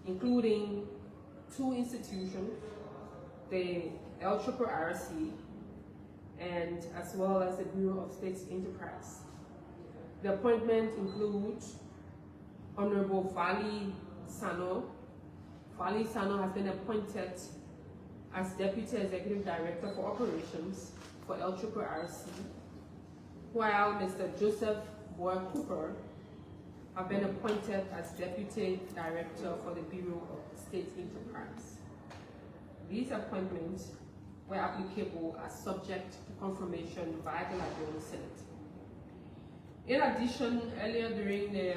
including 2 institutions, the LRRC, and as well as the Bureau of State Enterprise. The appointment includes Honorable Fali Sano. Fali Sano has been appointed as Deputy Executive Director for Operations for LRRC, while Mr. Joseph Boer Cooper have been appointed as Deputy Director for the Bureau of State Enterprise. These appointments were applicable as subject to confirmation by the Liberian Senate. In addition, earlier during the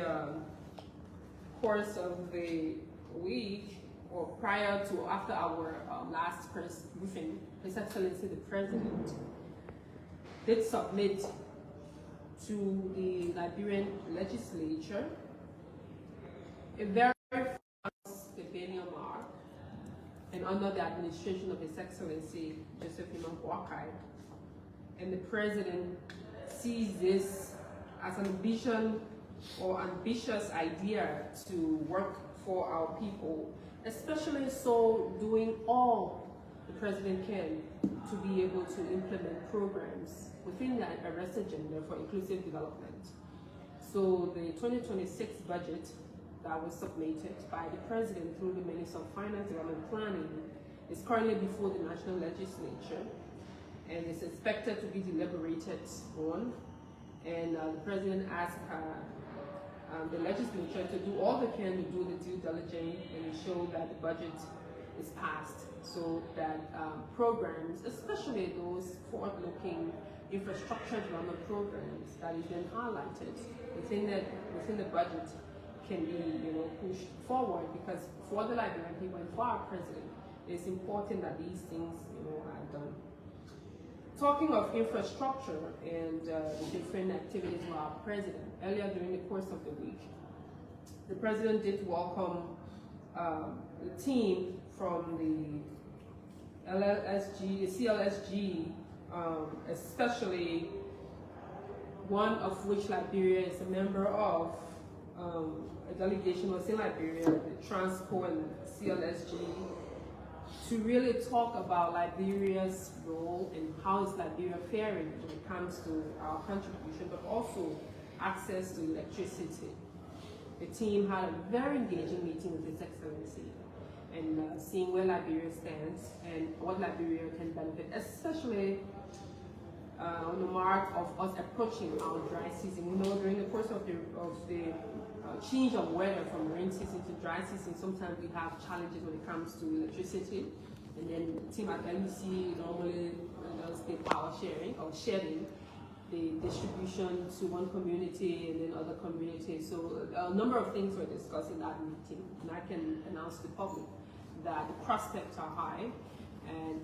course of the week, or prior to after our last press briefing, His Excellency the President did submit to the Liberian legislature a very famous Pepenia mark and under the administration of His Excellency Joseph Imam Boakai. And the President sees this as an ambition or ambitious idea to work for our people, especially so doing all the President can to be able to implement programs within the arrest agenda for inclusive development. So the 2026 budget that was submitted by the President through the Minister of Finance, Development Planning is currently before the National Legislature and is expected to be deliberated on. And the President asked the legislature to do all they can to do the due diligence and ensure that the budget is passed so that programs, especially those forward-looking infrastructure development programs that is then highlighted within the budget can be pushed forward, because for the Liberian people and for our President, it's important that these things are done. Talking of infrastructure and the different activities of our President, earlier during the course of the week, the President did welcome the team from the LLSG, the CLSG, especially one of which Liberia is a member of. A delegation was in Liberia, the Transco and CLSG, to really talk about Liberia's role and how is Liberia faring when it comes to our contribution, but also access to electricity. The team had a very engaging meeting with His Excellency and seeing where Liberia stands and what Liberia can benefit, especially on the mark of us approaching our dry season. During the course of the change of weather from rain season to dry season, sometimes we have challenges when it comes to electricity. And then the team at LEC normally does the power sharing or sharing the distribution to one community and then other communities. So a number of things were discussed in that meeting, and I can announce to the public that the prospects are high. And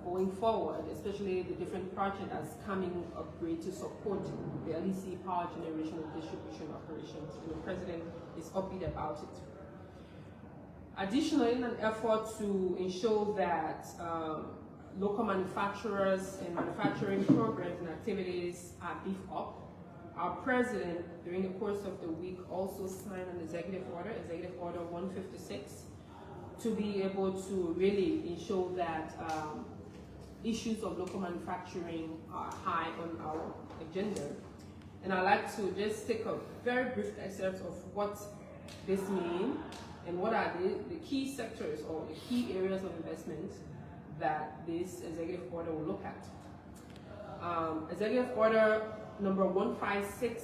going forward, especially the different projects that's coming upgrade to support the LEC power generation and distribution operations, and the President is upbeat about it. Additionally, in an effort to ensure that local manufacturers and manufacturing programs and activities are beefed up, our President, during the course of the week, also signed an Executive Order 156, to be able to really ensure that issues of local manufacturing are high on our agenda. And I'd like to just take a very brief excerpt of what this means and what are the key sectors or the key areas of investment that this executive order will look at. Executive Order number 156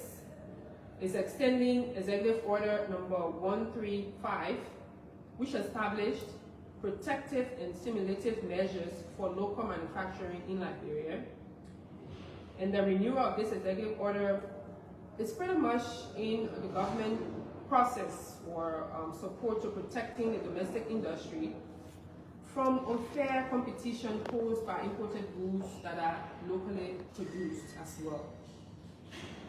is extending Executive Order number 135, which established protective and stimulative measures for local manufacturing in Liberia. And the renewal of this executive order is pretty much in the government process for support to protecting the domestic industry from unfair competition posed by imported goods that are locally produced as well.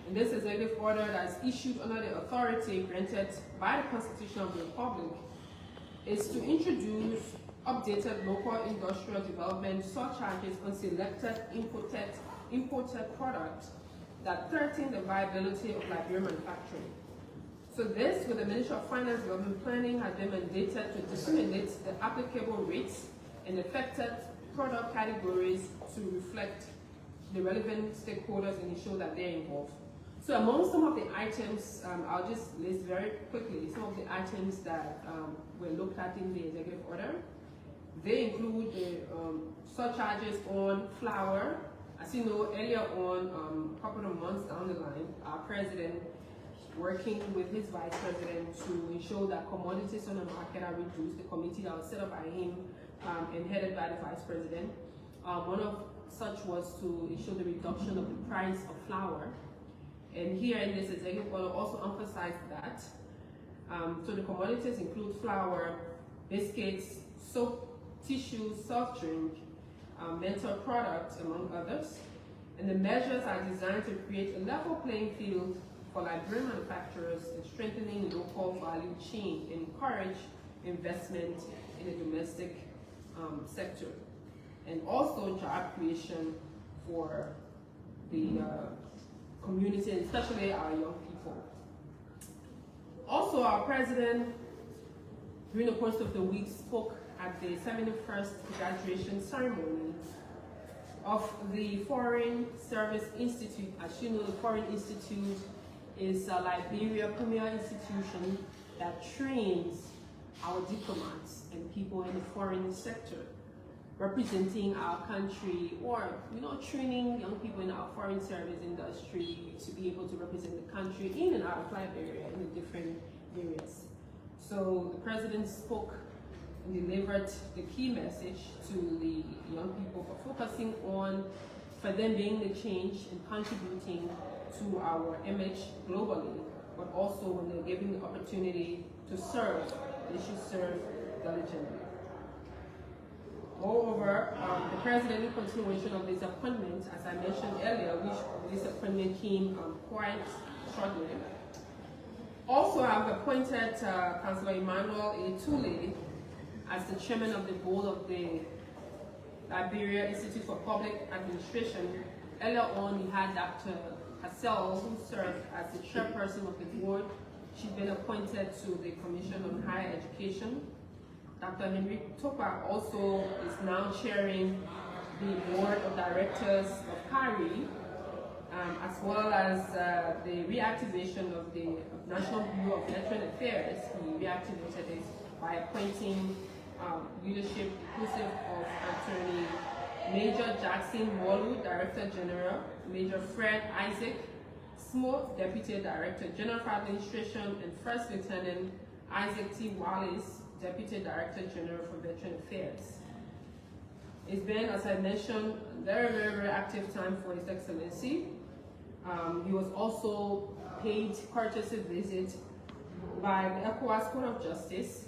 And this executive order that is issued under the authority granted by the Constitution of the Republic is to introduce updated local industrial development surcharges on selected imported products that threaten the viability of Liberian manufacturing. So this, with the Ministry of Finance and Government Planning, has been mandated to disseminate the applicable rates and affected product categories to reflect the relevant stakeholders and ensure that they're involved. So among some of the items, I'll just list very quickly some of the items that were looked at in the executive order. They include the surcharges on flour. As you know, earlier on, a couple of months down the line, our president, working with his vice president to ensure that commodities on the market are reduced, the committee that was set up by him and headed by the vice president. One of such was to ensure the reduction of the price of flour. And here in this executive order also emphasized that. So the commodities include flour, biscuits, soap, tissue, soft drink, menthol products, among others. And the measures are designed to create a level playing field for Liberian manufacturers and strengthening local value chain and encourage investment in the domestic sector. And also job creation for the community, and especially our young people. Also, our president, during the course of the week, spoke at the 71st graduation ceremony of the Foreign Service Institute. As you know, the Foreign Institute is a Liberia premier institution that trains our diplomats and people in the foreign sector representing our country, or training young people in our foreign service industry to be able to represent the country in and out of Liberia in the different areas. So the president spoke and delivered the key message to the young people for focusing on, for them being the change and contributing to our image globally, but also when they're given the opportunity to serve, they should serve diligently. Moreover, the president, in continuation of this appointment, as I mentioned earlier, which this appointment came quite shortly. Also, I've appointed Councillor Emmanuel Etule as the chairman of the board of the Liberia Institute for Public Administration. Earlier on, we had Dr. Hassel, who served as the chairperson of the board. She's been appointed to the Commission on Higher Education. Dr. Henry Topa also is now chairing the board of directors of CARI, as well as the reactivation of the National Bureau of Veteran Affairs. He reactivated it by appointing leadership inclusive of Attorney Major Jackson Walu, Director General, Major Fred Isaac Smith, Deputy Director General for Administration, and First Lieutenant Isaac T. Wallace, Deputy Director General for Veteran Affairs. It's been, as I mentioned, a very active time for His Excellency. He was also paid courtesy visit by the ECOWAS Court of Justice,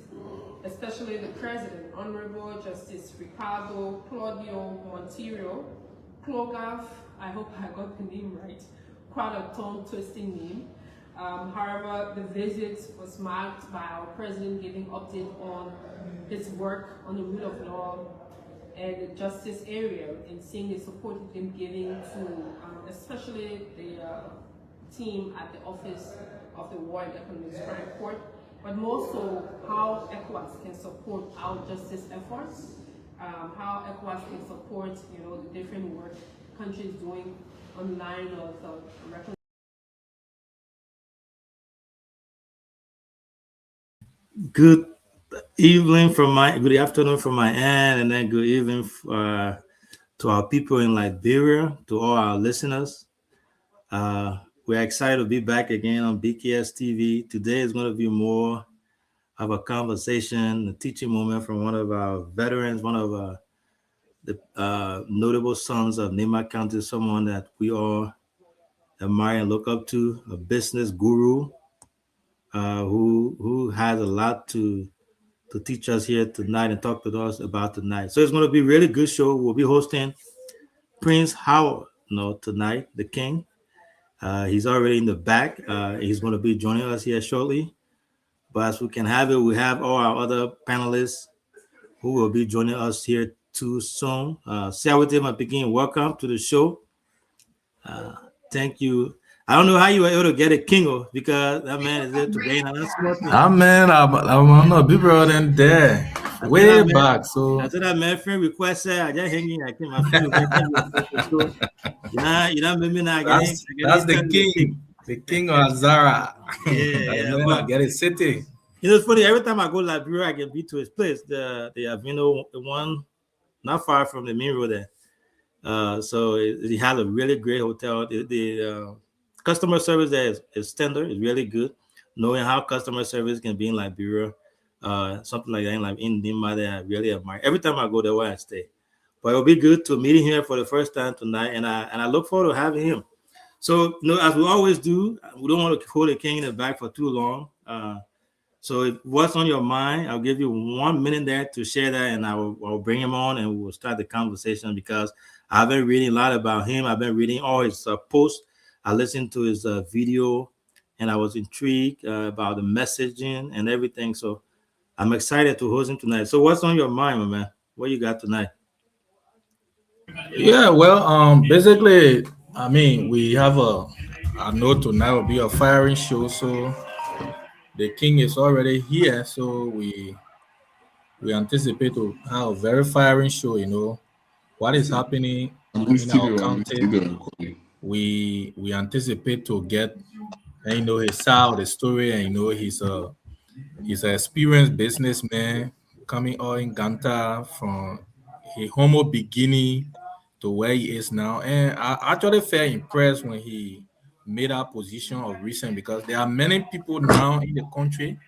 especially the President, Honorable Justice Ricardo Claudio Monteiro Clogav. I hope I got the name right. Quite a tongue-twisting name. However, the visit was marked by our president giving update on his work on the rule of law and the justice area, and seeing the support he's been giving to especially the team at the Office of the War and Economic Crime Court, but more so how ECOWAS can support our justice efforts, how ECOWAS can support the different work countries doing on the line of Good good afternoon from my end, and then good evening to our people in Liberia, to all our listeners. We're excited to be back again on BKS TV. Today is going to be more of a conversation, a teaching moment from one of our veterans, one of the notable sons of Nema County, someone that we all admire and look up to, a business guru who has a lot to teach us here tonight and talk to us about tonight. So it's going to be a really good show. We'll be hosting Prince Howard tonight, the king. He's already in the back. He's going to be joining us here shortly. But as we can have it, we have all our other panelists who will be joining us here too soon. Say with him at the beginning, welcome to the show. Thank you. I don't know how you were able to get a Kingo because that man is there to gain another small thing. Ah man, I'm not big brother than there. I said Way that man. back. So I said that man friend requested. I just hanging. I think my friend requested you. So you know, maybe now that's I the tell you the king. thing. The king of Azara. Yeah, And yeah. then I But get a city. you know, it's funny. Every time I go to Liberia, I get beat to his place. The Avino, the one not far from the main road there. So he has a really great hotel. The customer service there is standard. It's really good. Knowing how customer service can be in Liberia, something like that in Nima, that I really admire. Every time I go there, where I stay. But it'll be good to meet him here for the first time tonight, and I look forward to having him. So, as we always do, we don't want to hold the king in the back for too long. So, what's on your mind? I'll give you 1 minute there to share that, and I'll bring him on, and we'll start the conversation because I've been reading a lot about him. I've been reading all his posts. I listened to his video, and I was intrigued about the messaging and everything. So, I'm excited to host him tonight. So, what's on your mind, my man? What you got tonight? Yeah, well, basically, I mean, we have I know tonight will be a firing show, so the king is already here, so we anticipate to have a very firing show. What is happening I'm in in our studio. I'm in county. studio recording. We anticipate to get his side, the story, and he's an experienced businessman coming all in Ganta from his humble beginning to where he is now. And I actually felt impressed when he made that position of recent because there are many people now in the country,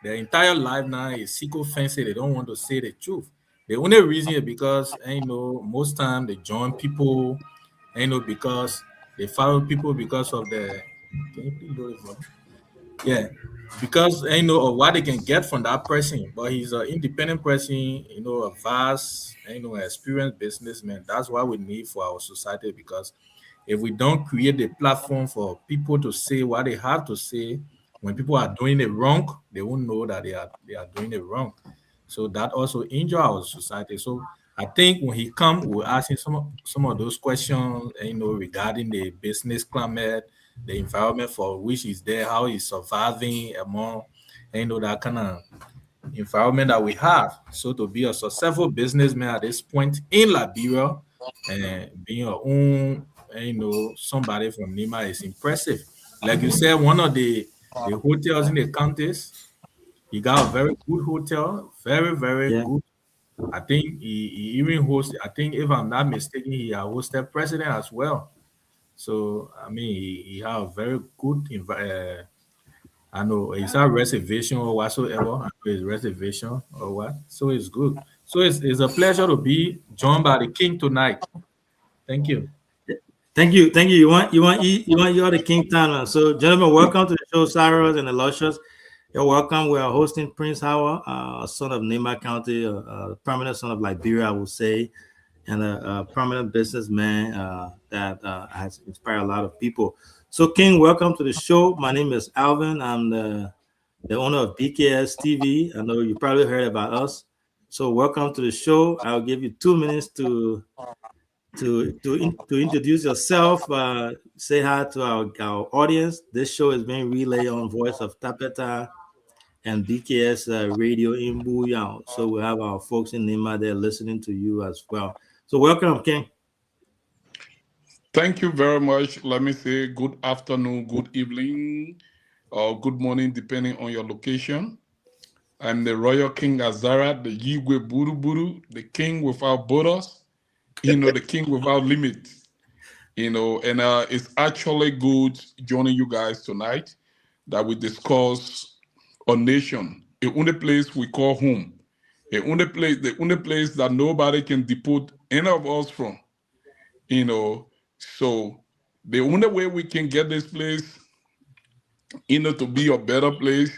their entire life now is fancy. They don't want to say the truth. The only reason is because most time they join people, because they follow people because of the. Can you please do it for me? Yeah, because of what they can get from that person. But he's an independent person, a vast, experienced businessman. That's what we need for our society because if we don't create a platform for people to say what they have to say, when people are doing it wrong, they won't know that they are doing it wrong. So that also injure our society. So I think when he come, we'll ask him some of those questions, regarding the business climate, the environment for which he's there, how he's surviving among, that kind of environment that we have. So to be a successful businessman at this point in Liberia and being your own, somebody from Nima is impressive. Like you said, one of the hotels in the counties, he got a very good hotel, very, very Yeah. good. I think he even hosted, I think if I'm not mistaken, he hosted president as well. So, I mean, he have a very good, I know it's a reservation or whatsoever. I know it's reservation or what. So it's good. So it's a pleasure to be joined by the king tonight. Thank you. Thank you, thank you. You are the king time. So, gentlemen, welcome to the show, Cyrus and the Luscious. You're welcome. We are hosting Prince Howard, a son of Nema County, a permanent son of Liberia, I would say, and a prominent businessman that has inspired a lot of people. So, King, welcome to the show. My name is Alvin. I'm the owner of BKS TV. I know you probably heard about us. So, welcome to the show. I'll give you 2 minutes to introduce yourself. Say hi to our audience. This show is being relayed on Voice of Tapeta and BKS Radio in Bouillon. So we have our folks in Nima there listening to you as well. So welcome, King. Thank you very much. Let me say good afternoon, good evening, or good morning, depending on your location. I'm the Royal King Azara, the Yigwe Buru Buru, the king without borders, the king without limits. And it's actually good joining you guys tonight that we discuss a nation, a only place we call home, the only place that nobody can deport any of us from. So the only way we can get this place, to be a better place,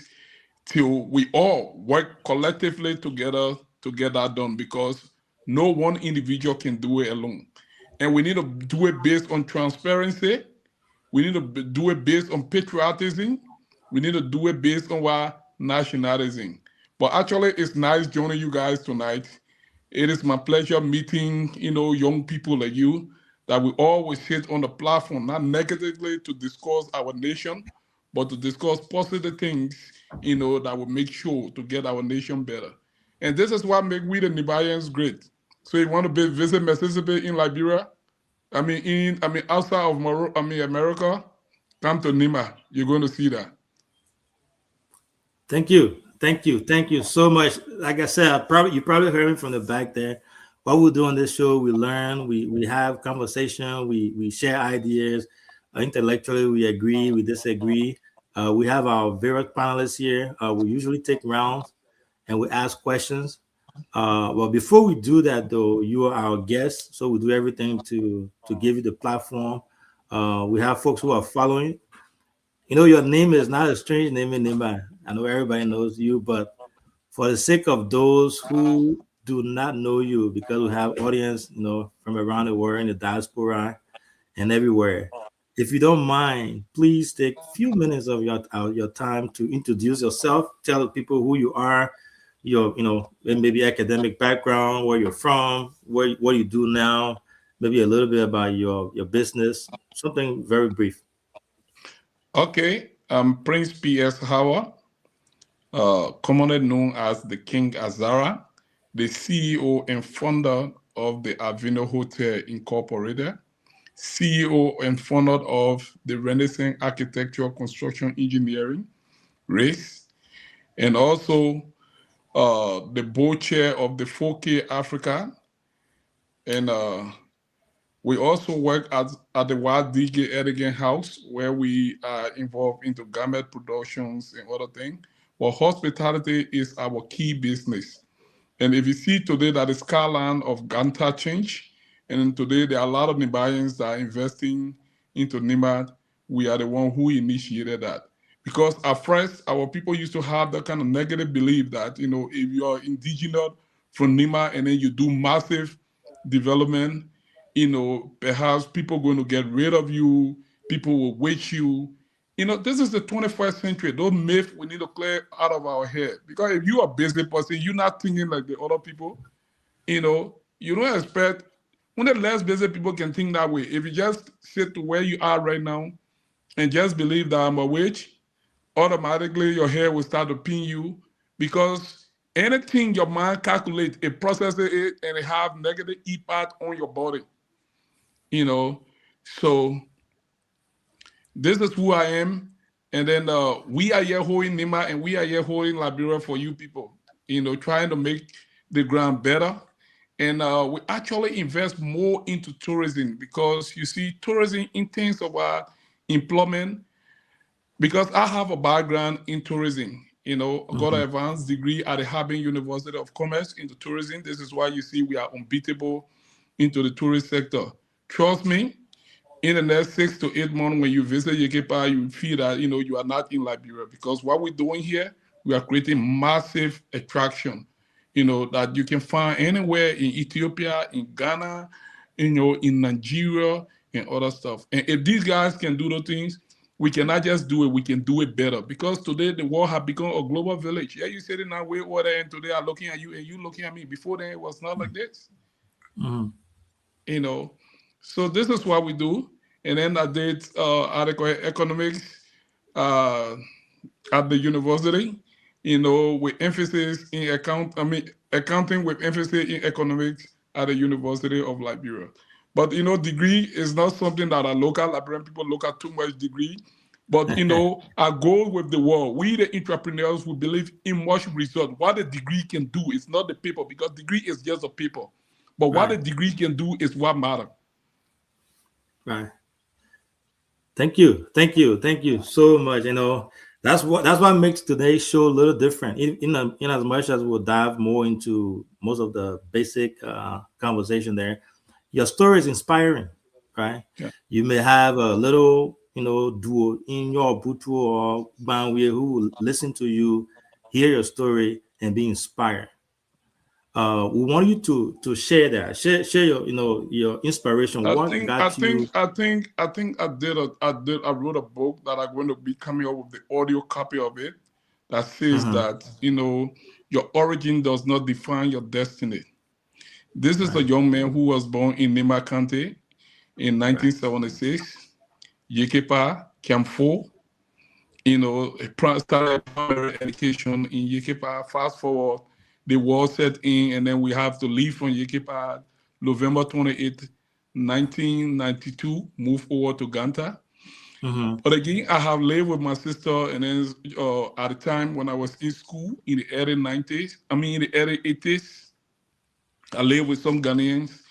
till we all work collectively together to get that done, because no one individual can do it alone. And we need to do it based on transparency. We need to do it based on patriotism. We need to do it based on what nationalism. But actually, it's nice joining you guys tonight. It is my pleasure meeting, young people like you. that we always sit on the platform, not negatively to discuss our nation, but to discuss positive things, that will make sure to get our nation better. And this is what make we the Nibarians great. So you want to visit Mississippi in Liberia? Outside of America, come to Nima. You're going to see that. Thank you. Thank you. Thank you so much. Like I said, you probably heard me from the back there. What we do on this show, we learn, we have conversation, we share ideas. Intellectually, we agree, we disagree. We have our various panelists here. We usually take rounds and we ask questions. Well, before we do that, though, you are our guest, so we do everything to give you the platform. We have folks who are following. Your name is not a strange name in Nima. I know everybody knows you, but for the sake of those who do not know you, because we have audience, from around the world in the diaspora and everywhere. If you don't mind, please take a few minutes of your time to introduce yourself. Tell people who you are, your maybe academic background, where you're from, what you do now, maybe a little bit about your business, something very brief. Okay, I'm Prince P.S. Howard, commonly known as the King Azara, the CEO and founder of the Avino Hotel Incorporated, CEO and founder of the Renaissance Architecture Construction Engineering, RACE, and also the board chair of the 4K Africa. And we also work at the YDK Edigan House, where we are involved into garment productions and other things. But hospitality is our key business. And if you see today that the skyline of Ganta change, and today there are a lot of Nibarians that are investing into Nima. We are the one who initiated that. Because at first, our people used to have that kind of negative belief that, if you are indigenous from Nima and then you do massive development, perhaps people are going to get rid of you, people will wait you. This is the 21st century. Those myths we need to clear out of our head. Because if you are a business person, you're not thinking like the other people. You don't expect, when the less business people can think that way. If you just sit to where you are right now and just believe that I'm a witch, automatically your hair will start to pin you, because anything your mind calculates, it processes it and it have negative impact on your body. So this is who I am. And then we are here holding Nima and we are here holding Liberia for you people, trying to make the ground better. And we actually invest more into tourism, because you see tourism in terms of employment, because I have a background in tourism, got an advanced degree at the Harbin University of Commerce into tourism. This is why you see we are unbeatable into the tourist sector. Trust me, in the next 6 to 8 months, when you visit Yekepa, you feel that, you are not in Liberia, because what we're doing here, we are creating massive attraction, that you can find anywhere in Ethiopia, in Ghana, in Nigeria, and other stuff. And if these guys can do the things, we cannot just do it, we can do it better. Because today the world has become a global village. Yeah, you said it now way over there, and today I'm looking at you and you looking at me. Before then, it was not like this. So this is what we do. And then I did article economics at the university, with emphasis in accounting with emphasis in economics at the University of Liberia. But, degree is not something that our local Liberian people look at too much degree. But, our goal with the world, we the entrepreneurs who believe in much result. What a degree can do is not the paper, because degree is just a paper. But what a degree can do is what matters. Right. Thank you so much. That's what makes today's show a little different. In as much as we'll dive more into most of the basic conversation there, your story is inspiring, right? Yeah. You may have a little, duo in your butu or banwe who will listen to you, hear your story, and be inspired. We want you to share that. Share your your inspiration. I What think got you? I wrote a book that I'm going to be coming up with the audio copy of it, that says that your origin does not define your destiny. This is a young man who was born in Nima County. in 1976. Yekepa, Camp 4, started primary education in Yekepa. Fast forward, the war set in, and then we have to leave from Yekepa November 28th, 1992, move over to Ganta. But again, I have lived with my sister, and then at the time when I was in school in the early 90s, in the early 80s, I lived with some Ghanaians,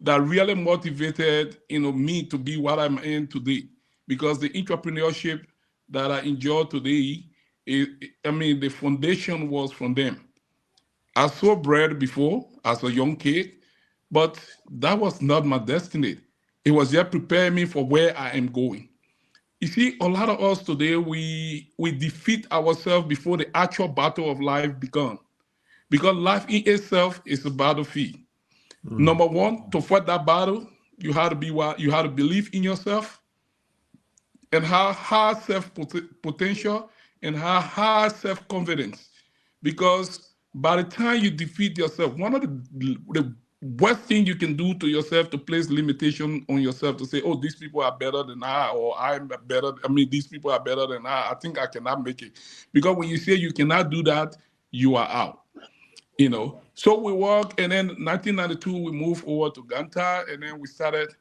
that really motivated, me to be what I'm in today. Because the entrepreneurship that I enjoy today, the foundation was from them. I saw bread before as a young kid, but that was not my destiny. It was just preparing me for where I am going. You see, a lot of us today, we defeat ourselves before the actual battle of life began. Because life in itself is a battlefield. Number one, to fight that battle, you have to be what? You have to believe in yourself and have high self-potential and have high self-confidence. Because by the time you defeat yourself, one of the worst thing you can do to yourself to place limitation on yourself to say, oh, these people are better than I, or I'm better. These people are better than I think I cannot make it. Because when you say you cannot do that, you are out. So we work, and then 1992 we moved over to Ganta, and then we started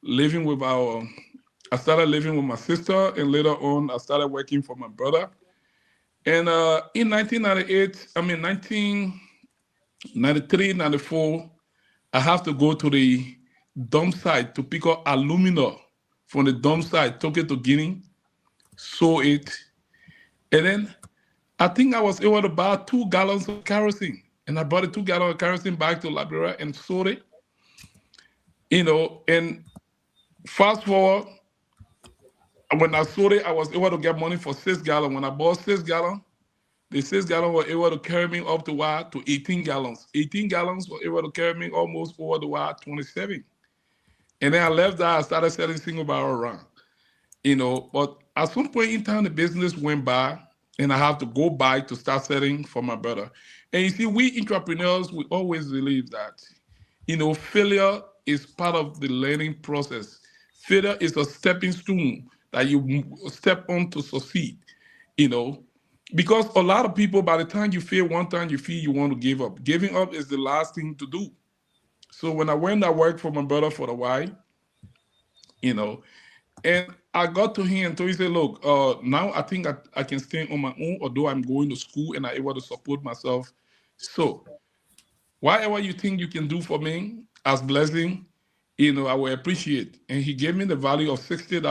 living with I started living with my sister, and later on I started working for my brother. And in 1993, 94, I have to go to the dump site to pick up alumina from the dump site, took it to Guinea, sold it, and then I think I was able to buy 2 gallons of kerosene. And I brought the 2 gallons of kerosene back to Liberia and sold it. And fast forward, when I sold it, I was able to get money for 6 gallons. When I bought 6 gallons, the 6 gallons were able to carry me up to 18 gallons. 18 gallons were able to carry me almost over to 27. And then I left that, I started selling single barrel around. But at some point in time, the business went by, and I have to go back to start selling for my brother. And you see, we entrepreneurs, we always believe that, failure is part of the learning process. Failure is a stepping stone that you step on to succeed, because a lot of people, by the time you fail one time, you feel you want to give up. Giving up is the last thing to do. So when I worked for my brother for a while, and I got to him and he said, look, now I think I can stand on my own, although I'm going to school and I'm able to support myself. So whatever you think you can do for me as blessing, I will appreciate. And he gave me the value of $60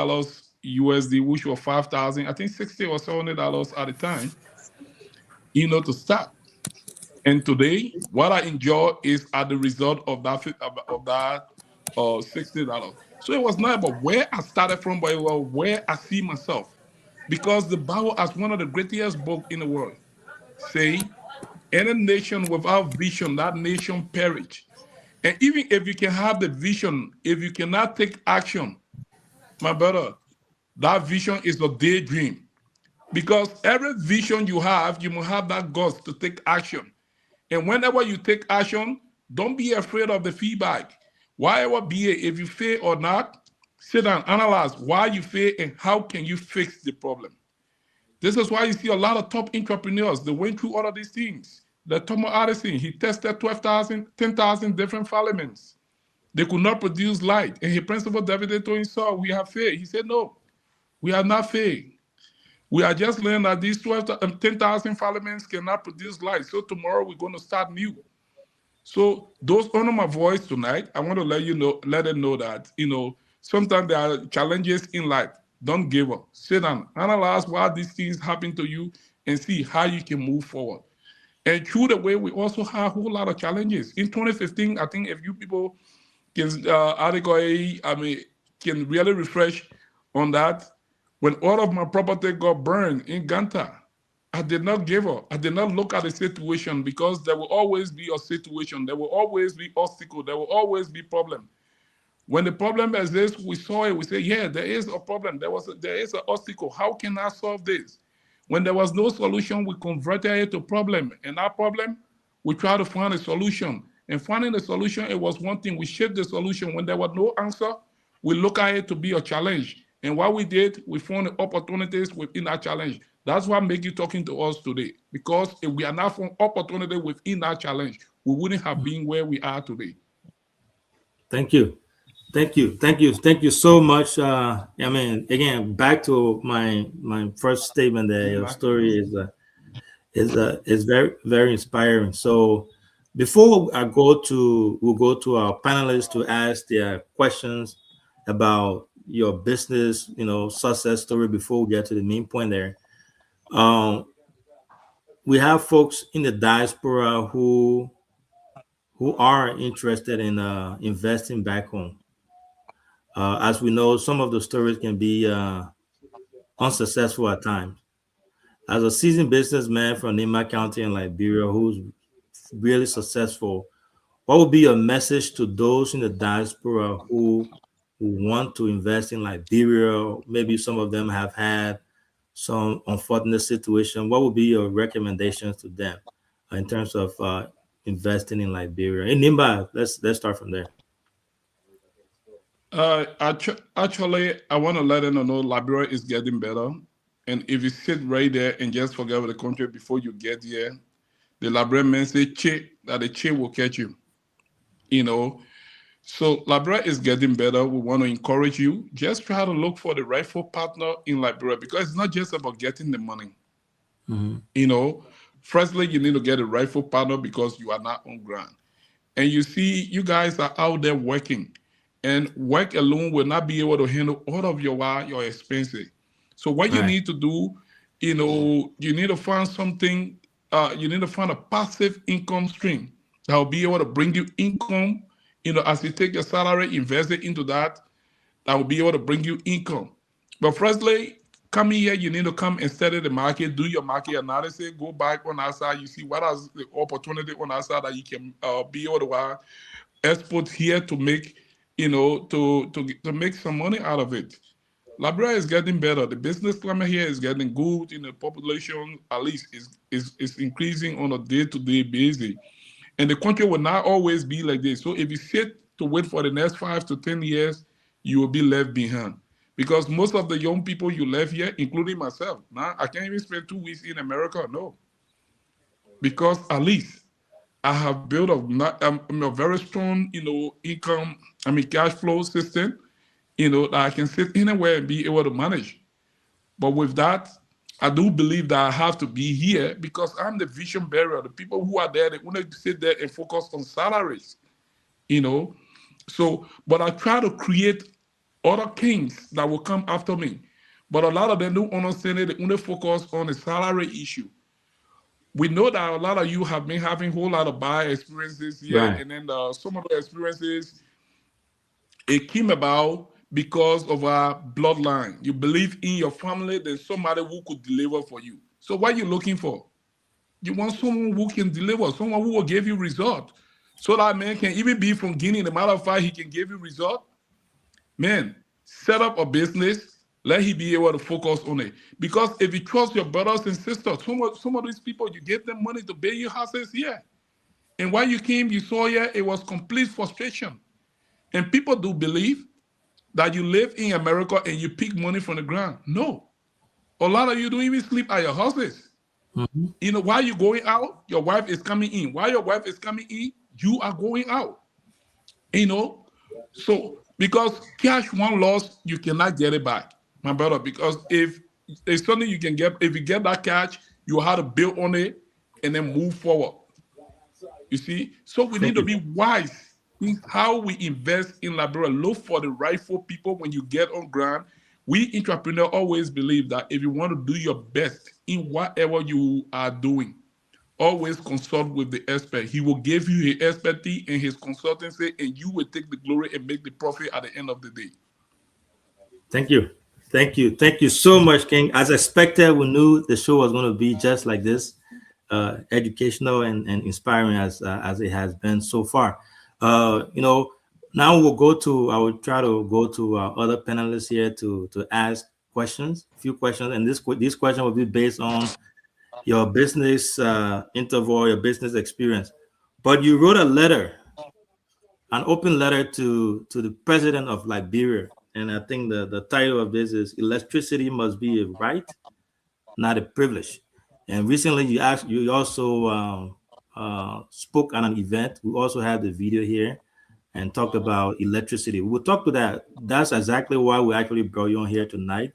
USD, which was $5,000, I think $60 or $70 at the time, to start. And today, what I enjoy is as the result of that $60. So it was not about where I started from, but it was where I see myself. Because the Bible, as one of the greatest books in the world, say, any nation without vision, that nation perish. And even if you can have the vision, if you cannot take action, my brother, that vision is a daydream. Because every vision you have, you must have that guts to take action. And whenever you take action, don't be afraid of the feedback. Whatever be it, if you fail or not, sit down, analyze why you fail and how can you fix the problem. This is why you see a lot of top entrepreneurs, they went through all of these things. The Thomas Edison, he tested 10,000 different filaments. They could not produce light. And his principal David told him, so we have failed. He said, no, we have not failed. We are just learning that these 10,000 filaments cannot produce light. So tomorrow we're going to start new. So those under my voice tonight, I want to let them know that, sometimes there are challenges in life. Don't give up. Sit down, analyze why these things happen to you and see how you can move forward. And through the way, we also have a whole lot of challenges. In 2015, I think if you people can, can really refresh on that, when all of my property got burned in Ganta, I did not give up. I did not look at the situation because there will always be a situation. There will always be obstacles. There will always be problem. When the problem exists, we saw it. We say, yeah, there is a problem. There is an obstacle. How can I solve this? When there was no solution, we converted it to problem. And that problem, we try to find a solution. And finding the solution, it was one thing. We shaped the solution. When there was no answer, we look at it to be a challenge. And what we did, we found the opportunities within that challenge. That's what makes you talking to us today. Because if we are not found opportunity within that challenge, we wouldn't have been where we are today. Thank you. Thank you so much. I mean, again, back to my first statement there. Your story is very inspiring. So, before we'll go to our panelists to ask their questions about your business, success story. Before we get to the main point there, we have folks in the diaspora who are interested in investing back home. As we know, some of the stories can be unsuccessful at times. As a seasoned businessman from Nema County in Liberia who's really successful, what would be your message to those in the diaspora who want to invest in Liberia? Maybe some of them have had some unfortunate situation. What would be your recommendations to them in terms of investing in Liberia? In Nimba, let's start from there. Actually, I want to let them know Liberia is getting better. And if you sit right there and just forget about the country before you get here, the Liberian men say, "Che," that the che will catch you. So Liberia is getting better. We want to encourage you. Just try to look for the rightful partner in Liberia, because it's not just about getting the money. Firstly, you need to get a rightful partner because you are not on ground. And you see, you guys are out there working. And work alone will not be able to handle all of your expenses. So what you need to do, you need to find something, you need to find a passive income stream that will be able to bring you income. As you take your salary, invest it into that will be able to bring you income. But firstly, coming here, you need to come and study the market, do your market analysis, go back on our side, you see what is the opportunity on our side that you can be able to export here to make, to make some money out of it. Liberia is getting better. The business climate here is getting good. The population, at least, is increasing on a day-to-day basis. And the country will not always be like this. So if you sit to wait for the next 5 to 10 years, you will be left behind. Because most of the young people you left here, including myself, now I can't even spend 2 weeks in America, no. Because at least I have built a very strong, income, cash flow system, that I can sit anywhere and be able to manage. But with that, I do believe that I have to be here because I'm the vision bearer. The people who are there, they want to sit there and focus on salaries, So, but I try to create other kings that will come after me. But a lot of them don't understand it. They only focus on the salary issue. We know that a lot of you have been having a whole lot of bad experiences here. Right. And then some of the experiences, it came about because of our bloodline. You believe in your family, there's somebody who could deliver for you. So what are you looking for? You want someone who can deliver, someone who will give you result. So that man can even be from Guinea. As a matter of fact, he can give you result. Man, set up a business, let him be able to focus on it. Because if you trust your brothers and sisters, some of these people, you give them money to build your houses here. And while you came, you saw here, it was complete frustration. And people do believe that you live in America and you pick money from the ground. No. A lot of you don't even sleep at your houses. Mm-hmm. While you're going out, your wife is coming in. While your wife is coming in, you are going out. So because cash one loss, you cannot get it back, my brother. Because if it's something you can get, if you get that cash, you have to build on it and then move forward. You see? So we need to be wise in how we invest in Liberia. Look for the rightful people when you get on ground. We entrepreneurs always believe that if you want to do your best in whatever you are doing, always consult with the expert. He will give you his expertise and his consultancy, and you will take the glory and make the profit at the end of the day. Thank you. Thank you so much, King. As expected, we knew the show was going to be just like this, educational and inspiring as it has been so far. Now I will try to go to our other panelists here to ask questions, a few questions, and this question will be based on your business interval, your business experience. But you wrote a letter, an open letter to the president of Liberia, and I think the title of this is "Electricity Must Be a Right, Not a Privilege." And recently, you also spoke at an event. We also have the video here and talked about electricity. We'll talk to that. That's exactly why we actually brought you on here tonight.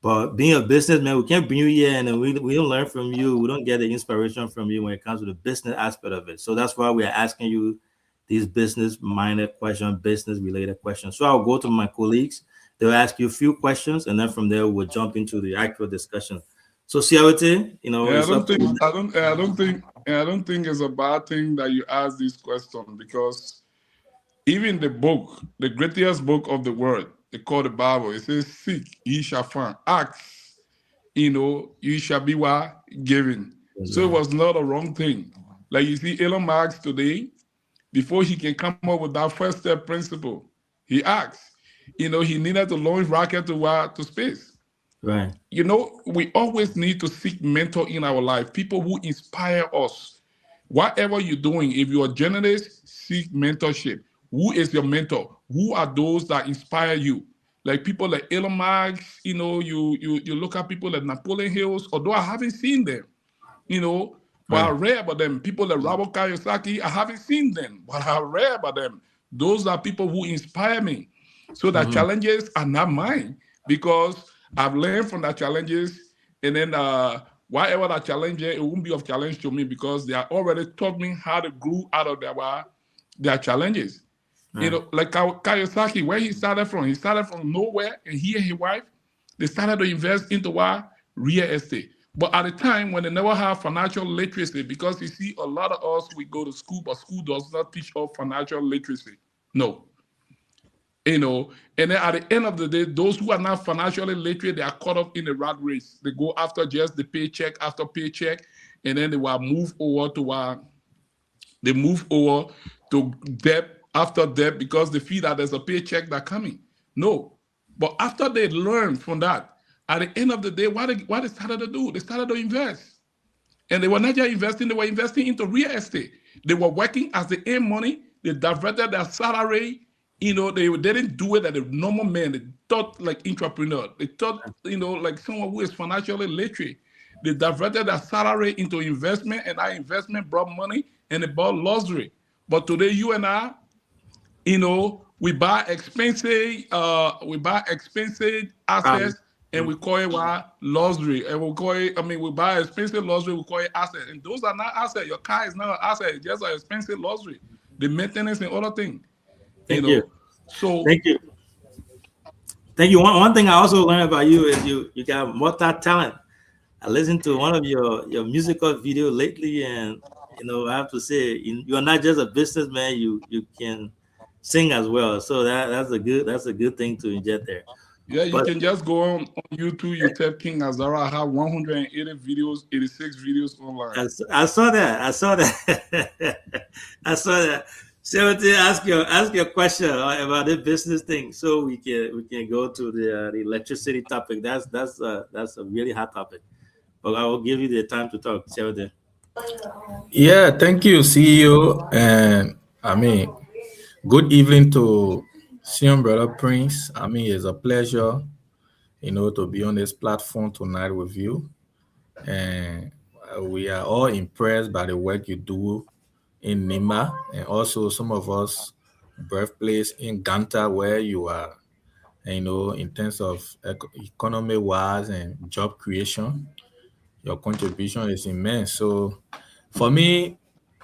But being a businessman, we can't bring you here and then we don't learn from you. We don't get the inspiration from you when it comes to the business aspect of it. So that's why we are asking you these business-minded questions, business-related questions. So I'll go to my colleagues. They'll ask you a few questions, and then from there we'll jump into the actual discussion. So, Siawete, Yeah, it's up to you. I don't think it's a bad thing that you ask this question, because even the book, the greatest book of the world, they call the Bible, it says, "Seek, ye shall find; ask, you shall be what given." So it was not a wrong thing. Like you see, Elon Musk today, before he can come up with that first step principle, he asked. He needed to launch rocket to space. Right. We always need to seek mentor in our life, people who inspire us. Whatever you're doing, if you're a journalist, seek mentorship. Who is your mentor? Who are those that inspire you? Like people like Elon Musk, you look at people like Napoleon Hills, although I haven't seen them, but I read about them. People like Robert Kiyosaki, I haven't seen them, but I read about them. Those are people who inspire me. So the challenges are not mine, because I've learned from the challenges, and then whatever the challenge is, it won't be of challenge to me, because they are already taught me how to grow out of their challenges. Like Kiyosaki, where he started from nowhere, and he and his wife, they started to invest into real estate. But at the time when they never have financial literacy, because you see, a lot of us, we go to school, but school does not teach us financial literacy. No. And then at the end of the day, those who are not financially literate, they are caught up in the rat race. They go after just the paycheck after paycheck, and then they will move over to debt after debt, because they feel that there's a paycheck that's coming. No. But after they learn from that, at the end of the day, what they started to do? They started to invest. And they were not just investing, they were investing into real estate. They were working as they earn money. They diverted their salary. They didn't do it as a normal man. They thought like entrepreneur. They thought, like someone who is financially literate. They diverted their salary into investment, and that investment brought money, and it brought luxury. But today, you and I, we buy expensive assets, and we call it luxury. And we buy expensive luxury, we call it asset. And those are not assets. Your car is not an asset, it's just an expensive luxury. The maintenance and other things. Thank you. So thank you. One thing I also learned about you is you got multi-talent. I listened to one of your musical video lately, and I have to say, you're not just a businessman. You can sing as well. So that's a good thing to inject there. Yeah, you can just go on YouTube. You type King Azara. I have 180 videos, 86 videos online. I saw that. I saw that. So to ask your question about the business thing, so we can go to the electricity topic. That's a really hot topic. But I will give you the time to talk. Yeah, thank you, CEO. And good evening to Sion Brother Prince. It's a pleasure, to be on this platform tonight with you. And we are all impressed by the work you do in Nima, and also some of us birthplace in Ganta, where you are, in terms of economy wise and job creation. Your contribution is immense. So for me,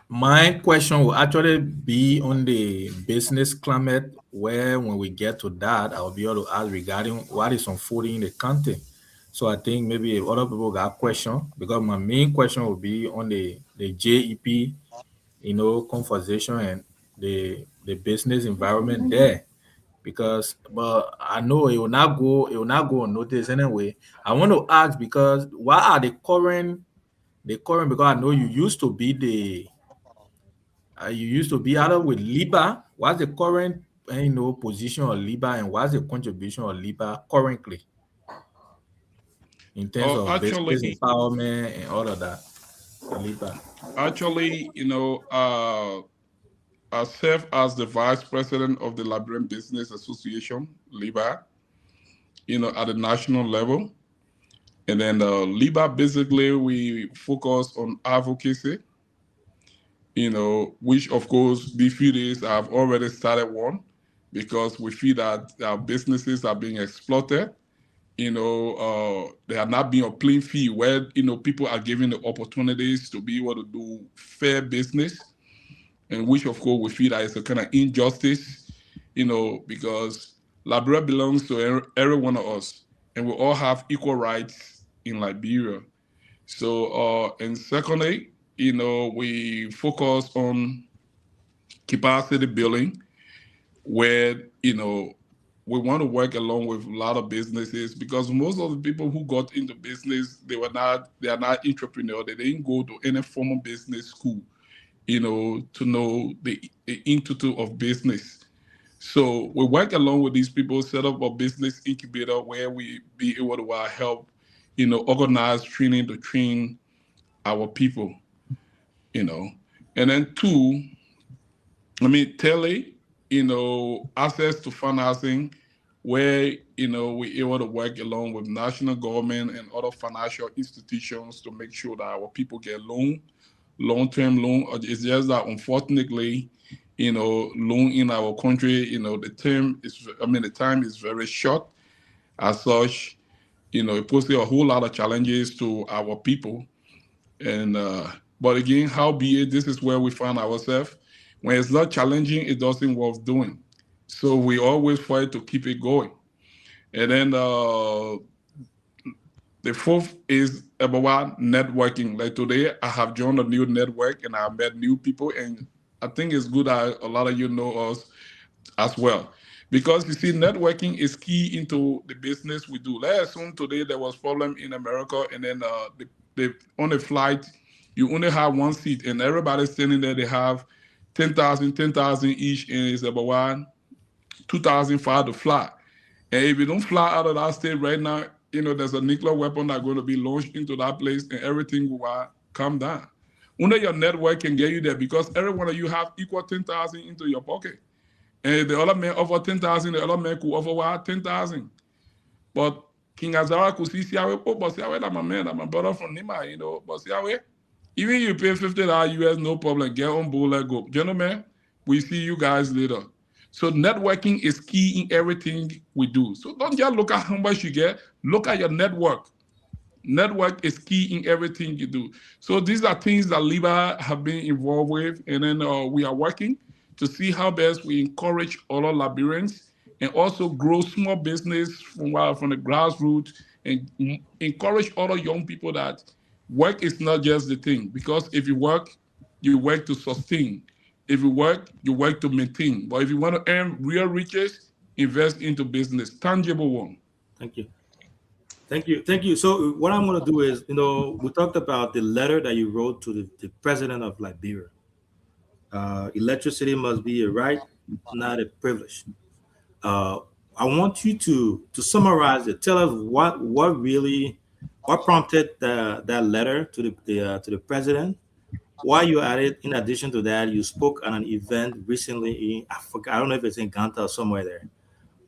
my question will actually be on the business climate, where when we get to that, I'll be able to ask regarding what is unfolding in the country. So I think maybe if other people got question, because my main question will be on the JEP, conversation and the business environment there. But I know it will not go unnoticed anyway. I want to ask, because what are the current, because I know you used to be either with Liba. What's the current position of Liba, and what's the contribution of Liba currently in terms of business empowerment and all of that? Aliba. Actually, I serve as the vice president of the Liberian Business Association, LIBA, at the national level. And then LIBA, basically, we focus on advocacy, which, of course, these few days I've already started one because we feel that our businesses are being exploited. They are not being a plain field where, people are given the opportunities to be able to do fair business, and which, of course, we feel that it's a kind of injustice, because Liberia belongs to every one of us, and we all have equal rights in Liberia. So, and secondly, we focus on capacity building, where, we want to work along with a lot of businesses, because most of the people who got into business, they are not entrepreneurs. They didn't go to any formal business school, to know the institute of business. So we work along with these people, set up a business incubator where we be able to help, organize training to train our people, And then two, tele, access to financing, where, we're able to work along with national government and other financial institutions to make sure that our people get long-term loan. It's just that, unfortunately, loan in our country, the time is very short. As such, it poses a whole lot of challenges to our people. And but again, howbeit, this is where we find ourselves. When it's not challenging, it doesn't worth doing. So we always try to keep it going. And then the fourth is about networking. Like today, I have joined a new network and I met new people. And I think it's good that a lot of you know us as well. Because you see, networking is key into the business we do. Let's assume today there was problem in America, and then on a flight, you only have one seat, and everybody's standing there. They have 10,000 each, and it's about 2,005 to fly. And if you don't fly out of that state right now, there's a nuclear weapon that's going to be launched into that place, and everything will come down. Only your network can get you there, because every one of you have equal 10,000 into your pocket. And the other man offer 10,000, the other man could offer 10,000. But King Azara could see Siawe, but Siawe, that's my man, that's my brother from Nima, but Siawe, even you pay $50 US, no problem, get on board, let go. Gentlemen, we see you guys later. So networking is key in everything we do. So don't just look at how much you get, look at your network. Network is key in everything you do. So these are things that LIBA have been involved with, and then we are working to see how best we encourage other Liberians and also grow small business from the grassroots, and encourage other young people that work is not just the thing. Because if you work to sustain. If you work to maintain. But if you want to earn real riches, invest into business, tangible one. Thank you. So what I'm going to do is, we talked about the letter that you wrote to the president of Liberia. Electricity must be a right, not a privilege. I want you to summarize it. Tell us what prompted that letter to the president. While you're at it, in addition to that, you spoke at an event recently. I don't know if it's in Ganta or somewhere there.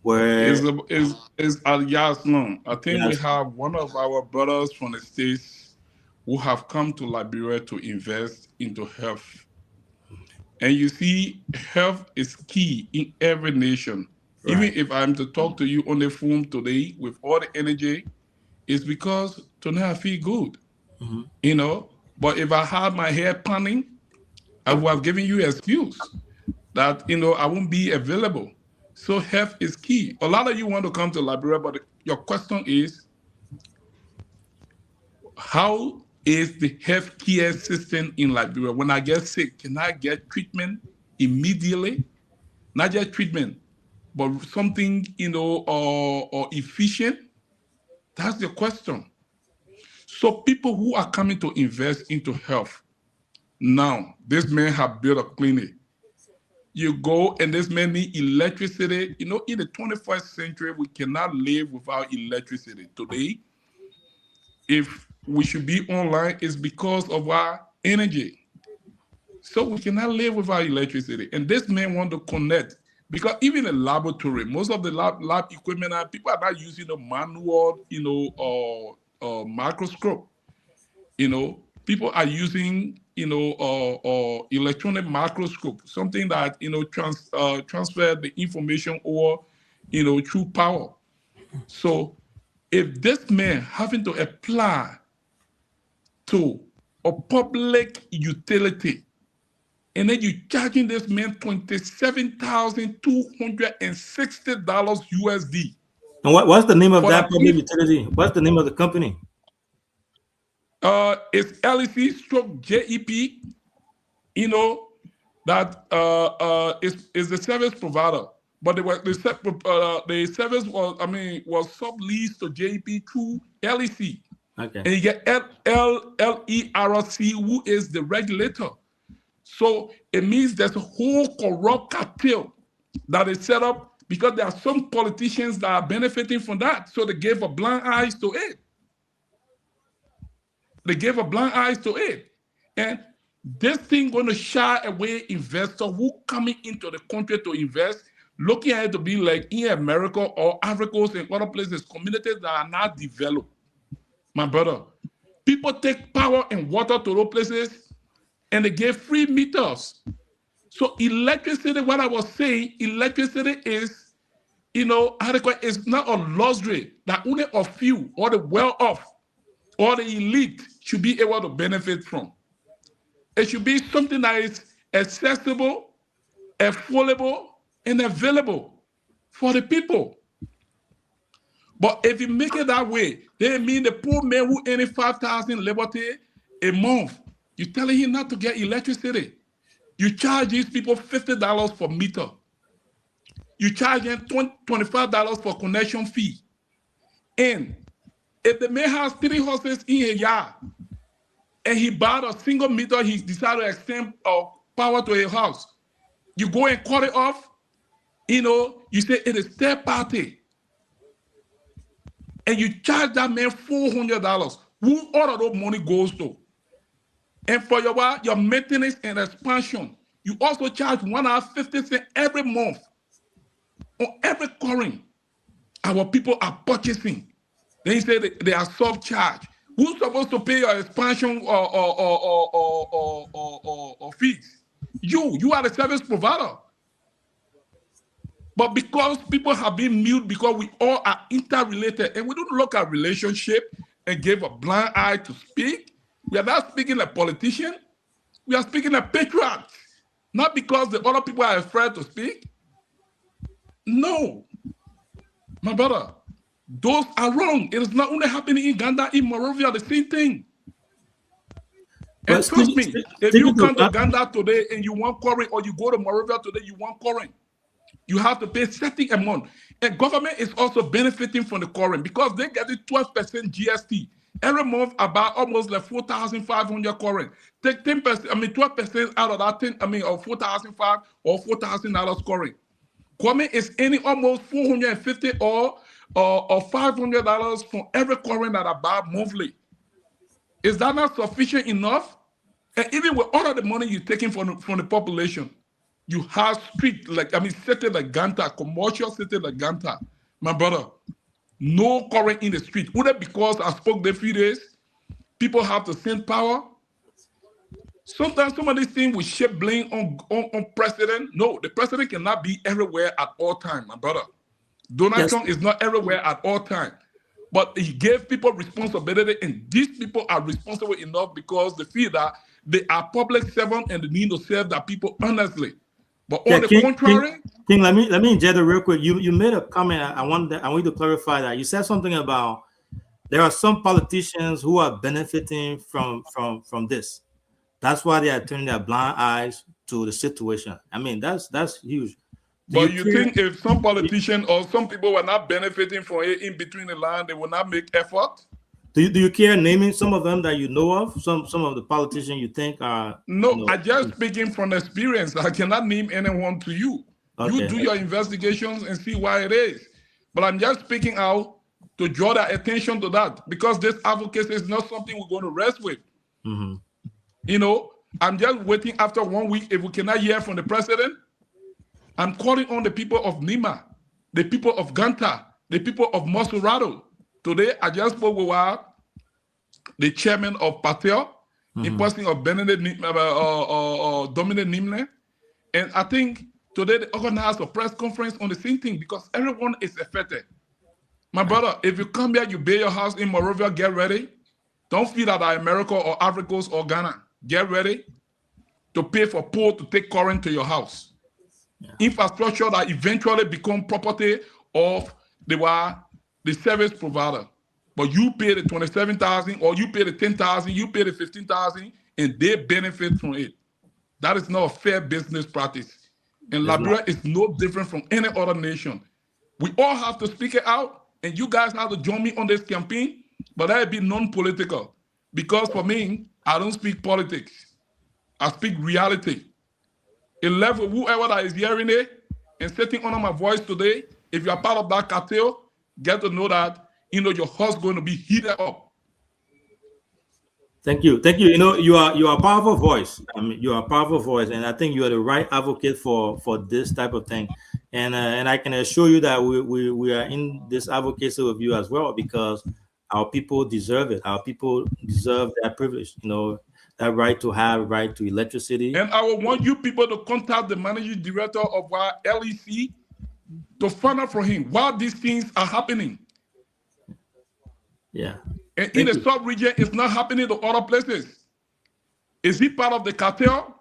Where is at Yasnon. I think we have one of our brothers from the States who have come to Liberia to invest into health. And you see, health is key in every nation. Right. Even if I'm to talk to you on the phone today with all the energy, it's because tonight I feel good. Mm-hmm. But if I had my hair panning, I would have given you an excuse that, I won't be available. So health is key. A lot of you want to come to Liberia, but your question is, how is the healthcare system in Liberia? When I get sick, can I get treatment immediately? Not just treatment, but something, or efficient? That's the question. So people who are coming to invest into health, now, this man have built a clinic. You go, and this man need electricity. In the 21st century, we cannot live without electricity. Today, if we should be online is because of our energy. So we cannot live without electricity. And this man want to connect because even in laboratory, most of the lab equipment, people are not using a manual, or microscope. People are using, electronic microscope, something that, transfer the information or, through power. So if this man having to apply to a public utility, and then you charging this man $27,260 USD. And what's the name of For that that public piece- utility? What's the name of the company? It's LEC stroke JEP, that is the service provider. But the service was subleased to JEP through LEC. Okay. And you get LERC, who is the regulator. So it means there's a whole corrupt cartel that is set up because there are some politicians that are benefiting from that. So they gave a blind eye to it. And this thing going to shy away investors who coming into the country to invest, looking at it to be like in America or Africa and other places, communities that are not developed. My brother, people take power and water to those places and they give free meters. So electricity, what I was saying, electricity is, is not a luxury that only a few or the well-off or the elite should be able to benefit from. It should be something that is accessible, affordable, and available for the people. But if you make it that way, then mean the poor man who earning 5,000 liberty a month, you're telling him not to get electricity. You charge these people $50 for meter. You charge them $25 for connection fee. And if the man has 3 horses in a yard and he bought a single meter, he decided to extend power to a house, you go and cut it off, you say it is third party. And you charge that man $400. Who all of those money goes to? And for your maintenance and expansion, you also charge $1.50 every month on every current. Our people are purchasing. Then you say they are self-charge. Who's supposed to pay your expansion or fees? You are the service provider. But because people have been mute, because we all are interrelated, and we don't look at relationship and give a blind eye to speak, we are not speaking like politicians. We are speaking like patriots. Not because the other people are afraid to speak. No. My brother, those are wrong. It is not only happening in Uganda, in Monrovia, the same thing. And trust me, if you come to Uganda today and you want current, or you go to Monrovia today, you want current, you have to pay a certain amount. And government is also benefiting from the current because they get 12% GST. Every month, about almost like 4,500 current. Take 10%, 12% out of that 10, or 4,500 or $4,000 current. Government is earning almost $450 or $500 from every current that I buy monthly. Is that not sufficient enough? And even with all of the money you're taking from the population, you have street city like Ganta, commercial city like Ganta, my brother. No current in the street. Would it because I spoke the few days, people have to send power? Sometimes some of these things will shift blame on president. No, the president cannot be everywhere at all time, my brother. Donald Trump is not everywhere at all time. But he gave people responsibility, and these people are responsible enough because they feel that they are public servants and they need to serve the people honestly. But on the contrary, King, let me inject it real quick. You made a comment. I want you to clarify that. You said something about there are some politicians who are benefiting from this. That's why they are turning their blind eyes to the situation. I mean, that's huge. But you think if some politician or some people were not benefiting from it in between the line, they will not make effort? Do you care naming some of them that you know of? Some of the politicians you think are... No, I just speaking from experience. I cannot name anyone to you. Okay. You do your investigations and see why it is. But I'm just speaking out to draw their attention to that, because this advocacy is not something we're going to rest with. Mm-hmm. You know, I'm just waiting after 1 week. If we cannot hear from the president, I'm calling on the people of Nima, the people of Ganta, the people of Mosurado. Today, I just spoke with the chairman of Patel, in person of Dominic Nimle. And I think today they organized a press conference on the same thing, because everyone is affected. My brother, if you come here, you buy your house in Monrovia, get ready. Don't feel that America or Africa or Ghana. Get ready to pay for pole to take current to your house. Yeah. Infrastructure that eventually become property of the service provider. But you pay the 27,000, or you pay the 10,000, you pay the 15,000, and they benefit from it. That is not a fair business practice. And Liberia is no different from any other nation. We all have to speak it out, and you guys have to join me on this campaign, but that will be non-political. Because for me, I don't speak politics. I speak reality. A level, whoever that is hearing it and sitting under my voice today, if you are part of that cartel, get to know that, you know, your heart's going to be heated up. Thank you. Thank you. You know, you are a powerful voice. I mean, you are a powerful voice, and I think you are the right advocate for this type of thing. And I can assure you that we are in this advocacy with you as well, because our people deserve it. Our people deserve that privilege, you know, that right to have right to electricity. And I would want you people to contact the managing director of our LEC to find out from him why these things are happening. Yeah. And in the sub-region, it's not happening to other places. Is he part of the cartel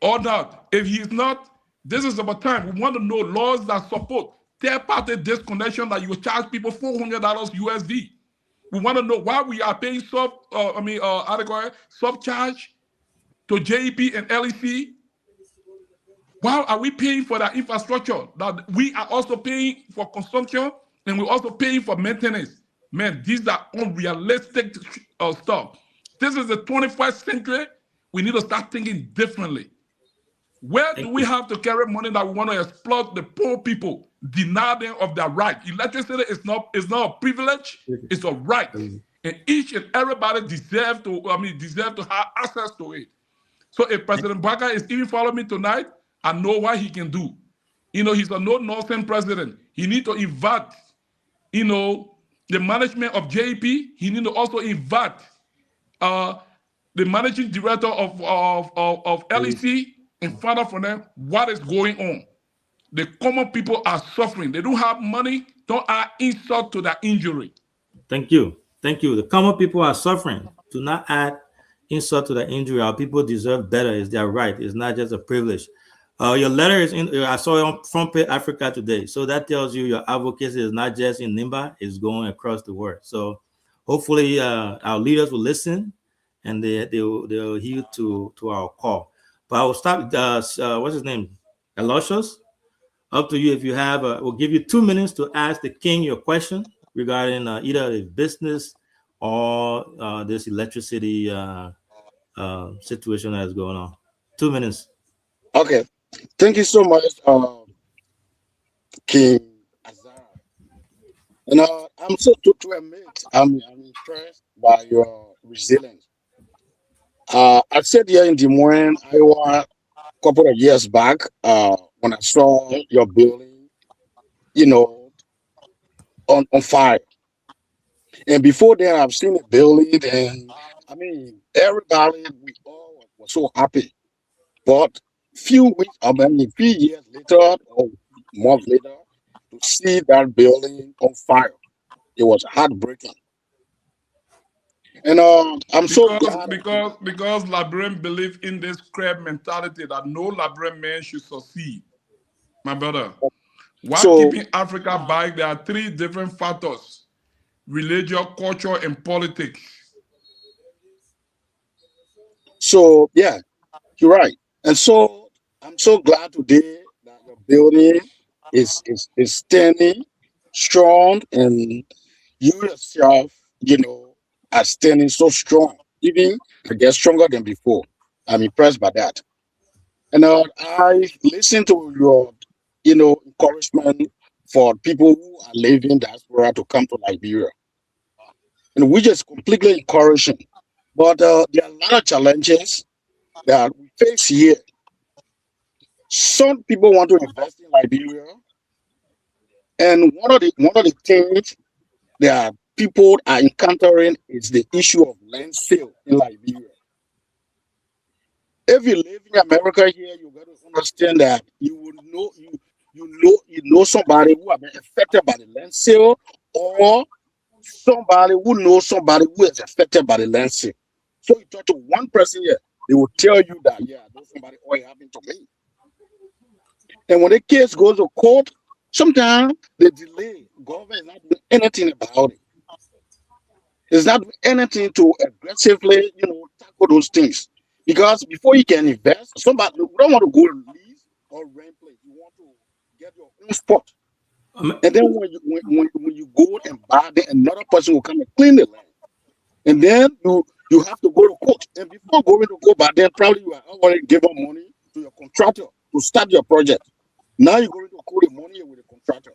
or not? If he is not, this is about time. We want to know laws that support third-party disconnection, that you charge people $400 USD. We want to know why we are paying subcharge to JEP and LEC. Why are we paying for that infrastructure that we are also paying for consumption, and we're also paying for maintenance? Man, these are unrealistic stuff. This is the 21st century. We need to start thinking differently. Where do we have to carry money that we want to exploit the poor people, deny them of their right? Electricity is not a privilege, it's a right. And each and everybody deserve to have access to it. So if President Baka is even following me tonight, I know what he can do. You know, he's a no-nonsense president. He needs to invite, you know, the management of JEP. He needs to also invite the managing director of LEC and find out from them what is going on. The common people are suffering. They don't have money. Don't add insult to their injury. Thank you. Thank you. The common people are suffering. Do not add insult to their injury. Our people deserve better. It's their right. It's not just a privilege. Your letter is in. I saw it on Front Page Africa today. So that tells you your advocacy is not just in Nimba; it's going across the world. So hopefully, our leaders will listen, and they'll heed to our call. But I will stop. What's his name? Aloysius. Up to you. If you have, we'll give you 2 minutes to ask the king your question regarding either the business or this electricity situation that is going on. 2 minutes. Okay. Thank you so much, King Azara. And I'm so to admit, I'm impressed by your resilience. I said here in Des Moines, Iowa, a couple of years back, when I saw your building, you know, on fire. And before then, I've seen the building, and I mean, everybody, we all were so happy. But few years later or months later, to see that building on fire, it was heartbreaking. And I'm so glad because Liberian believe in this crab mentality that no Liberian man should succeed. My brother, while keeping Africa back, there are 3 different factors: religion, culture, and politics. So yeah, you're right. And so I'm so glad today that your building is standing strong, and you yourself, you know, are standing so strong, even I guess stronger than before. I'm impressed by that. And I listened to your, you know, encouragement for people who are living diaspora to come to Liberia, and which is completely encouraging. But there are a lot of challenges that we face here. Some people want to invest in Liberia, and one of the things that people are encountering is the issue of land sale in Liberia. If you live in America here, you got to understand that you will know you know somebody who have been affected by the land sale, or somebody who knows somebody who is affected by the land sale. So you talk to one person here, they will tell you that, yeah, I know somebody, oh, it happened to me. And when the case goes to court, sometimes they delay. Government is not doing anything about it. It's not doing anything to aggressively, tackle those things. Because before you can invest, somebody you don't want to go to lease or rent place. You want to get your own spot. Um, And then when you go and buy, then another person will come and clean the land. And then you have to go to court. And before going to court, but then probably you are already given money to your contractor to start your project. Now you're going to court the money with the contractor.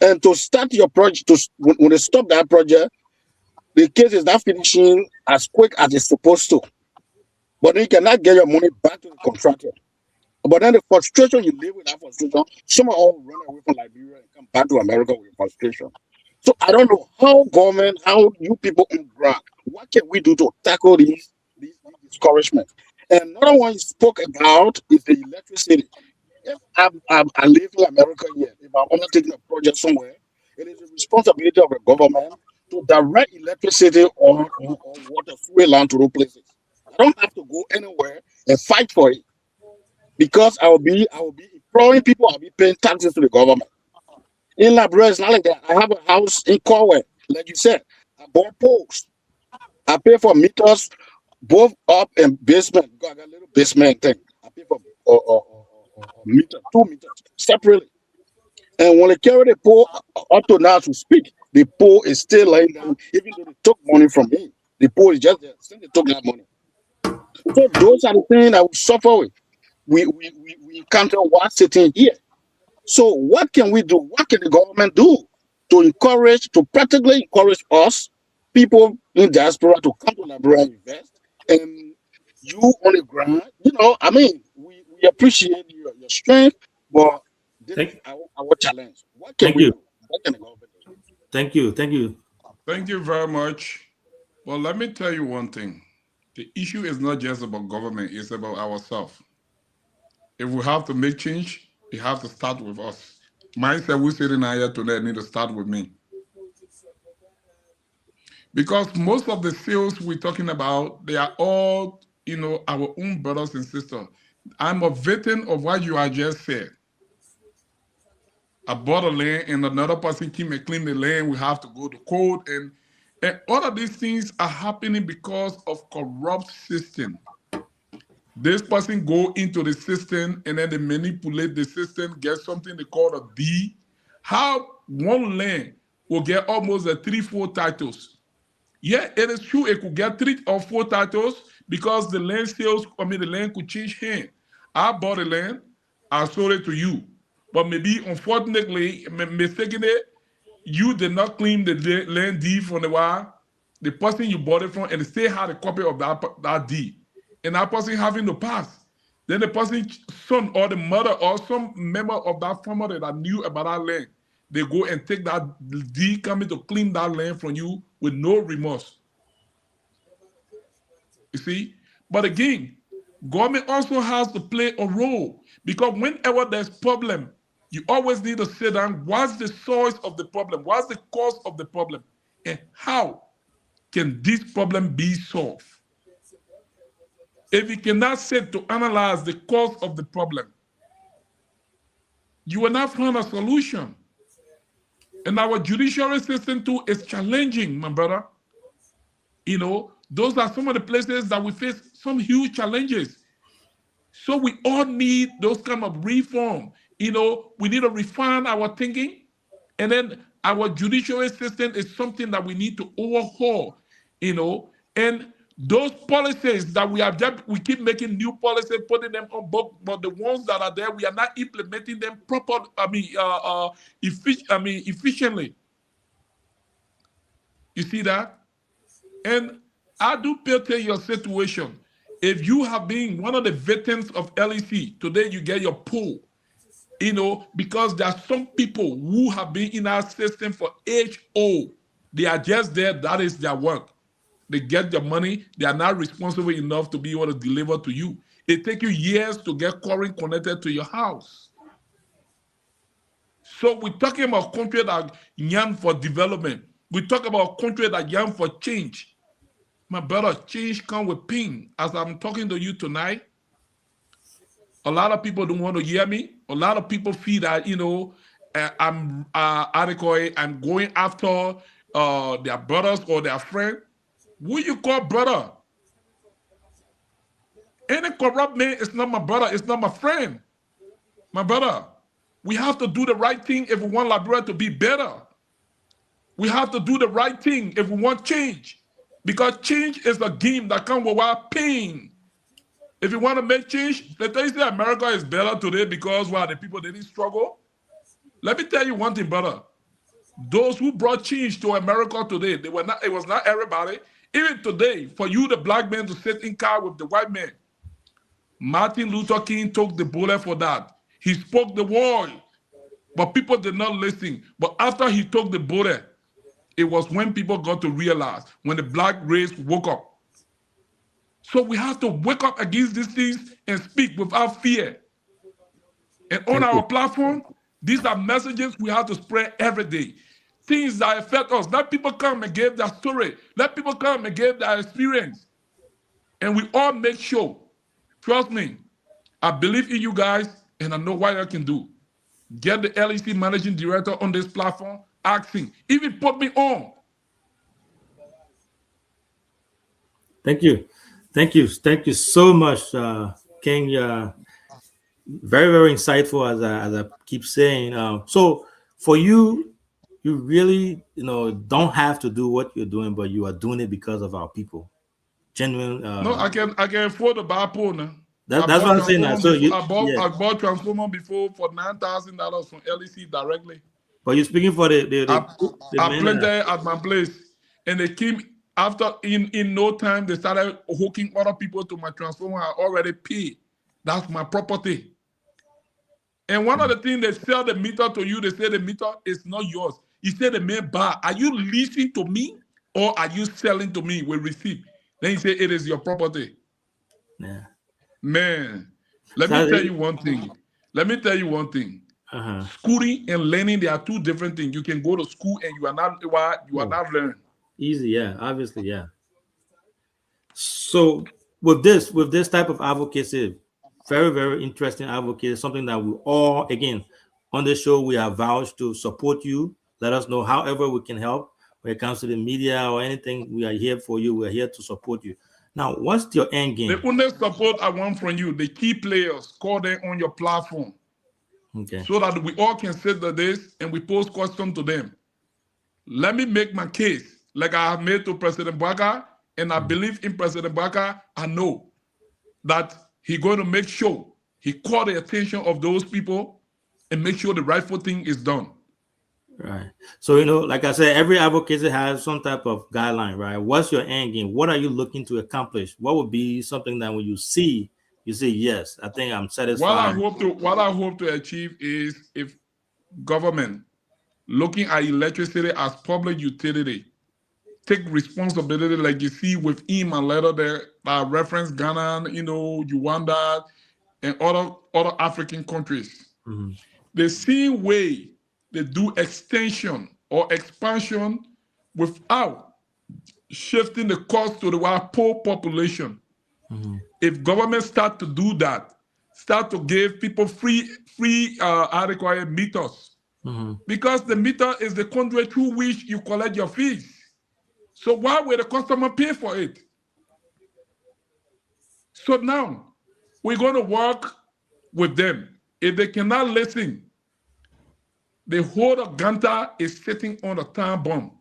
And to start your project, when they stop that project, the case is not finishing as quick as it's supposed to. But then you cannot get your money back to the contractor. But then the frustration you live with that frustration, some all run away from Liberia and come back to America with frustration. So I don't know how government, how you people on ground, what can we do to tackle these discouragements? And another one you spoke about is the electricity. If I live in America here, if I'm undertaking a project somewhere, it is the responsibility of the government to direct electricity or water through a land to those places. I don't have to go anywhere and fight for it because I will be employing people. I'll be paying taxes to the government. In Liberia, it's not like that. I have a house in Corway, like you said. I bought poles. I pay for meters both up and basement. I got a little basement thing. I pay for meter, 2 meters separately. And when they carry the pole up to now to speak, the pole is still lying down, even though they took money from me. The pole is just there. Still they took that money. So those are the things that we suffer with. We encounter while sitting here. So what can we do? What can the government do to practically encourage us, people in diaspora, to come to Liberia and invest? And you on the ground, we appreciate your strength, but this is Thank, our challenge. What can thank we you. do? What can the government do? Thank you. Thank you. Thank you very much. Well, let me tell you one thing. The issue is not just about government, it's about ourselves. If we have to make change, it has to start with us. Myself, who's sitting here tonight, need to start with me. Because most of the sales we're talking about, they are all, our own brothers and sisters. I'm a victim of what you have just said. I bought a land and another person came and claimed the land. We have to go to court, and all of these things are happening because of corrupt system. This person go into the system and then they manipulate the system, get something they call a deed. How one land will get almost 3-4 titles. Yeah, it is true. It could get 3 or 4 titles because the land could change hand. I bought the land, I sold it to you. But maybe, unfortunately, mistakenly, you did not claim the land deed from the person you bought it from, and still had a copy of that deed. And that person having to pass. Then the person's son or the mother or some member of that family that knew about that land, they go and take that deed, coming to claim that land from you with no remorse. You see? But again, government also has to play a role, because whenever there's problem, you always need to sit down. What's the source of the problem? What's the cause of the problem? And how can this problem be solved? If you cannot sit to analyze the cause of the problem, you will not find a solution. And our judiciary system too is challenging, my brother. Those are some of the places that we face some huge challenges. So we all need those kind of reform. We need to refine our thinking, and then our judiciary system is something that we need to overhaul. And Those policies that we keep making new policies, putting them on book, but the ones that are there, we are not implementing them efficiently. You see that? And I do pay to your situation. If you have been one of the victims of LEC, today you get your pull. Because there are some people who have been in our system for HO. They are just there. That is their work. They get their money. They are not responsible enough to be able to deliver to you. It takes you years to get current connected to your house. So we're talking about country that yearn for development. We talk about country that yearn for change. My brother, change comes with pain. As I'm talking to you tonight, a lot of people don't want to hear me. A lot of people feel that, I'm going after their brothers or their friend. Who you call brother? Any corrupt man is not my brother. It's not my friend. My brother, we have to do the right thing if we want Liberia to be better. We have to do the right thing if we want change. Because change is a game that comes without pain. If you want to make change, let me say America is better today because the people didn't struggle. Let me tell you one thing, brother. Those who brought change to America today, it was not everybody. Even today, for you, the black man, to sit in car with the white man, Martin Luther King took the bullet for that. He spoke the word, but people did not listen. But after he took the bullet, it was when people got to realize, when the black race woke up. So we have to wake up against these things and speak without fear. And on our platform, these are messages we have to spread every day. Things that affect us. Let people come and give their story. Let people come and give their experience. And we all make sure. Trust me, I believe in you guys, and I know what I can do. Get the LEC managing director on this platform, asking, even put me on. Thank you. Thank you so much, King. Very, very insightful, as I keep saying. So for you, you really, don't have to do what you're doing, but you are doing it because of our people. Genuine. No, I can afford to buy a pole now. That's what I'm saying. Now. So I bought transformer before for $9,000 from LEC directly. But you're speaking for the I planted at my place, and they came after in no time. They started hooking other people to my transformer. I already paid. That's my property. And one of the things, they sell the meter to you. They say the meter is not yours. You say the man buy. Are you leasing to me or are you selling to me with receipt? Then you say it is your property. Yeah. Man, let me tell you one thing. Schooling and learning, they are two different things. You can go to school and you are not learning. Easy, yeah, obviously, yeah. So with this type of advocacy, very, very interesting advocacy, something that we all, again, on the show, we are vouched to support you. Let us know however we can help when it comes to the media or anything. We are here for you. We're here to support you. Now, what's your end game? The only support I want from you, the key players, call them on your platform. Okay. So that we all can sit to this and we pose questions to them. Let me make my case like I have made to President Bouakai, and I believe in President Bouakai. I know that he's going to make sure he call the attention of those people and make sure the rightful thing is done. Right. So, like I said, every advocacy has some type of guideline, right? What's your end game? What are you looking to accomplish? What would be something that when you say, yes, I think I'm satisfied. What I hope to achieve is, if government looking at electricity as public utility, take responsibility, like you see with him and letter there that reference Ghana, Uganda, and other African countries. Mm-hmm. The same way they do extension or expansion without shifting the cost to the poor population. Mm-hmm. If government start to do that, start to give people free adequate meters, mm-hmm. because the meter is the conduit through which you collect your fees. So why will the customer pay for it? So now we're going to work with them. If they cannot listen, the whole of Ganta is sitting on a time bomb,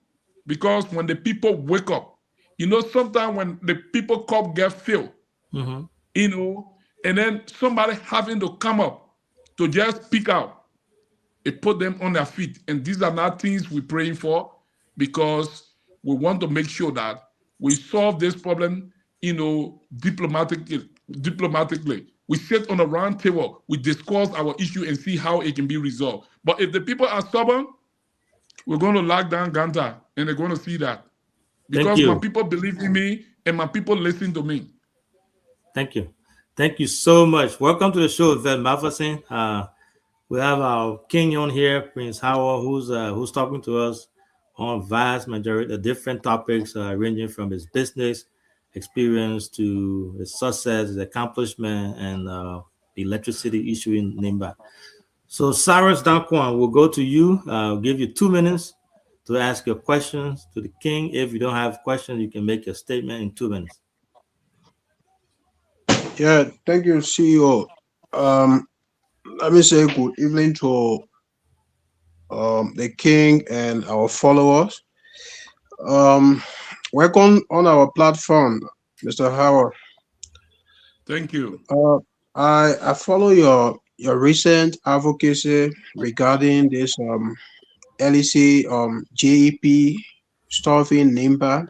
because when the people wake up sometimes when the people cup get filled, Mhm. And then somebody having to come up to just speak out, it put them on their feet. And these are not things we're praying for, because we want to make sure that we solve this problem, diplomatically. We sit on a round table, we discuss our issue and see how it can be resolved. But if the people are stubborn, we're going to lock down Ganta, and they're going to see that. Thank Because my you. people believe in me and my people listen to me. Thank you. Thank you so much. Welcome to the show, Vet Matheson. We have our king on here, Prince Howard, who's talking to us on vast majority of different topics, ranging from his business experience to his success, his accomplishment, and the electricity issue in Nimba. So, Cyrus Dankwan, we'll go to you. I'll give you 2 minutes to ask your questions to the king. If you don't have questions, you can make your statement in 2 minutes. Yeah, thank you, CEO. Let me say good evening to the king and our followers. Welcome on our platform, Mr. Howard. Thank you. I follow your recent advocacy regarding this LEC JEP stuff in Nimba,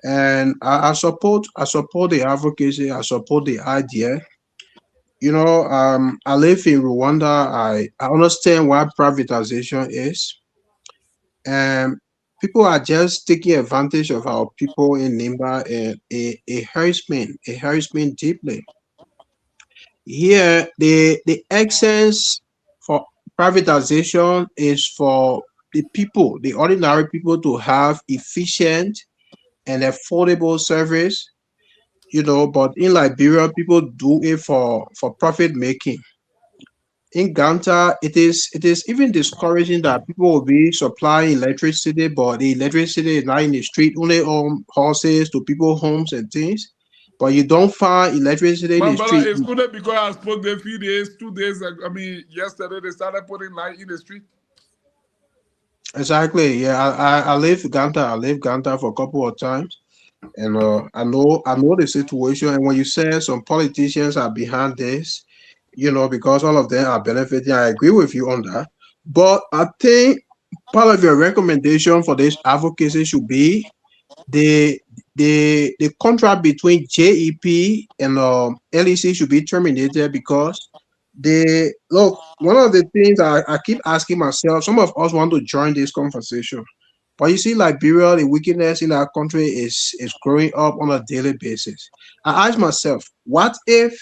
and I support the advocacy. I support the idea. I live in Rwanda. I understand what privatization is, and people are just taking advantage of our people in Nimba, and it hurts me. It hurts me deeply. Here, the essence for privatization is for the people, the ordinary people, to have efficient and affordable service. But in Liberia, people do it for profit making. In Ganta, it is even discouraging that people will be supplying electricity, but the electricity is not in the street, only on horses to people's homes and things. But you don't find electricity in My the brother, street. it's good because I spoke there a few days, 2 days ago. Yesterday they started putting light in the street. Exactly. Yeah, I live Ganta. I live Ganta for a couple of times, and I know the situation. And when you say some politicians are behind this, because all of them are benefiting, I agree with you on that. But I think part of your recommendation for this advocacy should be the the contract between JEP and LEC should be terminated, because one of the things I keep asking myself, some of us want to join this conversation, but you see, Liberia, the wickedness in our country is growing up on a daily basis. I ask myself, what if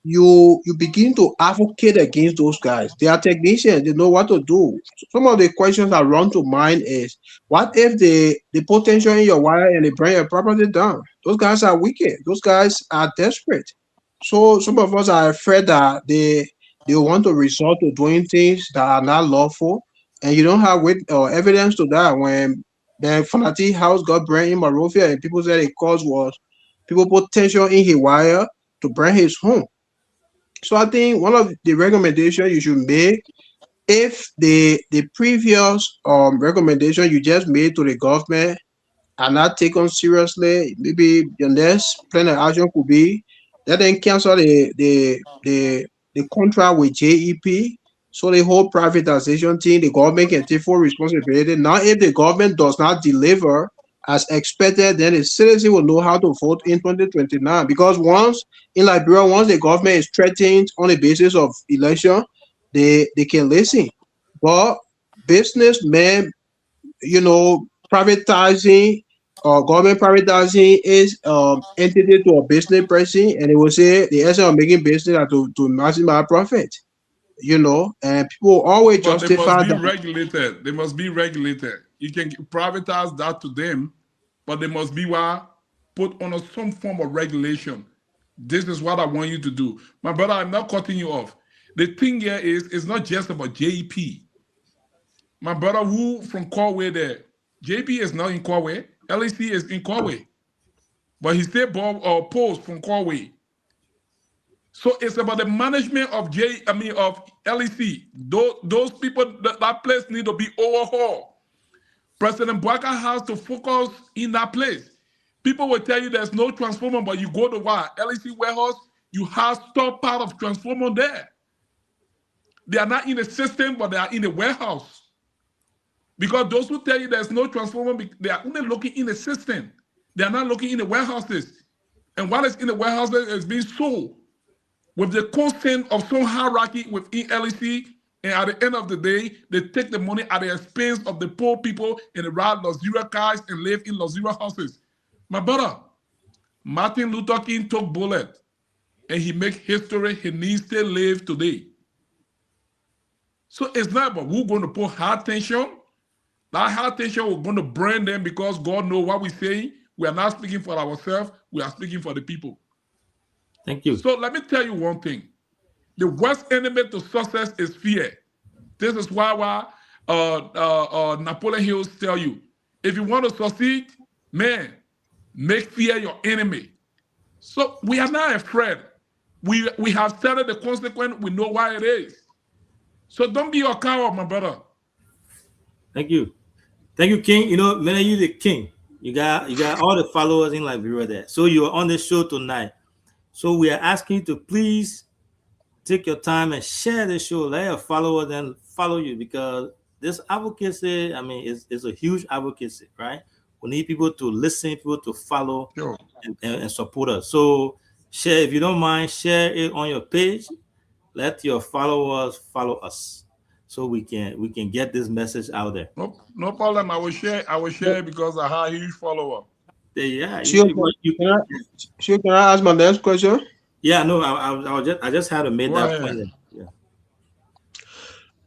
you begin to advocate against those guys? They are technicians, they know what to do. Some of the questions that run to mind is, what if the potential in your wire and they bring your property down? Those guys are wicked, those guys are desperate. So some of us are afraid that they want to resort to doing things that are not lawful, and you don't have evidence to that. When the Fanati house got burned in Monrovia, and people said the cause was people put tension in his wire to burn his home. So I think one of the recommendations you should make, if the previous recommendation you just made to the government are not taken seriously, maybe the next plan of action could be let them cancel the contract with JEP. So the whole privatization thing, the government can take full responsibility. Now, if the government does not deliver as expected, then the citizen will know how to vote in 2029. Because once in Liberia, once the government is threatened on the basis of election, they can listen. But businessmen, privatizing or government privatizing is entity to a business person, and they will say the essence of making business are to maximize profit. And people always But they must justify be that. regulated. They must be regulated. You can privatize that to them, but they must be put on some form of regulation. This is what I want you to do. My brother, I'm not cutting you off. The thing here is, it's not just about JEP. My brother, who from Corway there, JP is not in Corway. LEC is in Corway. But he still post from Corway. So it's about the management of of LEC. Those people, that place need to be overhauled. President Bouakai has to focus in that place. People will tell you there's no transformer, but you go to what? LEC warehouse, you have stockpile of transformer there. They are not in the system, but they are in the warehouse. Because those who tell you there's no transformer, they are only looking in the system. They are not looking in the warehouses. And what is in the warehouses is being sold with the consent of some hierarchy within LEC. And at the end of the day, they take the money at the expense of the poor people and they ride luxurious cars and live in luxurious houses. My brother, Martin Luther King took bullet and he make history. He needs to live today. So it's not about who's going to put high tension. That high tension, we're going to burn them because God knows what we're saying. We are not speaking for ourselves. We are speaking for the people. Thank you. So let me tell you one thing. The worst enemy to success is fear. This is why Napoleon Hill tell you, if you want to succeed, man, make fear your enemy. So we are not afraid. We have started the consequence. We know why it is. So don't be a coward, my brother. Thank you. Thank you, King. You know, man, you the king. You got all the followers in Liberia there. So you're on the show tonight. So we are asking you to please take your time and share the show. Let your followers then follow you, because this advocacy, I mean, it's a huge advocacy, right? We need people to listen, people to follow, Sure. and support us. So share, if you don't mind, share it on your page. Let your followers follow us, so we can get this message out there. No problem. I will share because I have a huge follower. Yeah. Sure, can I ask my next question? Yeah, no, I just had to make Go that ahead. point. Yeah.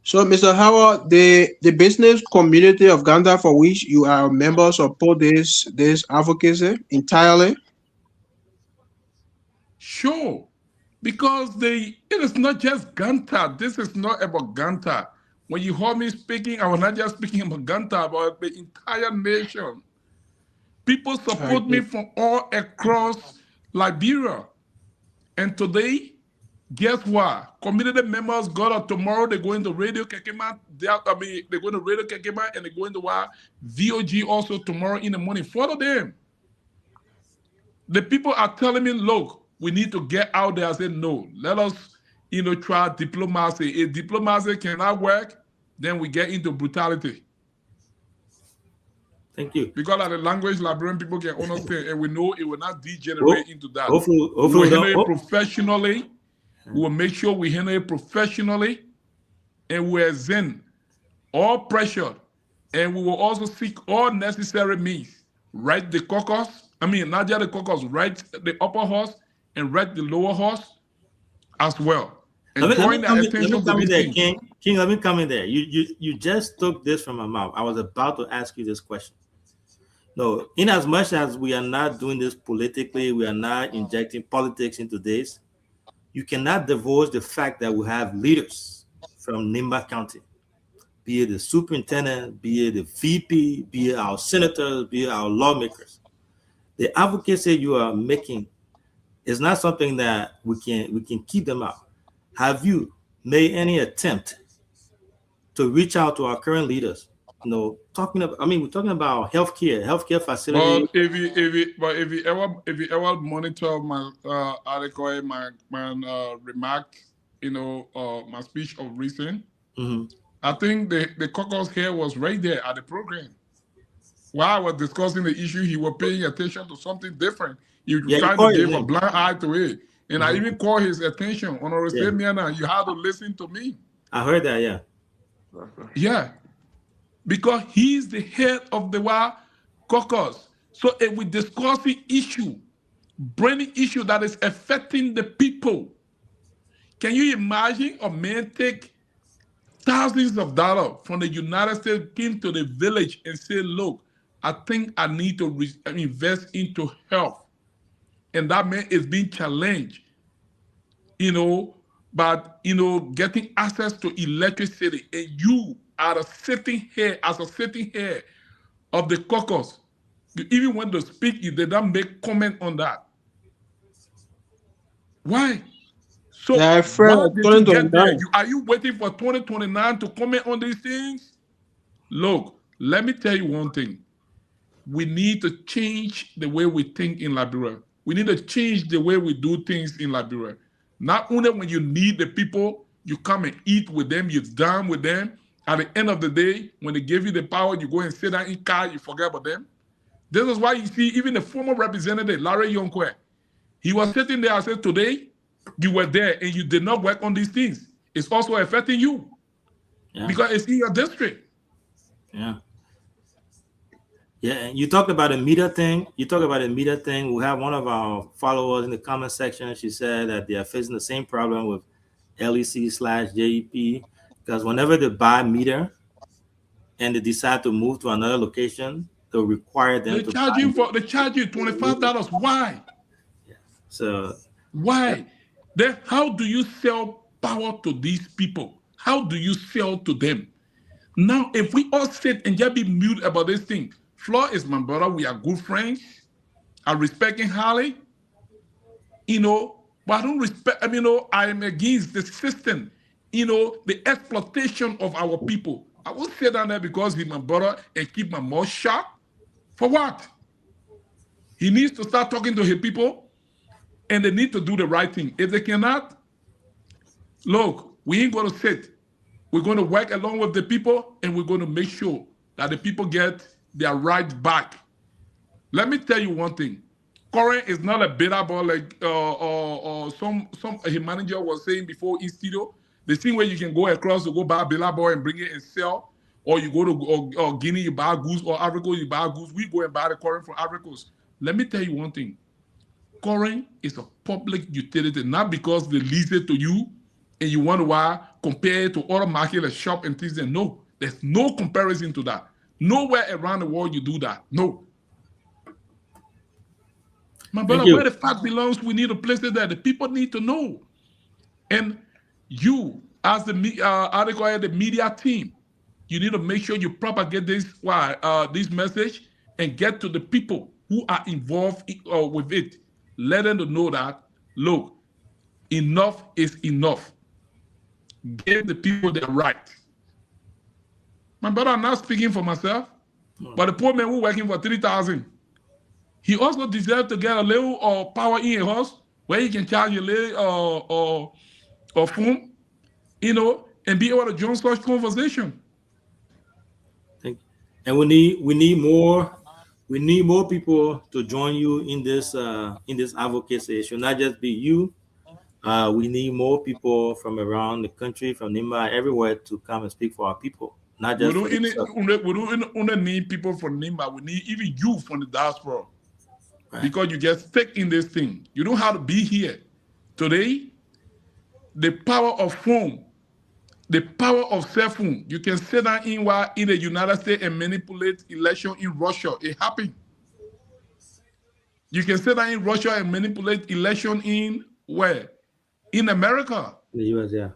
So, Mr. Howard, the business community of Uganda for which you are a member support this advocacy entirely? Sure. Because it is not just Ganta. This is not about Ganta. When you heard me speaking, I was not just speaking about Ganta, but the entire nation. People support me from all across Liberia. And today, guess what? Community members got up tomorrow. They're going to Radio Kekema. They're going to Radio Kekema and they're going to VOG also tomorrow in the morning. Follow them. The people are telling me, look, we need to get out there. I said, no, let us, try diplomacy. If diplomacy cannot work, then we get into brutality. Thank you. Because of the language Liberian people can understand, and we know it will not degenerate into that. Hopefully we will handle it professionally. We will make sure we handle it professionally, and we exempt all pressure, and we will also seek all necessary means. Right the caucus, not just the caucus, right the upper house and right the lower house as well. And let me come in there, King. King, let me come in there. You just took this from my mouth. I was about to ask you this question. No, in as much as we are not doing this politically, we are not injecting politics into this, you cannot divulge the fact that we have leaders from Nimba County, be it the superintendent, be it the VP, be it our senators, be it our lawmakers. The advocacy you are making is not something that we can keep them out. Have you made any attempt to reach out to our current leaders? We're talking about healthcare facilities. But if you ever monitor my article, my remark, my speech of recent, I think the caucus here was right there at the program. While I was discussing the issue, he was paying attention to something different. He tried to give a blind eye to it. And I even called his attention. You have to listen to me. I heard that, yeah. Yeah. Because he's the head of the caucus. So if we discuss the issue, burning issue that is affecting the people, can you imagine a man take thousands of dollars from the United States, came to the village and say, look, I think I need to invest into health. And that man is being challenged, but, getting access to electricity. And you are sitting here of the caucus. Even when they speak, you did not make comment on that. Why? So Yeah, why did you get there? Are you waiting for 2029 to comment on these things? Look, Let me tell you one thing. We need to change the way we think in Liberia. We need to change the way we do things in Liberia. Not only when you need the people, you come and eat with them, you dine with them. At the end of the day, when they give you the power, you go and sit down in car, you forget about them. This is why you see even the former representative, Larry Yonkwe, he was sitting there and said, today, you were there and you did not work on these things. It's also affecting you because it's in your district. Yeah. Yeah, and you talked about the media thing. We have one of our followers in the comment section. She said that they are facing the same problem with LEC/JEP because whenever they buy meter and they decide to move to another location, they'll require them to charge you $25. Why? So why? Then how do you sell power to these people? How do you sell to them? Now, if we all sit and just be mute about this thing, Flo is my brother. We are good friends. I respect him highly. But I don't respect, I am against the system, the exploitation of our people. I will sit down there because he's my brother and keep my mouth shut. For what? He needs to start talking to his people and they need to do the right thing. If they cannot, look, we ain't going to sit. We're going to work along with the people and we're going to make sure that the people get their rights back. Let me tell you one thing. Current is not a beta ball like some a manager was saying before in studio. The thing where you can go across to go buy a billboard and bring it and sell, or you go to Guinea, you buy goose, or Africa, you buy goose. We go and buy the current from Africans. Let me tell you one thing. Current is a public utility, not because they lease it to you and you want to compare it to other market like shop and things. And no, there's no comparison to that. Nowhere around the world you do that. No. My brother, where the fact belongs, we need to place it there. The people need to know. And you, as the media team, you need to make sure you propagate this message and get to the people who are involved with it. Let them know that, look, enough is enough. Give the people their right. My brother, I'm not speaking for myself, but the poor man who working for 3,000, he also deserves to get a little power in a house where he can charge a little phone, and be able to join such conversation. And we need more people to join you in this advocacy. It should not just be you. We need more people from around the country, from NIMBA, everywhere to come and speak for our people. Not just we don't only need people from NIMBA. We need even you from the diaspora. Right. Because you get stuck in this thing. You don't have to be here. Today, the power of phone, the power of cell phone, you can sit down in the United States and manipulate election in Russia. It happened. You can sit down in Russia and manipulate election in where? In America. The US, yeah.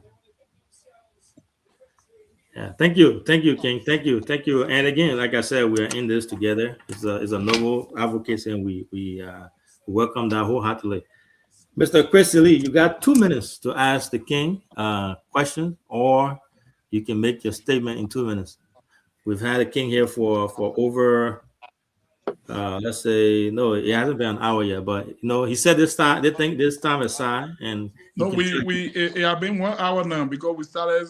Yeah, thank you, King. Thank you. And again, like I said, we are in this together. It's a noble advocacy, and we welcome that wholeheartedly. Mr. Chris Lee, you got 2 minutes to ask the King question, or you can make your statement in 2 minutes. We've had a King here for over, let's say, no, it hasn't been an hour yet, but he said this time aside, and no, it has been 1 hour now because we started.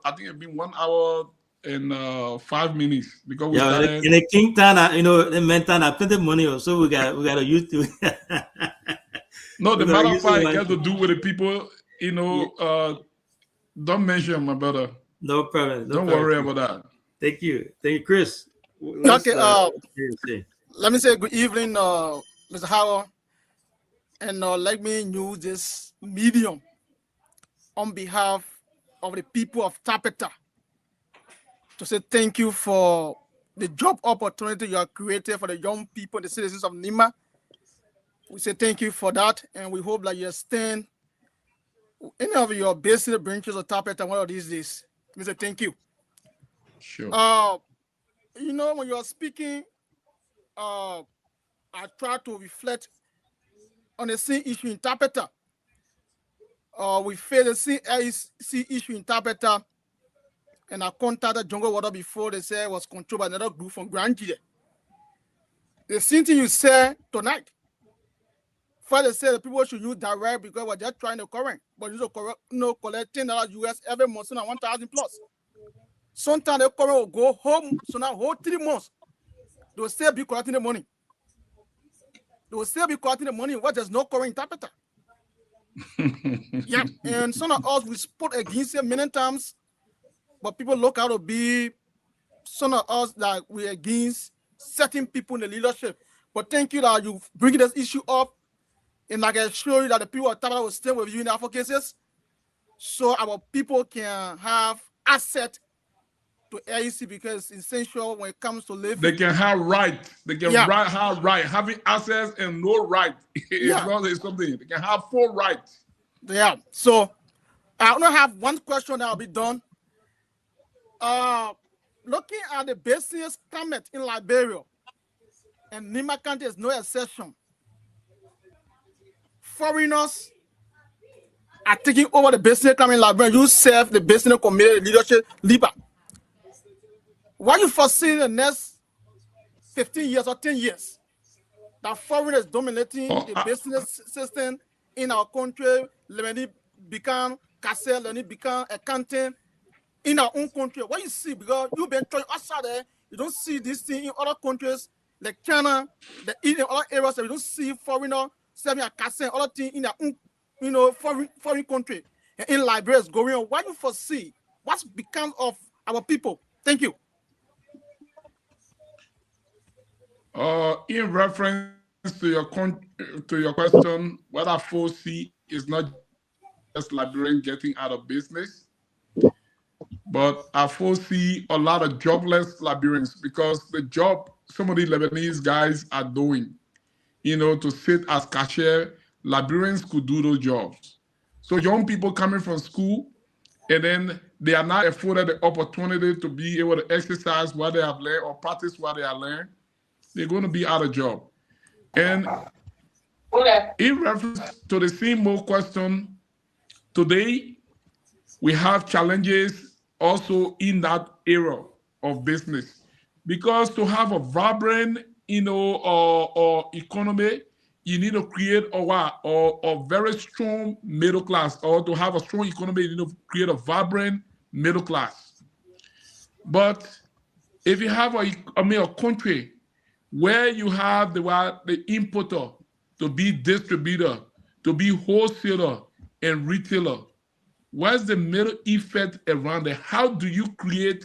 I think it's been 1 hour and 5 minutes because we started. In the King time, the man time I put the money on, so we got to use to. No, the matter of fact, it has to do with the people. Don't mention my brother. No problem. Don't worry about that. Thank you, Chris. Okay. Let me say good evening, Mr. Howard, and let me use this medium on behalf of the people of Tapeta to say thank you for the job opportunity you have created for the young people and the citizens of Nima. We say thank you for that, and we hope that you extend any of your basic branches of Tapeta one of these days. We say thank you. Sure. When you are speaking, I try to reflect on the same issue in Tapeta. We face the same issue in Tapeta And I contacted Jungle Water before. They said it was controlled by another group from Grand G. The same thing you said tonight. First, they said the people should use direct because we're just trying to current. But you collect $10 US every month, so now 1,000 plus. Sometimes the current will go home, so now whole 3 months. They will still be collecting the money. They will still be collecting the money when there's no current interpreter. Yeah, and some of us, we spoke against it many times, but people look out to be some of us that we're against certain people in the leadership. But thank you that you bring this issue up, and I can show you that the people of Tabata will stay with you in the advocacies, so our people can have access to AEC, because it's essential when it comes to living. They can have right. They can have right. Having access and no right is not something. They can have full right. Yeah. So I only have one question that will be done. Looking at the business climate in Liberia, and Nima County is no exception. Foreigners are taking over the business climate in Liberia. You serve the business community leadership leader. What you foresee in the next 15 years or 10 years that foreigners dominating the business system in our country? Let me become cashier, let me become accountant in our own country. What you see, because you've been trying outside there, you don't see this thing in other countries like China, in other areas, you don't see foreigner serving a cashier, other things in their own, foreign country. And in Liberia is going on. What you foresee? What's become of our people? Thank you. In reference to your question, what I foresee is not just Liberian getting out of business, but I foresee a lot of jobless Liberians, because the job some of the Lebanese guys are doing, to sit as cashier, Liberians could do those jobs. So young people coming from school, and then they are not afforded the opportunity to be able to exercise what they have learned or practice what they have learned. They're going to be out of job. And in reference to the same more question, today we have challenges also in that area of business, because to have a vibrant, economy, you need to create a very strong middle class, or to have a strong economy, you need to create a vibrant middle class. But if you have a country where you have the importer to be distributor, to be wholesaler and retailer, what's the middle effect around it? How do you create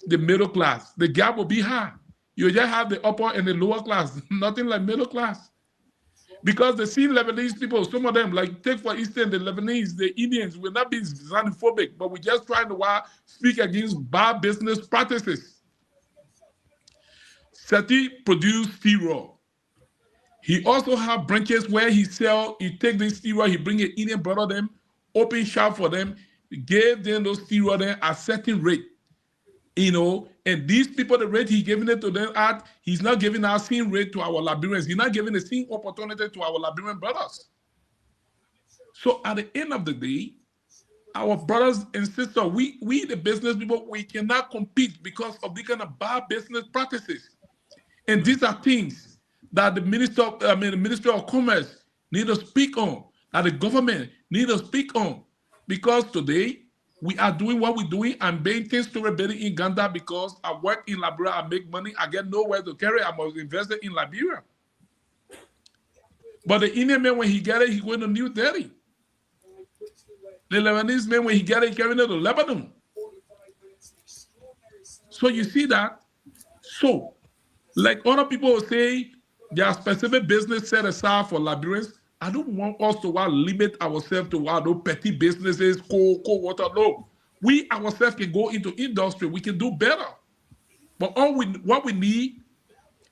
the middle class? The gap will be high. You just have the upper and the lower class, nothing like middle class. Because the same Lebanese people, some of them, like take for instance the Lebanese, the Indians, will not be xenophobic, but we're just trying to speak against bad business practices. Sati produced steroid. He also have branches where he take this steroid, he bring an Indian brother them, open shop for them, gave them those steroid at a certain rate. And these people, the rate he giving it to them at, he's not giving our same rate to our Liberians. He's not giving the same opportunity to our Liberian brothers. So at the end of the day, our brothers and sisters, we the business people, we cannot compete because of the kind of bad business practices. And these are things that the Ministry of Commerce need to speak on, that the government need to speak on. Because today, we are doing what we're doing. I'm making story building in Uganda because I work in Liberia, I make money, I get nowhere to carry, I must invest it in Liberia. But the Indian man, when he get it, he going to New Delhi. The Lebanese man, when he get it, he carrying it to Lebanon. So you see that? So, like other people will say, there are specific business set aside for Liberians. I don't want us to limit ourselves to those petty businesses, coal, water. No, we ourselves can go into industry. We can do better. But what we need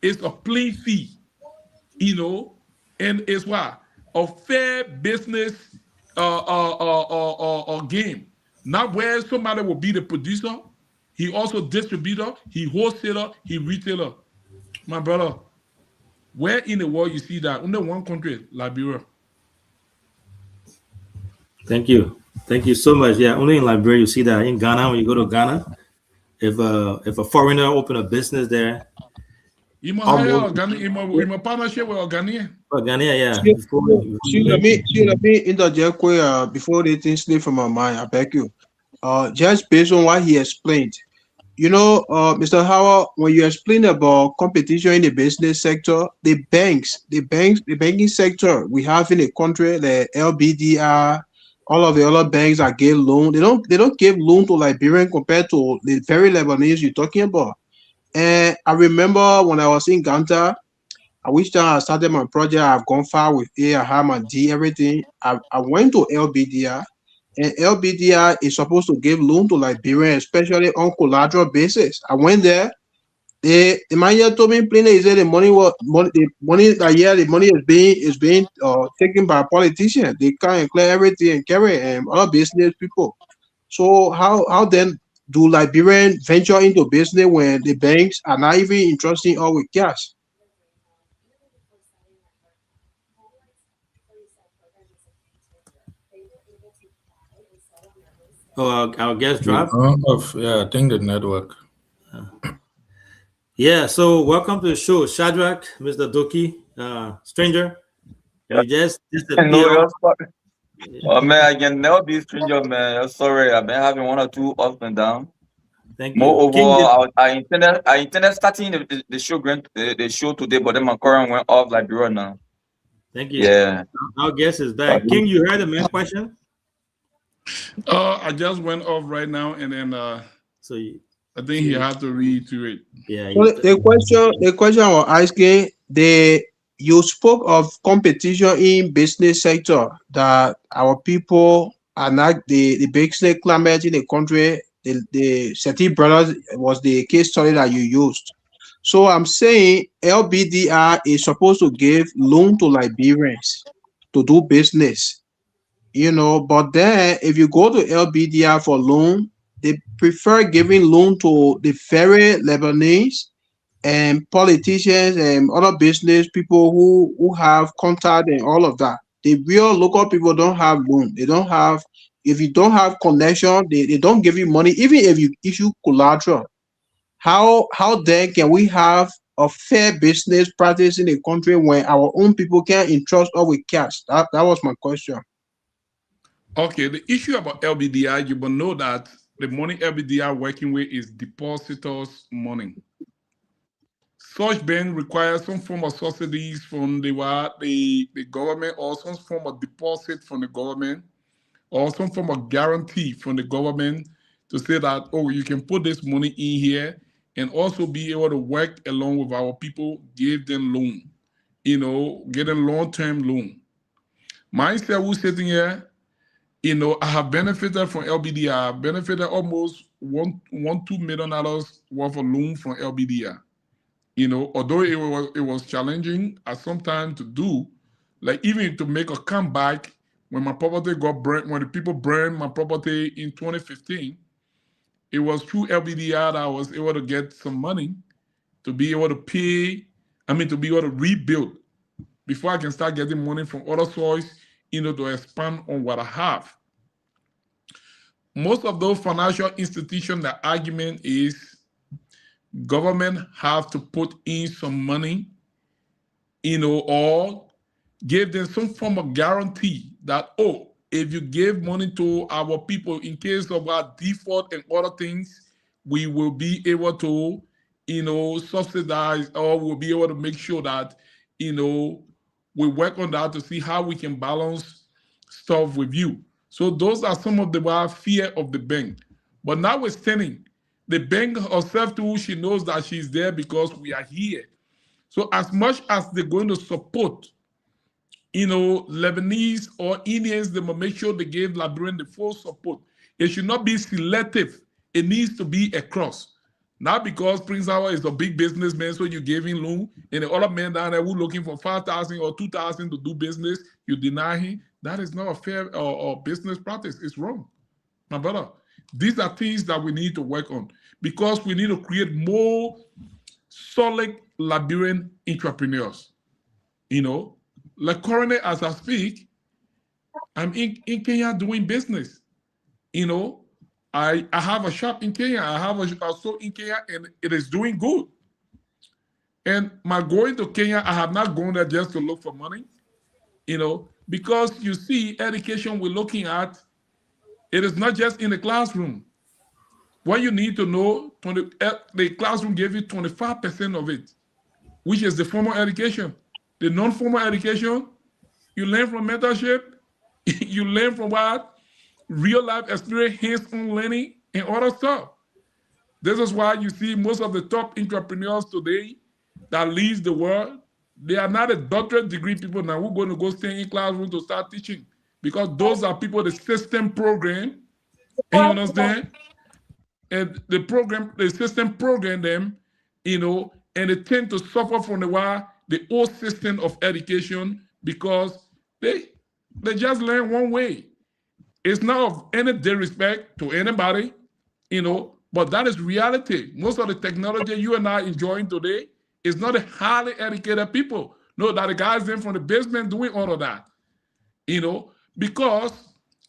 is a plain fee, and is a fair business game. Not where somebody will be the producer, he also distributor, he wholesaler, he retailer. My brother, where in the world you see that? Only one country, Liberia. Thank you so much. Yeah, only in Liberia you see that. In Ghana, when you go to Ghana, if a foreigner open a business there, You must hire almost in a partnership with Ghanaian. Ghanaian, yeah. See, Before let me interject before the thing slip from my mind. I beg you. Just based on what he explained, you know, Mr. Howard, when you explain about competition in the business sector, the banking sector we have in the country, the LBDR, all of the other banks that give loan, they don't give loan to Liberian compared to the very Lebanese you're talking about. And I remember when I was in Ghana, I wish that I started my project. I've gone far with A, I have my D, everything. I went to LBDR, and LBDR is supposed to give loan to Liberian, especially on collateral basis. I went there. The man here told me plainly, he said the money the money is being taken by politicians. They can't clear everything and carry other business people. So how then do Liberian venture into business when the banks are not even entrusting us with cash? our guest drop. Yeah, I think the network. Yeah, so welcome to the show, Shadrach, Mr. Doki, stranger. You just No, disappeared. oh man, I can never be a stranger, man. I'm sorry, I've been having one or two ups and downs. Thank you. Moreover, I intended starting the show the show today, but then my current went off like the road now. Thank you. Yeah. Our guest is back. King, you heard the main question? I just went off right now, and then So I think he had to reiterate. yeah. Well, the question I was asking, you spoke of competition in business sector, that our people are not the business climate in the country. The Seti Brothers was the case study that you used. So I'm saying LBDR is supposed to give loan to Liberians to do business, you know, but then if you go to LBDR for loan, they prefer giving loan to the very Lebanese and politicians and other business people who have contact and all of that. The real local people don't have loan. They don't have, if you don't have connection, they don't give you money, even if you issue collateral. How then can we have a fair business practice in the country when our own people can't entrust us with cash? That was my question. Okay, the issue about LBDI, you will know that the money LBDI working with is depositors' money. Such bank requires some form of subsidies from the government, or some form of deposit from the government, or some form of guarantee from the government to say that, oh, you can put this money in here and also be able to work along with our people, give them loan, you know, get a long-term loan. Myself, who's sitting here, you know, I have benefited from LBDI. I have benefited almost $2 million worth of loan from LBDI. You know, although it was challenging at some time to do, like even to make a comeback when my property got burnt, when the people burned my property in 2015, it was through LBDI that I was able to get some money to be able to pay, to be able to rebuild before I can start getting money from other sources, you know, to expand on what I have. Most of those financial institutions, the argument is government have to put in some money, you know, or give them some form of guarantee that, oh, if you give money to our people in case of our default and other things, we will be able to, you know, subsidize, or we'll be able to make sure that, you know, we work on that to see how we can balance stuff with you. So those are some of the fear of the bank. But notwithstanding, the bank herself too, she knows that she's there because we are here. So as much as they're going to support, you know, Lebanese or Indians, they will make sure they give Liberian the full support. It should not be selective. It needs to be across. Not because Prince Howard is a big businessman, so you gave him loan, and the other man down there who looking for 5,000 or 2,000 to do business, you deny him. That is not a fair business practice. It's wrong, my brother. These are things that we need to work on because we need to create more solid Liberian entrepreneurs. You know, like currently as I speak, I'm in Kenya doing business. You know, I have a shop in Kenya. I have a store in Kenya, and it is doing good. And my going to Kenya, I have not gone there just to look for money, because you see, education we're looking at, it is not just in the classroom. What you need to know, the classroom gave you 25% of it, which is the formal education. The non-formal education, you learn from mentorship, you learn from what? Real life experience, hands-on learning, and other stuff. This is why you see most of the top entrepreneurs today that leads the world, they are not a doctorate degree people now who are going to go stay in classroom to start teaching, because those are people the system program, and you understand? And the system program them, and they tend to suffer from the old system of education, because they just learn one way. It's not of any disrespect to anybody, but that is reality. Most of the technology you and I enjoying today is not a highly educated people. No, that the guys in from the basement doing all of that, because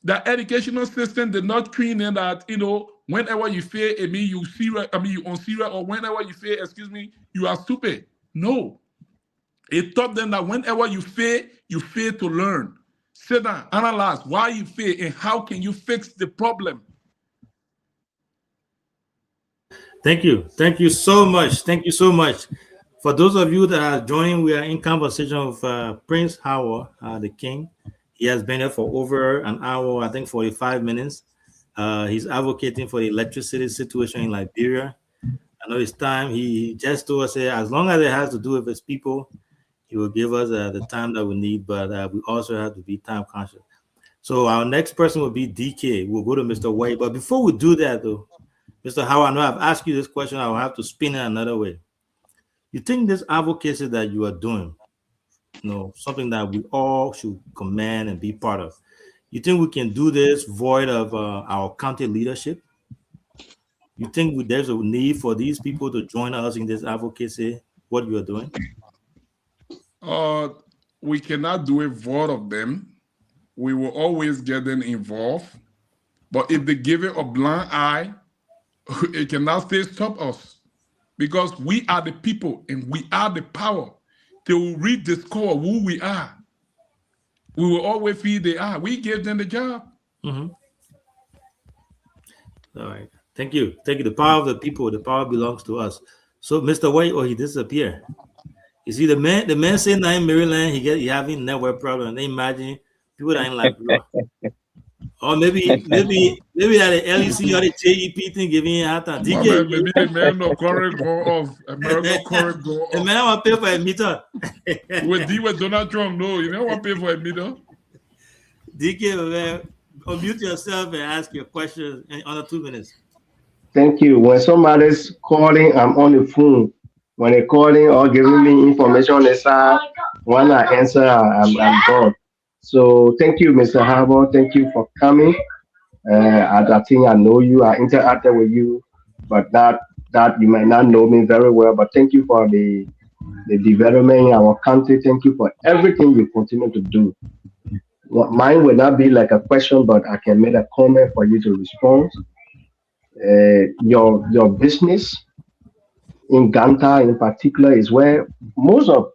the educational system did not train in that, whenever you fail, you on serious, or whenever you fail, you are stupid. No. It taught them that whenever you fail to learn. Sit down, analyze why you fail and how can you fix the problem. Thank you. Thank you so much. Thank you so much. For those of you that are joining, we are in conversation with Prince Howard, the king. He has been here for over an hour, I think 45 minutes. He's advocating for the electricity situation in Liberia. I know it's time. He just told us, as long as it has to do with his people, he will give us the time that we need, but we also have to be time conscious. So our next person will be DK. We'll go to Mr. White. But before we do that, though, Mr. Howard, I know I've asked you this question. I'll have to spin it another way. You think this advocacy that you are doing, something that we all should command and be part of, you think we can do this void of our county leadership? You think there's a need for these people to join us in this advocacy, what you are doing? We cannot do a vote of them. We will always get them involved. But if they give it a blind eye, it cannot still stop us. Because we are the people and we are the power to rediscover who we are. We will always feel they are. We give them the job. Mm-hmm. All right. Thank you. Thank you. The power of the people, the power belongs to us. So Mr. White, he disappeared. You see, the man saying that in Maryland, he having network problem. They imagine people that ain't like, or maybe that the LEC or the JEP thing giving out that. Maybe the man no current go off. The man want to pay for a meter. With Donald Trump, no, you don't want to pay for a meter. DK, man, unmute yourself and ask your question in under 2 minutes. Thank you. When somebody's calling, I'm on the phone. When they're calling or giving me information on the side, when I answer, I'm gone. So thank you, Mr. Howard. Thank you for coming. I think I know you. I interacted with you, but that you might not know me very well. But thank you for the development in our country. Thank you for everything you continue to do. Mine will not be like a question, but I can make a comment for you to respond. Your business in Ganta in particular is where most of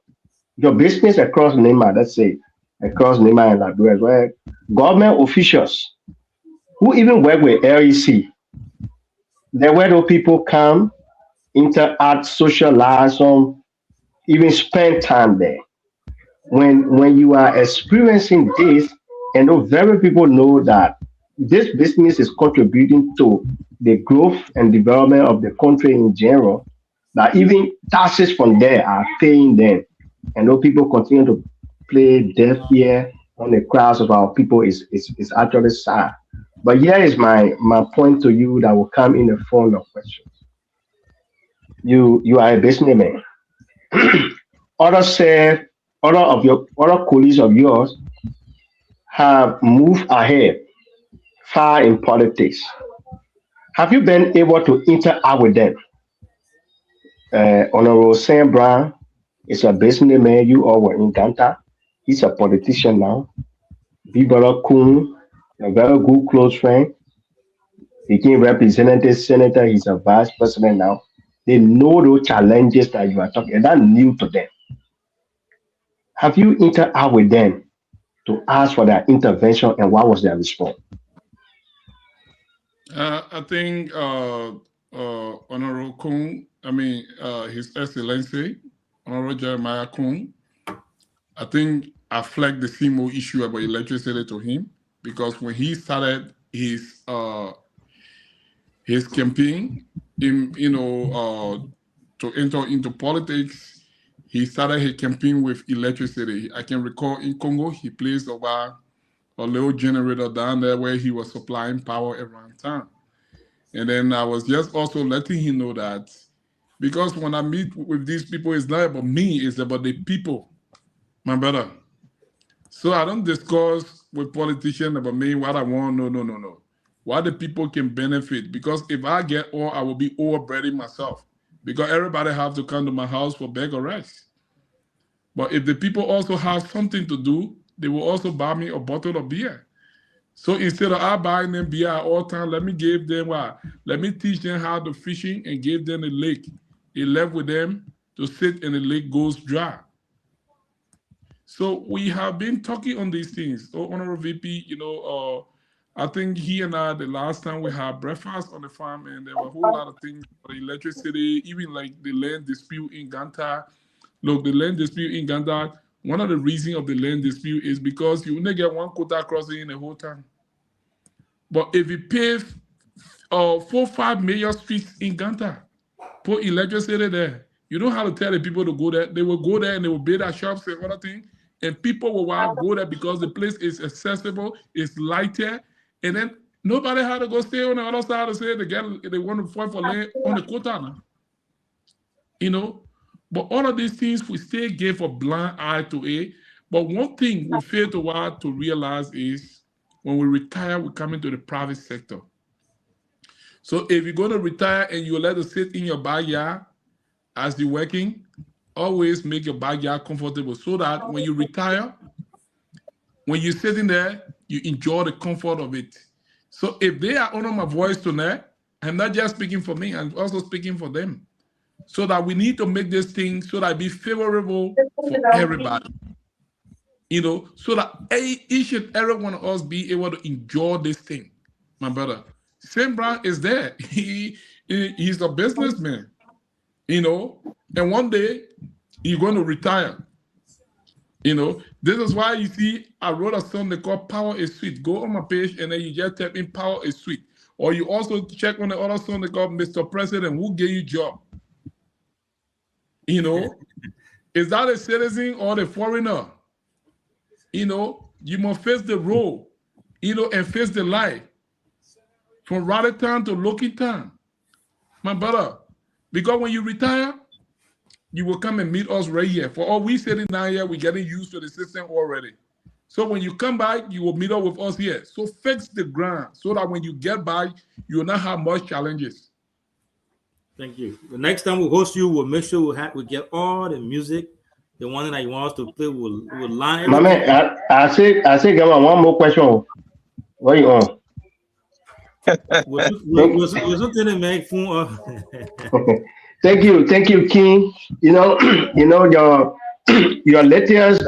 your business across NEMA, let's say, across NEMA and Liberia, where government officials who even work with LEC, they're where those people come, interact, socialize, even spend time there. When you are experiencing this, and those very people know that this business is contributing to the growth and development of the country in general, that even taxes from there are paying them, and those people continue to play deaf ear on the crowds of our people is actually sad. But here is my point to you that will come in the form of questions. You are a businessman. Other colleagues of yours have moved ahead far in politics. Have you been able to interact with them? Honorable Sam Brown is a businessman. You all were in Ganta. He's a politician now. Bibara Kun, a very good close friend. became representative, senator, he's a vice president now. They know those challenges that you are talking, and that's new to them. Have you interact with them to ask for their intervention, and what was their response? I think Honorable Kung, His Excellency, Honorable Jeremiah Kung, I think I flagged the CMO issue about electricity to him, because when he started his campaign to enter into politics, he started his campaign with electricity. I can recall in Congo, he placed over a little generator down there where he was supplying power around town. And then I was just also letting him know that, because when I meet with these people, it's not about me, it's about the people, my brother. So I don't discuss with politicians about me what I want. No. What the people can benefit. Because if I get all, I will be overburdening myself. Because everybody have to come to my house for beg or rest. But if the people also have something to do, they will also buy me a bottle of beer. So instead of I buying them beer at all time, let me give them let me teach them how to fishing and give them a lake. It left with them to sit and the lake goes dry. So we have been talking on these things. So Honorable VP, I think he and I, the last time we had breakfast on the farm, and there were a whole lot of things for electricity, even like the land dispute in Ganta. Look, the land dispute in Ganta, one of the reasons of the land dispute is because you only get one quota crossing in the whole town. But if you pave 4-5 major streets in Ganta, put electricity there, you don't have to tell the people to go there. They will go there and they will build their shops and other things. And people will want to go there because the place is accessible, it's lighter, and then nobody had to go stay on the other side to say they want to fight for land on the quota now. But all of these things we still give a blind eye to it. But one thing we fail to realize is when we retire, we come into the private sector. So if you're going to retire and you're allowed to sit in your backyard as you're working, always make your backyard comfortable so that when you retire, when you're sitting there, you enjoy the comfort of it. So if they are under my voice tonight, I'm not just speaking for me, I'm also speaking for them. So that we need to make this thing so that it be favorable for everybody. So that each and every one of us be able to enjoy this thing. My brother, Sam Brown is there. He's a businessman, and one day he's going to retire. This is why you see I wrote a song they call Power is Sweet. Go on my page and then you just type in Power is Sweet. Or you also check on the other song they call Mr. President, who gave you job? Is that a citizen or the foreigner? You must face the role, and face the life. From Raleigh-town to Loki-town. My brother, because when you retire, you will come and meet us right here. For all we sitting down here, we're getting used to the system already. So when you come back, you will meet up with us here. So fix the ground so that when you get back, you will not have much challenges. Thank you. The next time we host you, we'll make sure we get all the music, the one that you want us to play. We'll line. My man, I say, give me one more question. What you on? Thank you, King. Your latest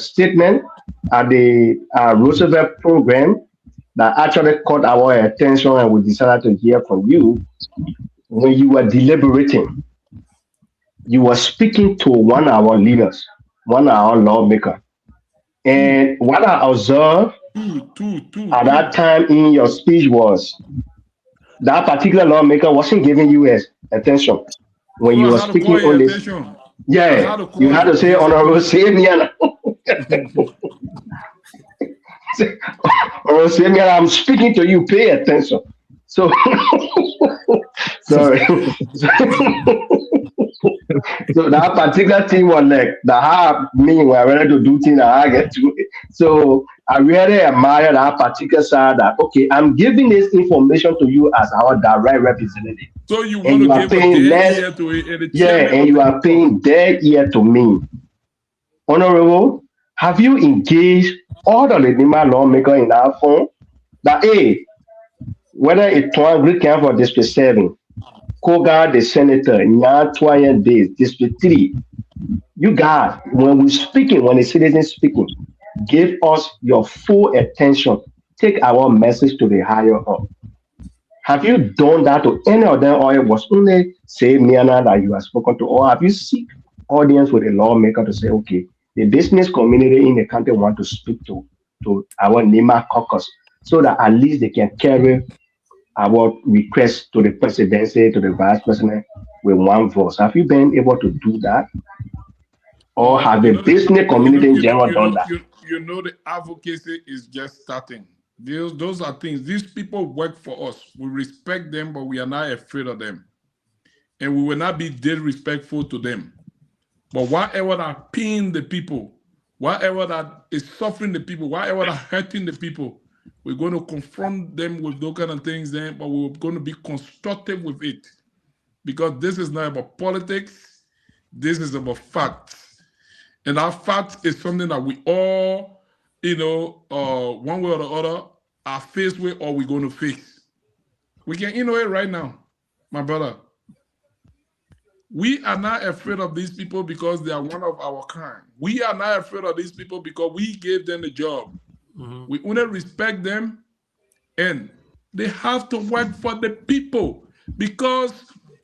statement at the Roosevelt program that actually caught our attention, and we decided to hear from you. When you were deliberating, you were speaking to one of our leaders, one of our lawmakers. And what I observed at that time in your speech was that particular lawmaker wasn't giving you attention when you were speaking on this. Yeah, you had to say, Honorable Samuel. Honorable Samuel, I'm speaking to you, pay attention. So, sorry. So that particular thing was like we're ready to do things that I get to it. So I really admire that particular side that, okay, I'm giving this information to you as our direct representative. So you want to give a dead ear to it? And you are paying dead ear to me. Honorable, have you engaged all the Ledima lawmakers in our phone that, hey, whether it's Twangri camp for District 7, Koga the senator, Nyan Twayan Days, District 3, you guys, when we're speaking, when the citizens speaking, give us your full attention. Take our message to the higher up. Have you done that to any of them, or it was only say Miana that you have spoken to, or have you seek audience with a lawmaker to say, okay, the business community in the country want to speak to our NEMA caucus so that at least they can carry our request to the presidency, to the vice president with one voice. Have you been able to do that? Or have the business community in general done that? You know, the advocacy is just starting. Those are things. These people work for us. We respect them, but we are not afraid of them. And we will not be disrespectful to them. But whatever that pain the people, whatever that is suffering the people, whatever that hurting the people, we're going to confront them with those kind of things then, but we're going to be constructive with it. Because this is not about politics. This is about facts. And our fact is something that we all, one way or the other, are faced with or we're going to face. We can innovate right now, my brother. We are not afraid of these people because they are one of our kind. We are not afraid of these people because we gave them the job. Mm-hmm. We only respect them, and they have to work for the people, because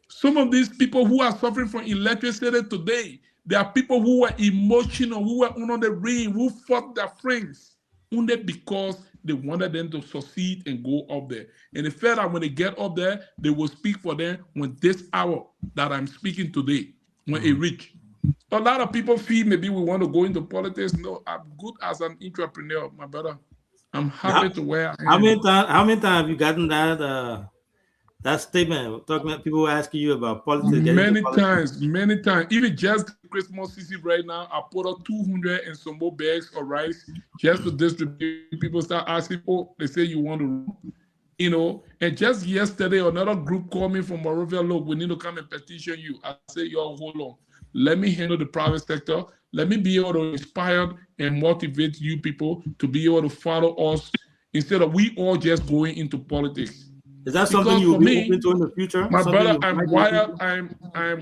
some of these people who are suffering from electricity today, there are people who were emotional, who were under the ring, who fought their friends only because they wanted them to succeed and go up there. And they felt that when they get up there, they will speak for them when this hour that I'm speaking today, when it reach. A lot of people feel maybe we want to go into politics. No, I'm good as an entrepreneur, my brother. I'm happy to where I am. How many times have you gotten that statement? Talking about people asking you about politics. Many times. Even just Christmas season right now, I put up 200 and some more bags of rice just to distribute. People start asking, oh, they say you want to, and just yesterday, another group called me from Morovia. Look, we need to come and petition you. I say, yo, hold on. Let me handle the private sector. Let me be able to inspire and motivate you people to be able to follow us instead of we all just going into politics. Is that something you'll be open to in the future? My brother, I'm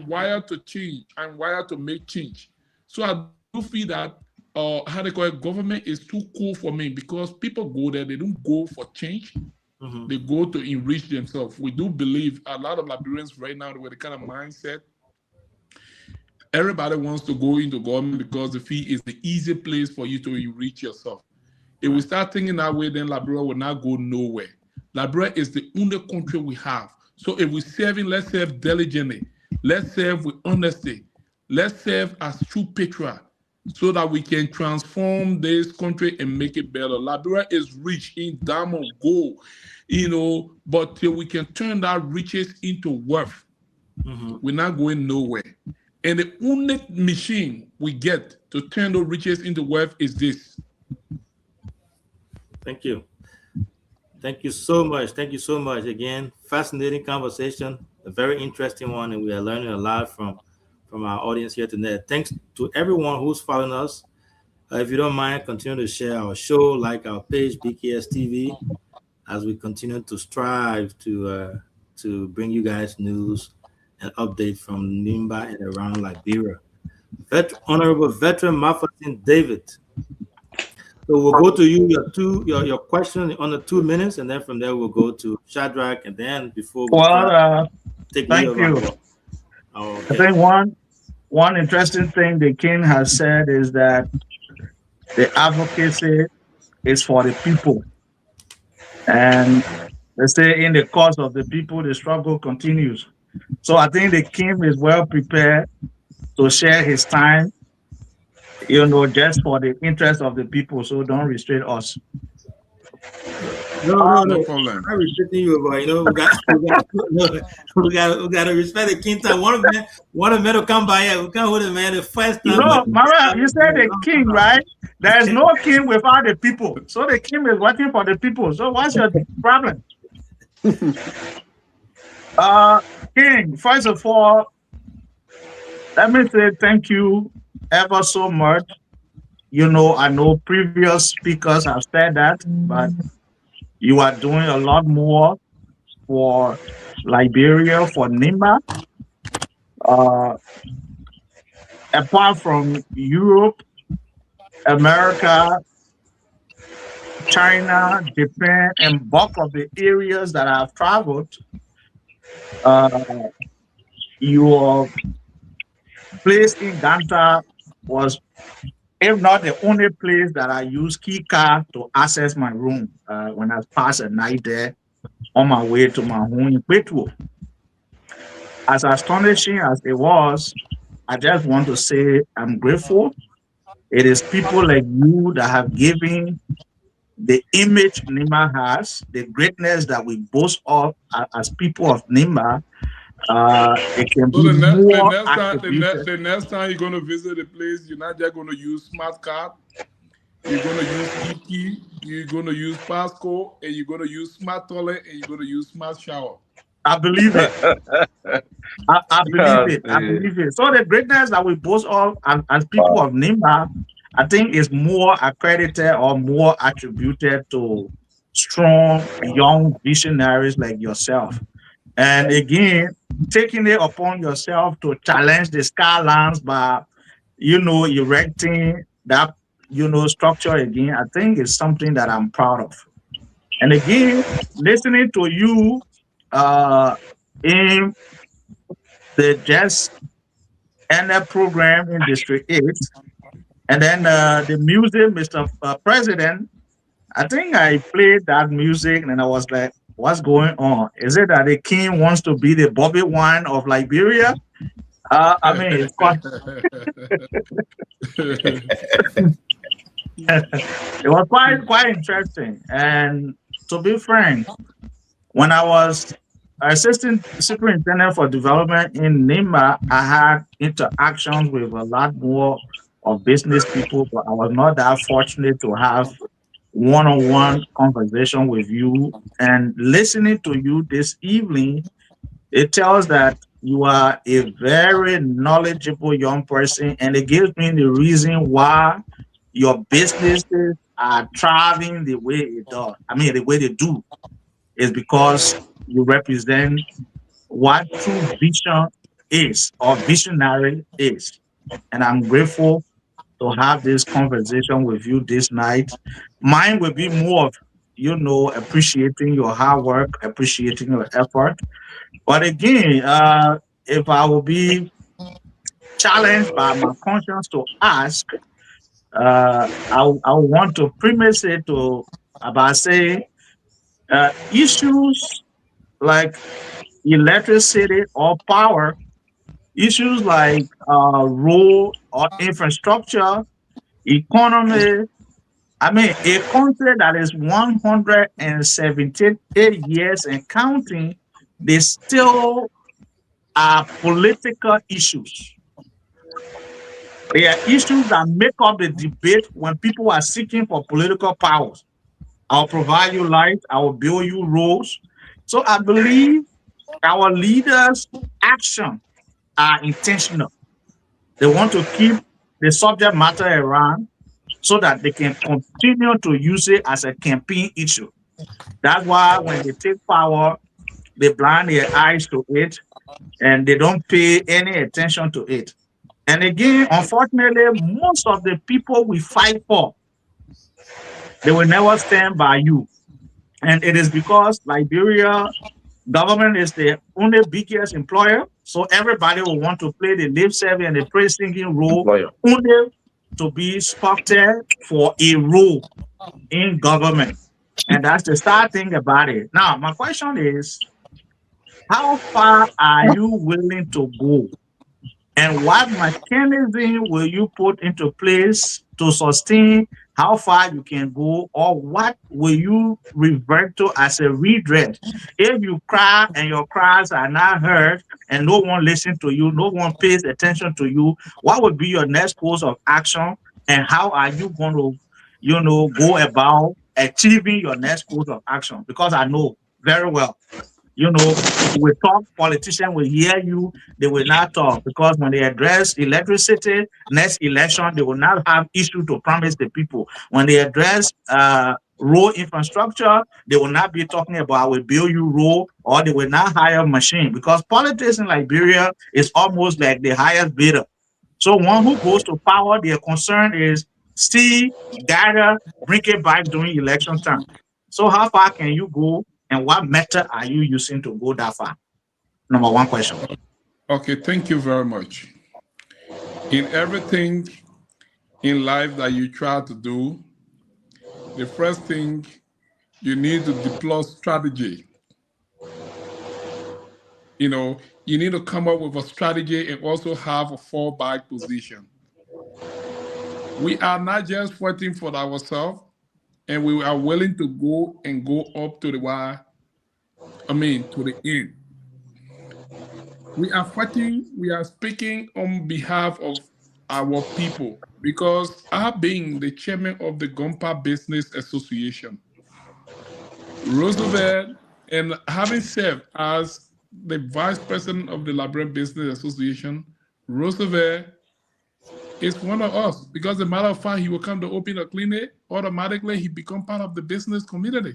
wired to change. I'm wired to make change. So I do feel that how they call it, government is too cool for me, because people go there, they don't go for change. Mm-hmm. They go to enrich themselves. We do believe a lot of Liberians right now with the kind of mindset. Everybody wants to go into government because the fee is the easy place for you to enrich yourself. If we start thinking that way, then Liberia will not go nowhere. Liberia is the only country we have. So if we're serving, let's serve diligently. Let's serve with honesty. Let's serve as true patriots so that we can transform this country and make it better. Liberia is rich in diamond, gold, but till we can turn that riches into wealth, we're not going nowhere. And the only machine we get to turn those riches into wealth is this. Thank you. Thank you so much. Thank you so much. Again, fascinating conversation, a very interesting one, and we are learning a lot from our audience here today. Thanks to everyone who's following us. If you don't mind, continue to share our show, like our page, BKS TV, as we continue to strive to bring you guys news and update from Nimba and around Liberia. Honorable Veteran Mafatin David. So we'll go to you, your question under 2 minutes, and then from there we'll go to Shadrach, and then before we take thank you. I think one interesting thing the king has said is that the advocacy is for the people, and they say in the cause of the people, the struggle continues. So I think the king is well prepared to share his time, just for the interest of the people. So don't restrain us. No problem. I'm restricting you, but we got to respect the king time. One of them will come by here. We can't hold the man the first time. No, Mara, you said the king, right? There is no king without the people. So the king is working for the people. So what's your problem? King, first of all, let me say thank you ever so much. I know previous speakers have said that, but you are doing a lot more for Liberia, for NIMA. Apart from Europe, America, China, Japan, and bulk of the areas that I've traveled, your place in Ganta was, if not the only place that I use key card to access my room when I pass a night there on my way to my home in Petwo. As astonishing as it was, I just want to say I'm grateful. It is people like you that have given the image NIMA has, the greatness that we boast of as people of NIMA. It can So be more the next time you're going to visit the place, you're not just going to use smart card. You're going to use e-key, you're going to use passcode, and you're going to use smart toilet, and you're going to use smart shower. I believe it. I believe it. I believe it. So the greatness that we boast of as people of NIMA, I think is more accredited or more attributed to strong young visionaries like yourself. And again, taking it upon yourself to challenge the skylines by, erecting that, structure again, I think is something that I'm proud of. And again, listening to you in the Just ended program in District 8, and then the music, Mr. President, I think I played that music and I was like, what's going on? Is it that the king wants to be the Bobby Wine of Liberia? I mean, it's quite it was quite interesting. And to be frank, when I was assistant superintendent for development in NIMA, I had interactions with a lot more of business people, but I was not that fortunate to have one-on-one conversation with you. And listening to you this evening, it tells that you are a very knowledgeable young person, and it gives me the reason why your businesses are thriving the way it does. I mean, the way they do is because you represent what true vision is or visionary is. And I'm grateful to have this conversation with you this night. Mine will be more of, appreciating your hard work, appreciating your effort. But again, if I will be challenged by my conscience to ask, I want to premise it to about saying issues like electricity or power, issues like road or infrastructure, economy. I mean, a country that is 178 years and counting, they still are political issues. They are issues that make up the debate when people are seeking for political powers. I'll provide you light, I will build you roads. So I believe our leaders' action are intentional. They want to keep the subject matter around so that they can continue to use it as a campaign issue. That's why when they take power, they blind their eyes to it and they don't pay any attention to it. And again, unfortunately, most of the people we fight for, they will never stand by you. And it is because Liberia government is the only biggest employer. So everybody will want to play the lip service and the praise singing role only to be spotted for a role in government. And that's the sad thing about it. Now, my question is, how far are you willing to go? And what mechanism will you put into place to sustain how far you can go, or what will you revert to as a redress? If you cry and your cries are not heard and no one listens to you, no one pays attention to you, what would be your next course of action, and how are you going to, go about achieving your next course of action? Because I know very well, we talk, politicians will hear you, they will not talk, because when they address electricity, next election, they will not have issue to promise the people. When they address road infrastructure. They will not be talking about, I will build you road, or they will not hire machine, because politics in Liberia is almost like the highest bidder. So one who goes to power, their concern is see, gather, bring it back during election time. So how far can you go, and what method are you using to go that far? Number one question. Okay, thank you very much. In everything in life that you try to do, the first thing you need to deploy strategy. You know, you need to come up with a strategy and also have a fallback position. We are not just fighting for ourselves, and we are willing to go up to the wire. To the end. We are fighting, we are speaking on behalf of our people, because I being the chairman of the Gompa Business Association, Roosevelt, and having served as the vice president of the Liberian Business Association, Roosevelt is one of us, because as a matter of fact, he will come to open a clinic, automatically he become part of the business community.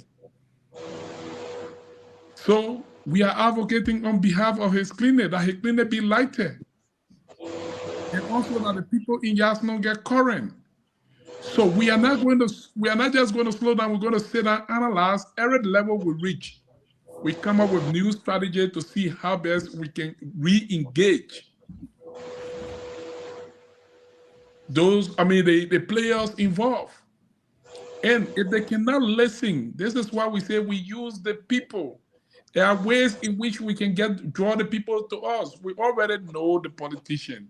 So we are advocating on behalf of his clinic, that his clinic be lighter. And also that the people in Yasno get current. So we are not just going to slow down, we're going to sit down, analyze every level we reach. We come up with new strategy to see how best we can re-engage those, the players involved. And if they cannot listen, this is why we say we use the people. There are ways in which we can draw the people to us. We already know the politician.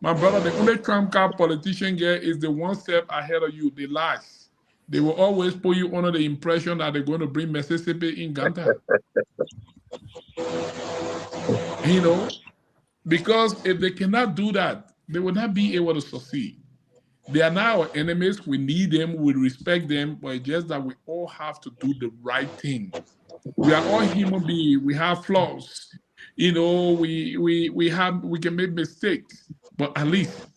My brother, the only Trump card politician here is the one step ahead of you, the lies. They will always put you under the impression that they're going to bring Mississippi in Ganta. Because if they cannot do that, they will not be able to succeed. They are now our enemies. We need them. We respect them. But it's just that we all have to do the right thing. We are all human beings. We have flaws. We can make mistakes. But at least,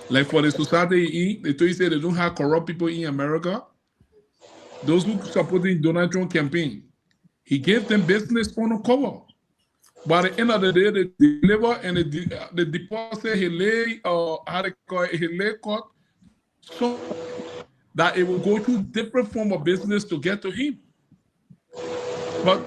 like for the society, they say they don't have corrupt people in America. Those who supporting Donald Trump campaign, he gave them business on the cover. By the end of the day, they deliver and the deposit he lay cut so that it will go through different form of business to get to him. But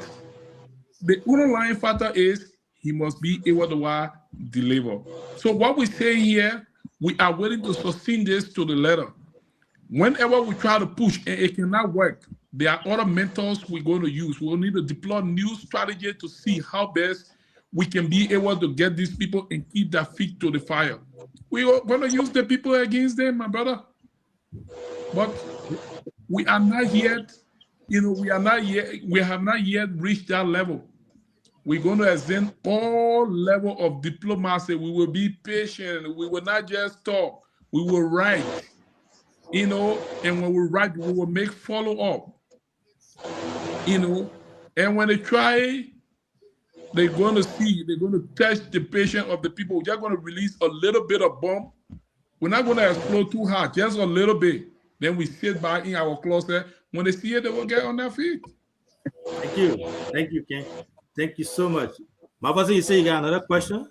the underlying factor is he must be able to deliver. So what we say here, we are willing to sustain this to the letter. Whenever we try to push and it cannot work, there are other mentors we're going to use. We'll need to deploy new strategy to see how best we can be able to get these people and keep their feet to the fire. We are going to use the people against them, my brother. But we are not yet, we have not yet reached that level. We're going to ascend all level of diplomacy. We will be patient. We will not just talk. We will write. And when we write, we will make follow-up. And when they try, they're going to test the patience of the people. We're just going to release a little bit of bomb. We're not going to explode too hard, just a little bit. Then we sit back in our closet. When they see it, they will get on their feet. Thank you, Ken. Thank you so much. Mabasa, you say you got another question?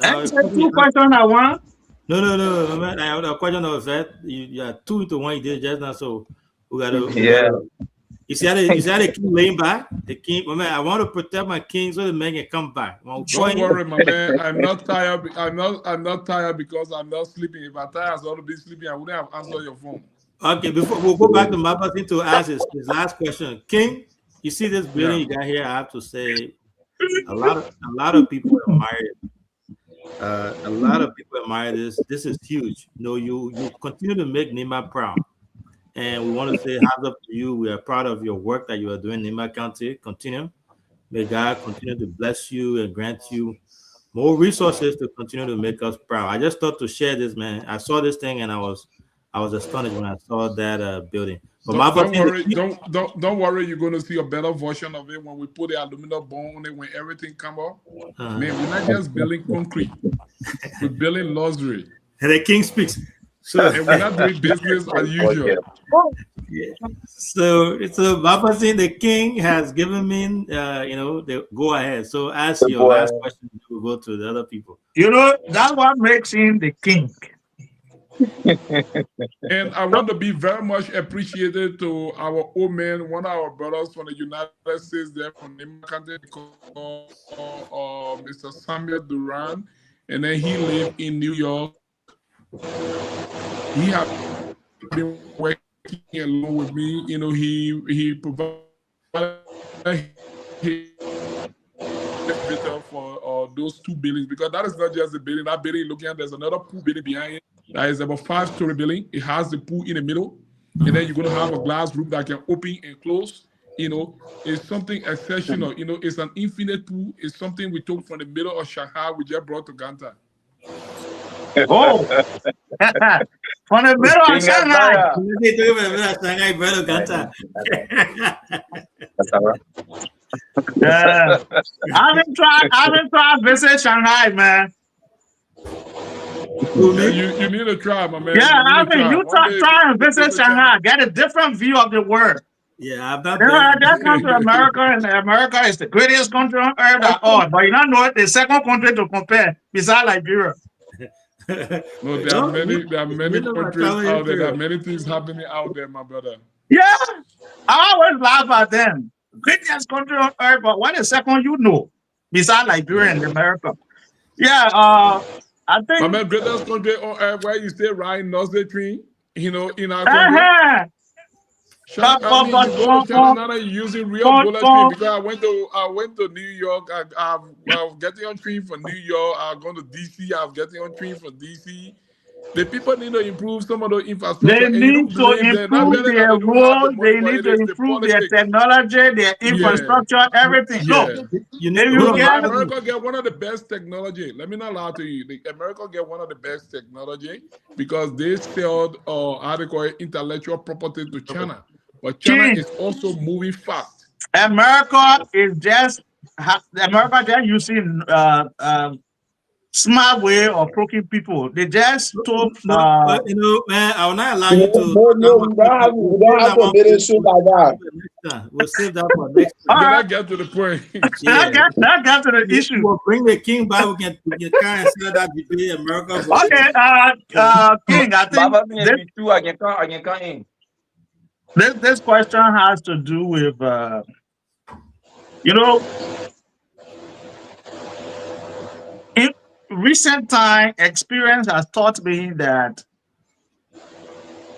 Two questions I want. No, man. I have a question of that. You are 2 into 1 you did just now, so we got to. Yeah. You see how the king laying back? The king, my man, I want to protect my king so the man can come back. Don't worry, my man. I'm not tired. I'm not tired because I'm not sleeping. If I tired, I would be sleeping. I wouldn't have answered your phone. Okay, before we'll go back to Mabasa to ask his last question. King, you see this building you got here? I have to say, a lot of people admire it. A lot of people admire this. This is huge. You continue to make Nima proud. And we want to say hands up to you. We are proud of your work that you are doing in Nima County. Continue. May God continue to bless you and grant you more resources to continue to make us proud. I just thought to share this, man. I saw this thing and I was astonished when I saw that building. But don't worry. You're going to see a better version of it when we put the aluminum bone on it. When everything come up, man, we're not just building concrete. We're building luxury. And the king speaks. So and we're not doing business as usual. Yeah. So Baba Singh, the king has given me, the go ahead. So ask your Boy. last question. We'll go to the other people. You know, that's what makes him the king. And I want to be very much appreciated to our old man, one of our brothers from the United States there from the country called Mr. Samuel Duran. And then he lived in New York. He has been working along with me. You know, he provided for those 2 buildings, because that is not just the building. That building, looking at, there's another pool building behind it. That is about 5-story building. It has the pool in the middle, and then you're going to have a glass roof that can open and close. You know, it's something exceptional. You know, it's an infinite pool. It's something we took from the middle of Shanghai. We just brought to Ganta. Oh, from the middle of Shanghai. Yeah. I haven't tried to visit Shanghai, man. You need to try, my man. Yeah, you try and visit Shanghai, get a different view of the world. Yeah, I've not I just come to America, and America is the greatest country on earth at all. But you don't know the second country to compare besides Liberia. No, there are many countries out there. There are many things happening out there, my brother. Yeah, I always laugh at them. Greatest country on earth, but what the second you know besides Liberia and America? Yeah, I think. My man, greatest country on earth, where you stay riding nursery tree, you know, in our country. You go to China now, you're using real bullet train, because I went to New York. I was getting on train from New York. I was going to DC. I was getting on train from DC. The people need to improve some of the infrastructure. They need to improve their roads. They need to improve their technology, their infrastructure, everything. Look, America get one of the best technology. Let me not lie to you. America get one of the best technology because they sell intellectual property to China. But China is also moving fast. America just using smart way of approaching people. They just told man, I will not allow you to. No, we don't have to make it so like that. We'll save that for next time. Can I get to the point? That got to the issue. We'll bring the king back. We can kind of say that debate America. Okay, King, I think this question has to do with in recent time, experience has taught me that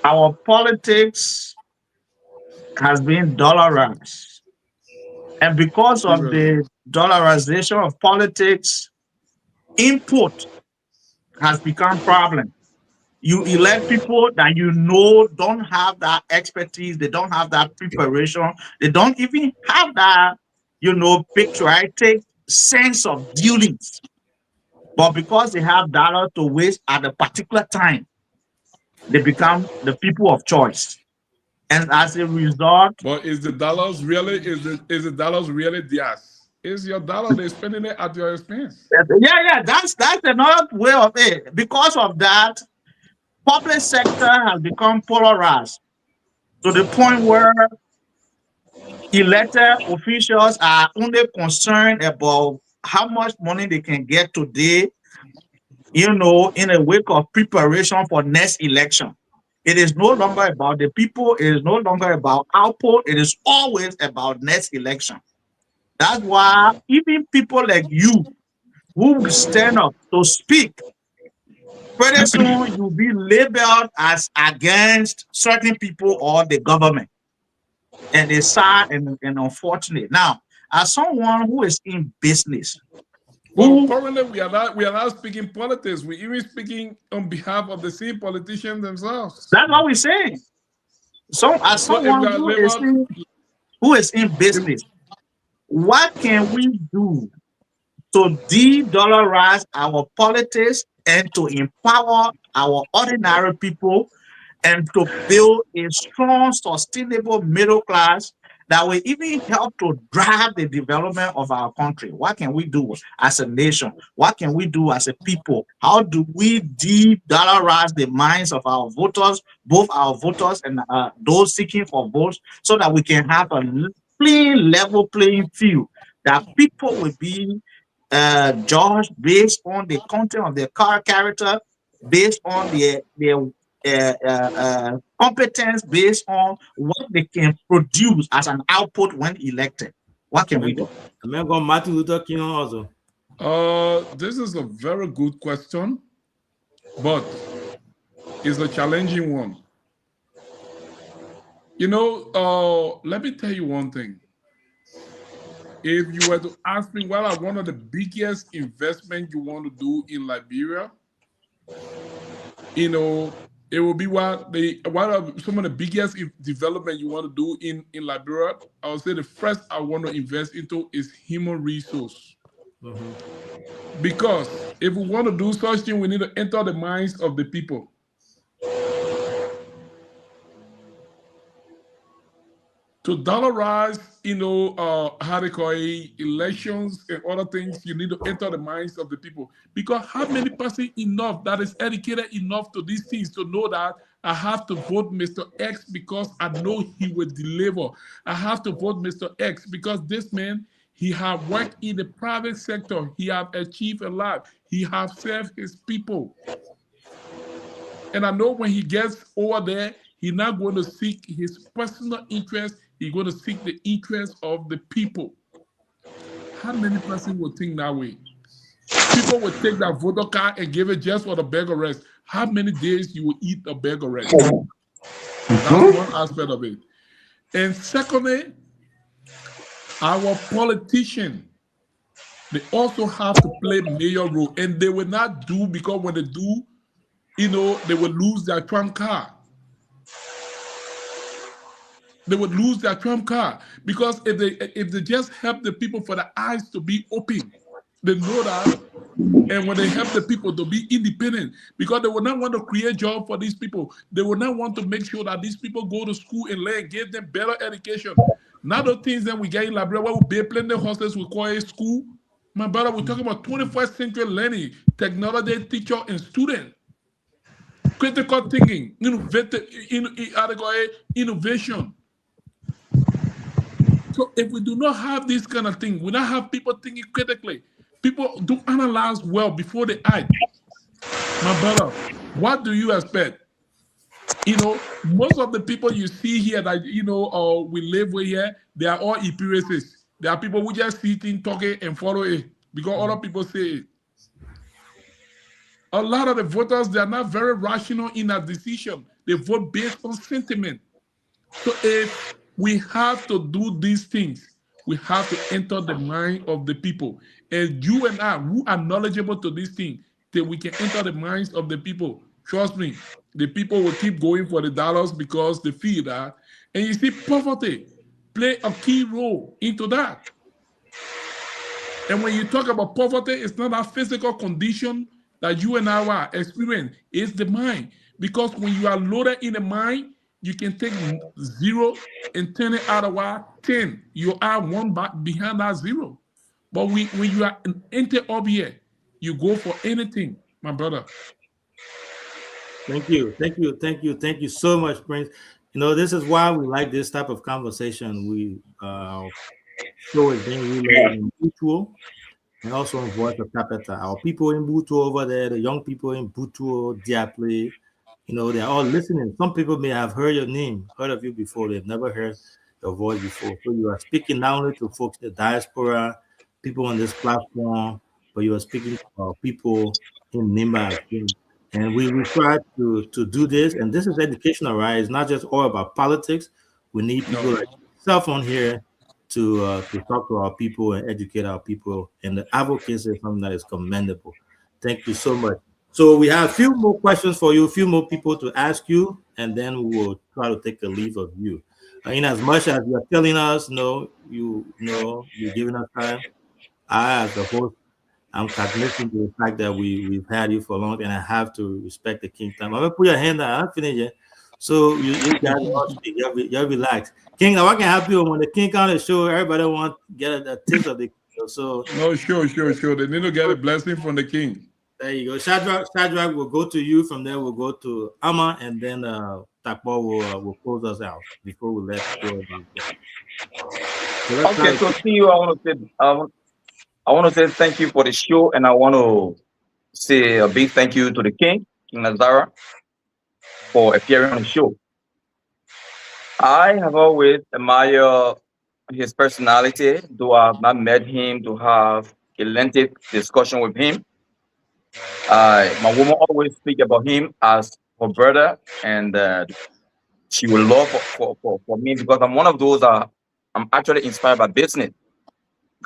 our politics has been dollarized. And because of the dollarization of politics, input has become problem. You elect people that don't have that expertise, they don't have that preparation, they don't even have that, patriotic sense of dealings. But because they have dollars to waste at a particular time, they become the people of choice. And as a result, but is the dollars really theirs? Is your dollar they're spending it at your expense? Yeah, that's another way of it. Because of that, public sector has become polarized to the point where elected officials are only concerned about how much money they can get today, in a wake of preparation for next election. It is no longer about the people. It is no longer about output. It is always about next election. That's why even people like you who will stand up to speak, pretty soon you'll be labeled as against certain people or the government. And it's sad and unfortunate. Now, as someone who is in business, currently we are not speaking politics. We're even speaking on behalf of the same politicians themselves. That's what we're saying. So, as someone who is in business, what can we do to de-dollarize our politics and to empower our ordinary people and to build a strong, sustainable middle class that will even help to drive the development of our country. What can we do as a nation? What can we do as a people? How do we de-dollarize the minds of our voters, both our voters and those seeking for votes, so that we can have a clean, level playing field, that people will be judged based on the content of their character, based on their competence, based on what they can produce as an output when elected. What can we do? Martin Luther King also. This is a very good question, but it's a challenging one. You know, let me tell you one thing. If you were to ask me what are one of the biggest investments you want to do in Liberia, you know, it will be what are some of the biggest development you want to do in Liberia. I would say the first I want to invest into is human resource. Because if we want to do such thing, we need to enter the minds of the people. To dollarize, you know, how they call it, elections and other things, you need to enter the minds of the people. Because how many person enough that is educated enough to these things to know that I have to vote Mr. X because I know he will deliver. I have to vote Mr. X because this man, he have worked in the private sector. He have achieved a lot. He have served his people. And I know when he gets over there, he's not going to seek his personal interest. He's going to seek the interest of the people. How many persons will think that way? People will take that voter card and give it just for the beggar rest. How many days you will eat the beggar rest? That's one aspect of it. And secondly, our politicians, they also have to play a major role. And they will not do, because when they do, you know, they will lose their trump card. They would lose their trump card, because if they just help the people for the eyes to be open, they know that. And when they help the people to be independent, because they will not want to create jobs for these people, they will not want to make sure that these people go to school and learn, give them better education. Now the things that we get in Liberia, where we build plenty of hostels, we call it school. My brother, we're talking about 21st century learning, technology, teacher, and student. Critical thinking, innovation. So if we do not have this kind of thing, we don't have people thinking critically. People do analyze well before they act. My brother, what do you expect? You know, most of the people you see here that, you know, we live with here, they are all empiricists. There are people who just sitting, talking, and follow it because other people say it. A lot of the voters, they are not very rational in their decision. They vote based on sentiment. So if we have to do these things, we have to enter the mind of the people. And you and I, who are knowledgeable to these things, that we can enter the minds of the people. Trust me, the people will keep going for the dollars because they feel that. And you see, poverty play a key role into that. And when you talk about poverty, it's not a physical condition that you and I are experiencing. It's the mind. Because when you are loaded in the mind, you can take 0 and turn it out of 10. You are one behind that 0. But when you are enter up here, you go for anything, my brother. Thank you so much, Prince. You know, this is why we like this type of conversation. We show is being relayed in Butuo and also in Voice of Capita. Our people in Butuo over there, the young people in Butuo, Diaple, you know, they're all listening. Some people may have heard your name, heard of you before. They've never heard your voice before. So you are speaking not only to folks in the diaspora, people on this platform, but you are speaking to people in Nimba. And we try to do this. And this is educational, right? It's not just all about politics. We need people like yourself on here to talk to our people and educate our people. And the advocacy is something that is commendable. Thank you so much. So we have a few more questions for you, a few more people to ask you, and then we will try to take a leave of you. In as much as you are telling us, you're giving us time, I, as a host, I'm cognizant to the fact that we've had you for long, and I have to respect the King time. I'm gonna put your hand down. I'm finished yet. So you guys all speak. Y'all relax. King, now I can help you when the king on the show. Everybody want to get a taste of the king. So No, sure. They need to get a blessing from the king. there you go. Shadrach will go to you. From there, we'll go to Amma, and then Takpo will close us out before we let go. Okay, so see you. I want to say thank you for the show, and I want to say a big thank you to the King Nazara, for appearing on the show. I have always admired his personality, though I have not met him to have a lengthy discussion with him. My woman always speak about him as her brother, and she will love for me because I'm one of those I'm actually inspired by business.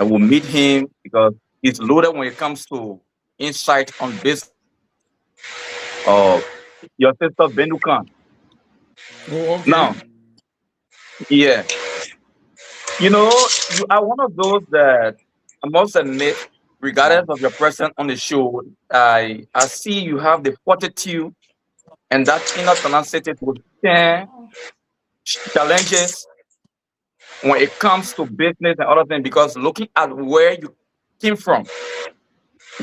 I will meet him because he's loaded when it comes to insight on business. Your sister Bendukan. Oh, okay. Now, yeah, you know, you are one of those that I must admit, regardless of your presence on the show, I see you have the fortitude and that inner tenacity to stand challenges when it comes to business and other things. Because looking at where you came from,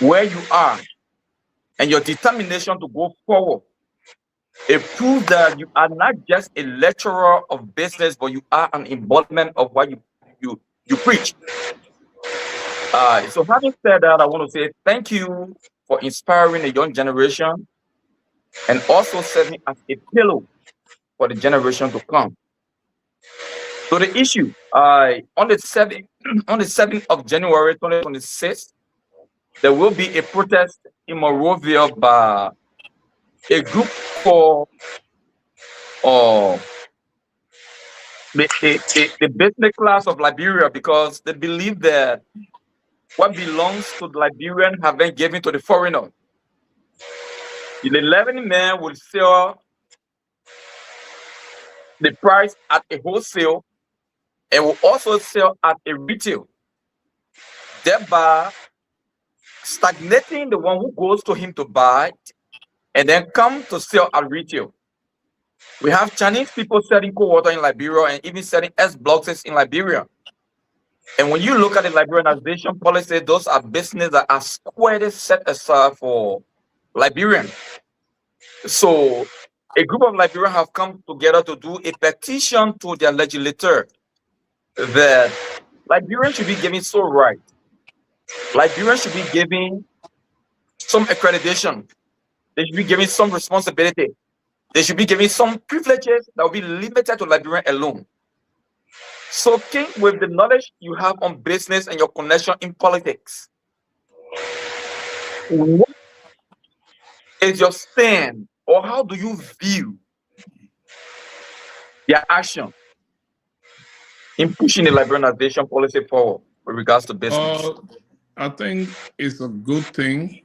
where you are, and your determination to go forward, it proves that you are not just a lecturer of business, but you are an embodiment of what you preach. So having said that, I want to say thank you for inspiring the young generation and also serving as a pillow for the generation to come. So the issue, on the 7th of January 2026, there will be a protest in Monrovia by a group for the business class of Liberia, because they believe that what belongs to the Liberian have been given to the foreigner. The 11 men will sell the price at a wholesale and will also sell at a retail, thereby stagnating the one who goes to him to buy and then come to sell at retail. We have Chinese people selling cold water in Liberia and even selling S-blocks in Liberia. And when you look at the Liberianization policy, those are businesses that are squarely set aside for Liberians. So a group of Liberians have come together to do a petition to their legislature that Liberians should be given sole right. Liberians should be given some accreditation. They should be given some responsibility. They should be given some privileges that will be limited to Liberian alone. So, King, with the knowledge you have on business and your connection in politics, what is your stand, or how do you view their action in pushing the Liberianization policy forward with regards to business? I think it's a good thing.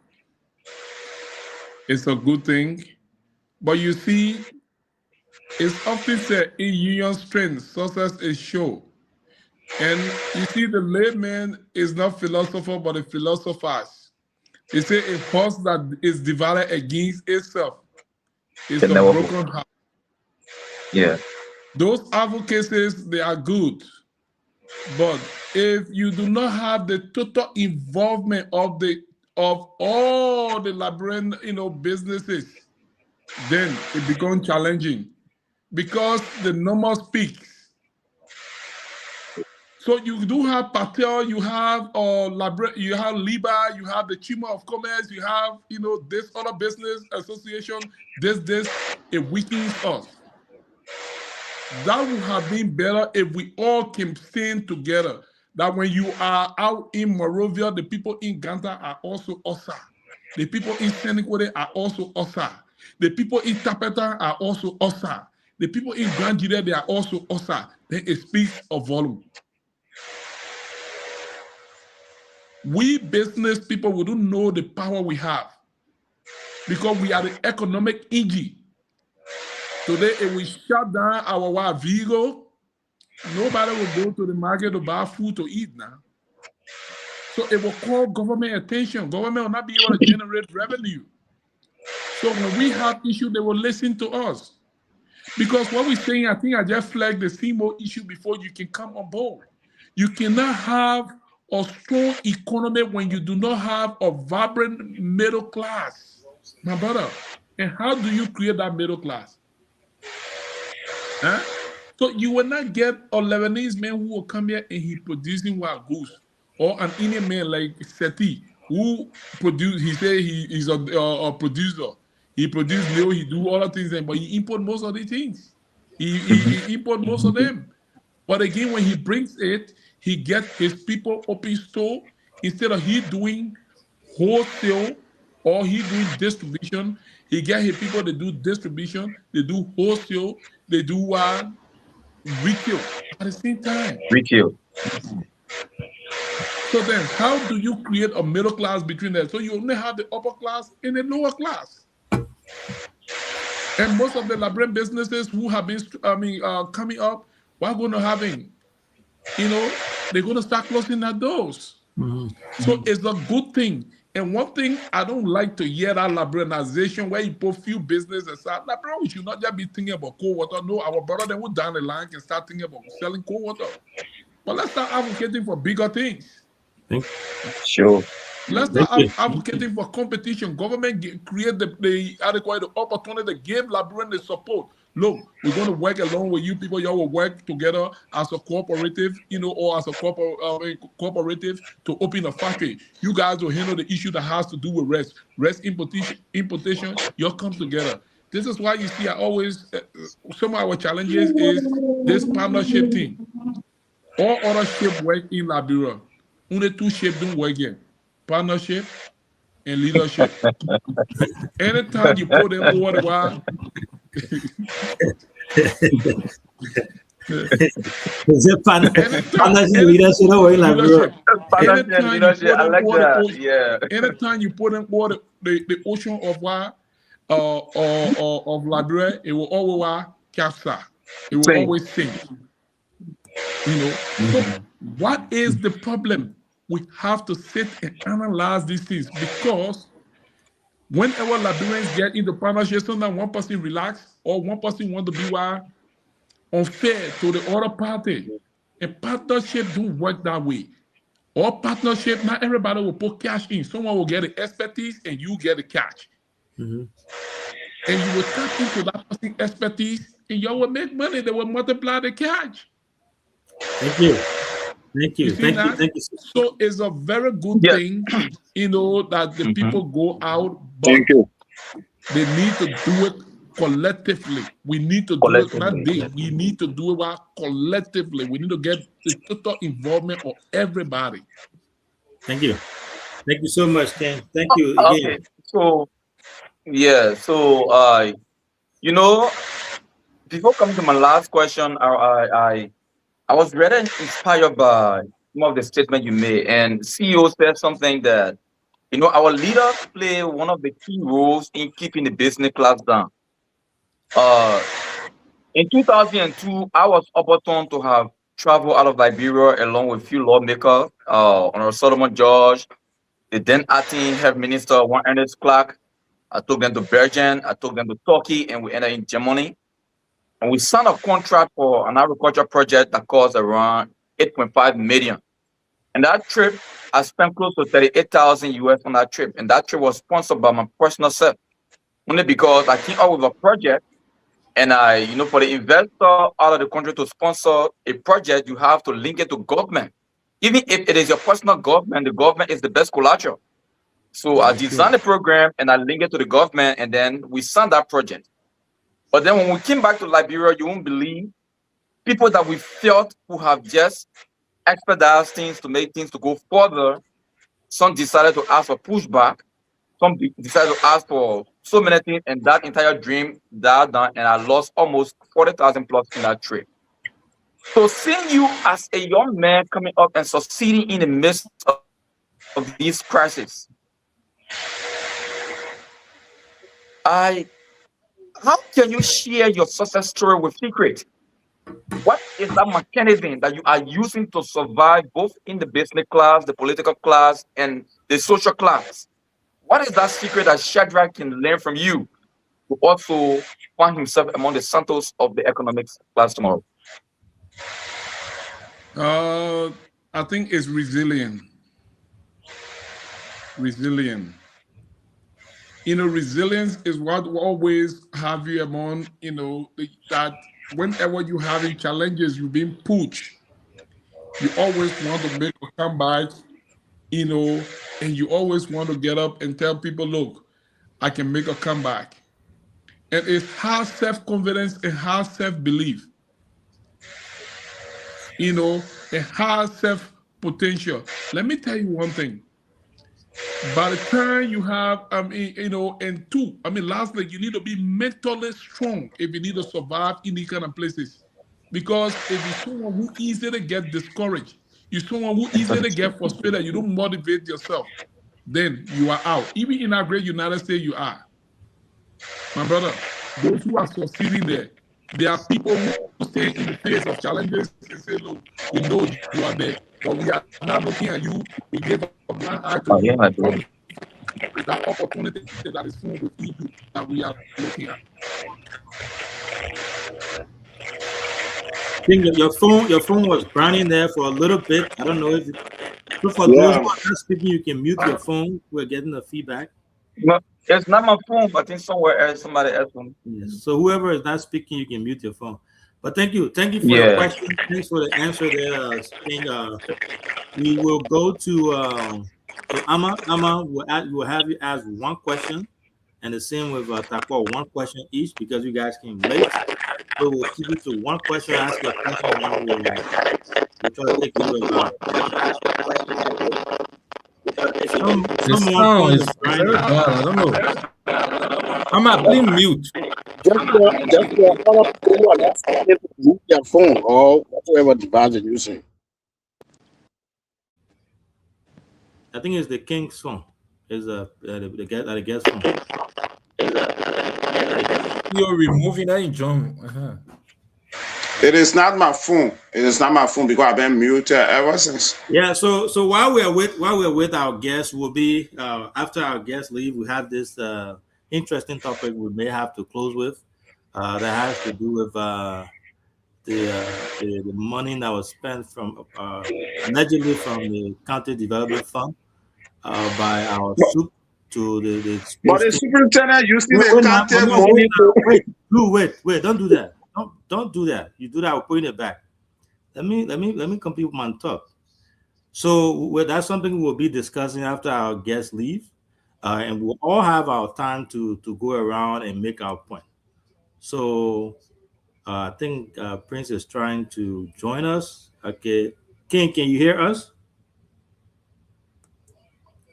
It's a good thing. But you see, it's often said in union strength, success is show. And you see, the layman is not philosopher, but a philosophers. They say a horse that is divided against itself is a broken heart. Yeah. Those advocacies, they are good. But if you do not have the total involvement of all the Liberian, businesses, then it becomes challenging because the number speaks. So you do have Patel, you have you have Liba, you have the Chamber of Commerce, you have this other business association. This it weakens us. That would have been better if we all came stand together. That when you are out in Monrovia, the people in Ganta are also Osa. The people in Senequade are also Osa. The people in Tapeta are also Osa. The people in Grand Jide, they are also Osa. Then it speaks of volume. We business people, we don't know the power we have because we are the economic engine. Today, if we shut down our Vigo, nobody will go to the market to buy food to eat now. So it will call government attention. Government will not be able to generate revenue. So when we have issues, they will listen to us. Because what we're saying, I think I just flagged the CMO issue before you can come on board. You cannot have a strong economy when you do not have a vibrant middle class, my brother. And how do you create that middle class? Huh? So you will not get a Lebanese man who will come here and he producing wild goose, or an Indian man like Seti who produce. He say he is a producer. He produce meal. He do all the things, but he import most of the things. He import most of them. But again, when he brings it, he get his people open store instead of he doing wholesale or he doing distribution. He get his people to do distribution. They do wholesale. They do retail at the same time. Retail. So then, how do you create a middle class between that? So you only have the upper class and the lower class. And most of the Liberian businesses who have been, coming up, we're going to having, they're going to start closing their doors. So it's a good thing. And one thing I don't like to hear that Liberianization where you put few business aside. Liberian, we should not just be thinking about cold water. No, our brother that would down the line can start thinking about selling cold water. But let's start advocating for bigger things. Sure. Let's start advocating for competition. Government create the adequate opportunity to give Liberian the support. Look, we're going to work along with you people. Y'all will work together as a cooperative, or as a cooperative to open a factory. You guys will handle the issue that has to do with rest importation. Y'all come together. This is why you see I always, some of our challenges is this partnership thing. All other ship work in Liberia. Only two ships don't work here. Partnership and leadership. Anytime you put them over the wire, Is it partnership leadership? Anytime you put them over the ocean of wire of Liberia, it will always capture. It will always sink. So what is the problem? We have to sit and analyze these things, because whenever Liberians get into partnership, sometimes one person relax or one person want to be unfair to the other party. And partnership don't work that way. Or partnership, not everybody will put cash in. Someone will get the expertise and you get the cash. And you will tap into that person's expertise and you will make money. They will multiply the cash. Thank you. Thank you. Thank you. So it's a very good thing, that the people go out, but they need to do it collectively. We need to do it, not they. We need to do it collectively. We need to get the total involvement of everybody. Thank you. Thank you so much, Ken. Thank you again. Okay. So, before coming to my last question, I was really inspired by some of the statements you made, and CEO said something that, our leaders play one of the key roles in keeping the business class down. In 2002, I was opportune to have traveled out of Liberia along with a few lawmakers, Honorable Solomon George, the then acting health minister, Juan Ernest Clark. I took them to Belgium, I took them to Turkey, and we ended in Germany. And we signed a contract for an agriculture project that cost around 8.5 million. And that trip, I spent close to 38,000 US on that trip. And that trip was sponsored by my personal self. Only because I came up with a project, and for the investor out of the country to sponsor a project, you have to link it to government. Even if it is your personal government, the government is the best collateral. So I designed the program and I linked it to the government, and then we signed that project. But then when we came back to Liberia, you won't believe people that we felt who have just expedite things to make things to go further. Some decided to ask for pushback. Some decided to ask for so many things, and that entire dream died down, and I lost almost 40,000 plus in that trip. So seeing you as a young man coming up and succeeding in the midst of these crises, how can you share your success story with Secret? What is that mechanism that you are using to survive both in the business class, the political class, and the social class? What is that secret that Shadrach can learn from you to also find himself among the Santos of the economics class tomorrow? I think it's resilient. Resilient. Resilience is what will always have you among, that whenever you having challenges, you're being pushed. You always want to make a comeback, and you always want to get up and tell people, look, I can make a comeback. And it has self-confidence and has self-belief. It has self-potential. Let me tell you one thing. By the time you have, lastly, you need to be mentally strong if you need to survive in these kind of places. Because if you're someone who easily get discouraged, you're someone who easily get frustrated, you don't motivate yourself, then you are out. Even in our great United States, you are. My brother, those who are succeeding there are people who stay in the face of challenges and say, look, we know you are there, but we are not looking at you. We give a blind eye to you. That opportunity that is full with you that we are looking at. I think your phone was burning there for a little bit. I don't know if those who are not speaking, you can mute your phone. We're getting the feedback. No, it's not my phone, but I think somewhere else, somebody else phone. Yes. So whoever is not speaking, you can mute your phone. But thank you for your question. Thanks for the answer there. We will go to Amma. Amma will have you ask one question, and the same with Takwa, one question each because you guys came late. So we'll keep it to one question, ask your question, and we'll try to take you The sound is very bad. I don't know. I'm at please mute. Just mute your phone or whatever device you're using. I think it's the King's phone. Is the guest phone. You're removing that in John. It is not my phone. It is not my phone because I've been muted ever since. Yeah. So while we're with our guests, will be after our guests leave, we have this interesting topic we may have to close with that has to do with the money that was spent from allegedly from the county development fund by our soup to the but the superintendent using the county money. Wait, don't do that. Don't do that. You do that, I'll put it back. Let me complete my talk. So that's something we'll be discussing after our guests leave, and we'll all have our time to go around and make our point. So I think Prince is trying to join us. Okay, King, can you hear us?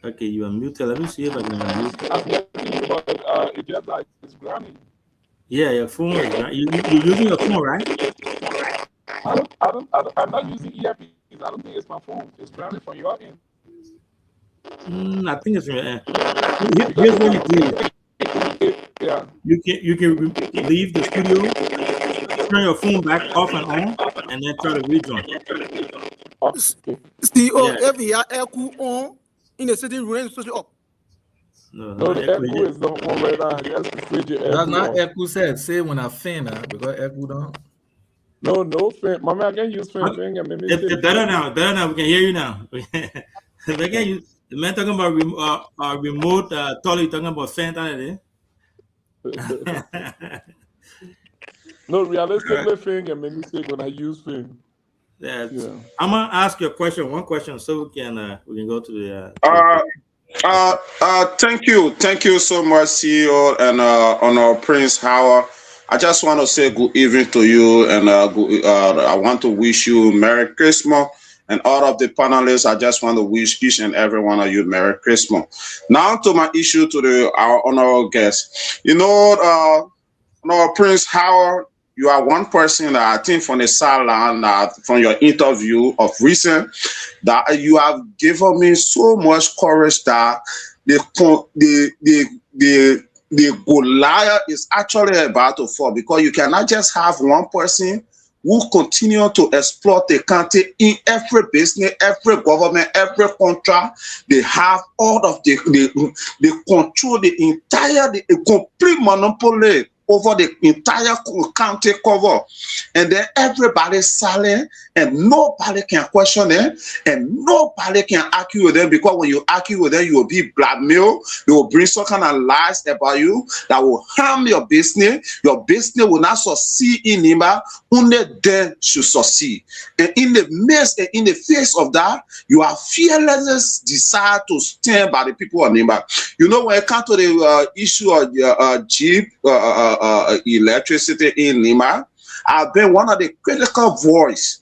Okay, you are muted. Let me see if I can unmute. It just like it's grounding. Yeah, your phone is you're using your phone, right? I'm not using earpiece. I don't think it's my phone. It's grounded from your end. I think it's from your end. Here's what you do. Yeah. You can leave the studio, turn your phone back off and on, and then try to rejoin. If you have echo on in the city room, switch it up. No, the echo is not on right now. That's not echo said. Say when I fan because echo don't. No fan. Mommy, I can use fan. It's better now. We can hear you now. The man talking about remote. Tolly talking about fan. No, realistically, fan and make mistake when I use fan. Yeah. I'm gonna ask you a question. One question, so we can go to the. Thank you so much, CEO and Honor Prince Howard. I just want to say good evening to you, and I want to wish you Merry Christmas. And all of the panelists, I just want to wish each and every one of you Merry Christmas. Now to my issue to our honorable guests. Honor Prince Howard, you are one person that I think from the sideline, from your interview of recent, that you have given me so much courage that the Goliath is actually about to fall, because you cannot just have one person who continue to exploit the country in every business, every government, every contract. They have all of they control the entire, the complete monopoly over the entire county cover, and then everybody silent, and nobody can question them, and nobody can argue with them, because when you argue with them, you will be blackmailed. They will bring some kind of lies about you that will harm your business. Your business will not succeed in Nimba, only then should succeed. And in the midst and in the face of that, you have fearless desire to stand by the people of Nimba. You know, when it comes to the issue of Jeep electricity in Nimba, I've been one of the critical voice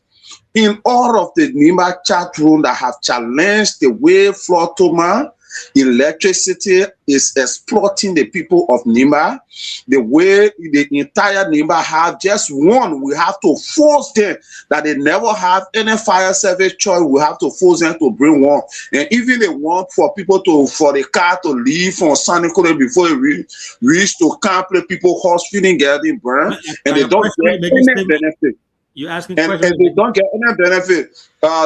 in all of the Nimba chat room that have challenged the way Flotoma electricity is exploiting the people of Nimba, the way the entire Nimba have just one. We have to force them that they never have any fire service choice. We have to force them to bring one. And even they want for people to, for the car to leave from Sanikore before it reach to camp, people hospital getting burned, and they don't get any benefit. You asking and they don't get any benefit.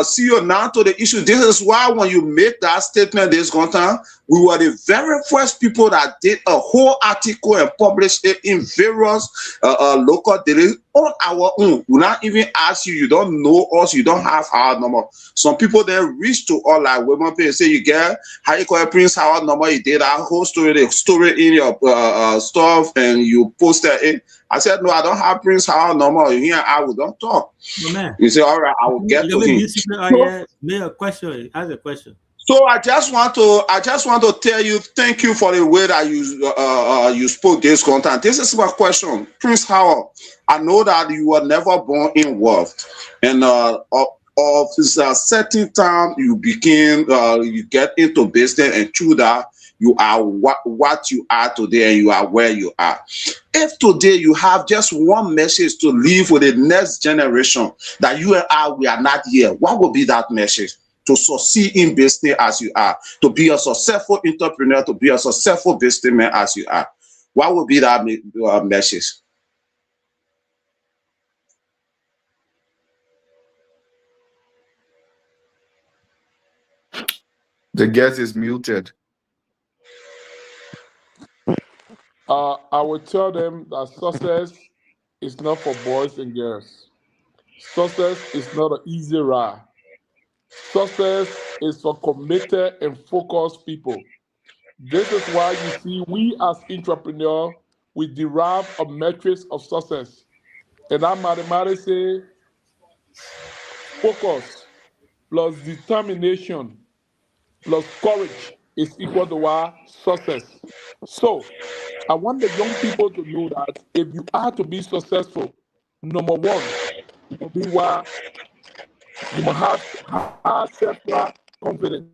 See you now to the issue. This is why when you make that statement this time, we were the very first people that did a whole article and published it in various local dailies on our own. We not even ask you. You don't know us. You don't have our number. Some people then reach to all like women pay say you get how you call it, Prince Howard number. You did that whole story, the story in your stuff, and you posted it. I said, no, I don't have Prince Howard number. Here I will don't talk. No, man. You say, all right, I will get to him. Make a question. Ask a question. So I just want to tell you, thank you for the way that you spoke this content. This is my question, Prince Howard. I know that you were never born in wealth, and of a certain time you became you get into business, and through that you are what you are today, and you are where you are. If today you have just one message to leave with the next generation that you and I, we are not here, what would be that message? To succeed in business as you are, to be a successful entrepreneur, to be a successful businessman as you are. What would be that message? The guest is muted. I will tell them that success is not for boys and girls. Success is not an easy ride. Success is for committed and focused people. This is why you see we as entrepreneurs, we derive a metric of success. And that mathematics say focus plus determination plus courage is equal to what? Success. So I want the young people to know that if you are to be successful, number one, you will be what? You must have self-confidence.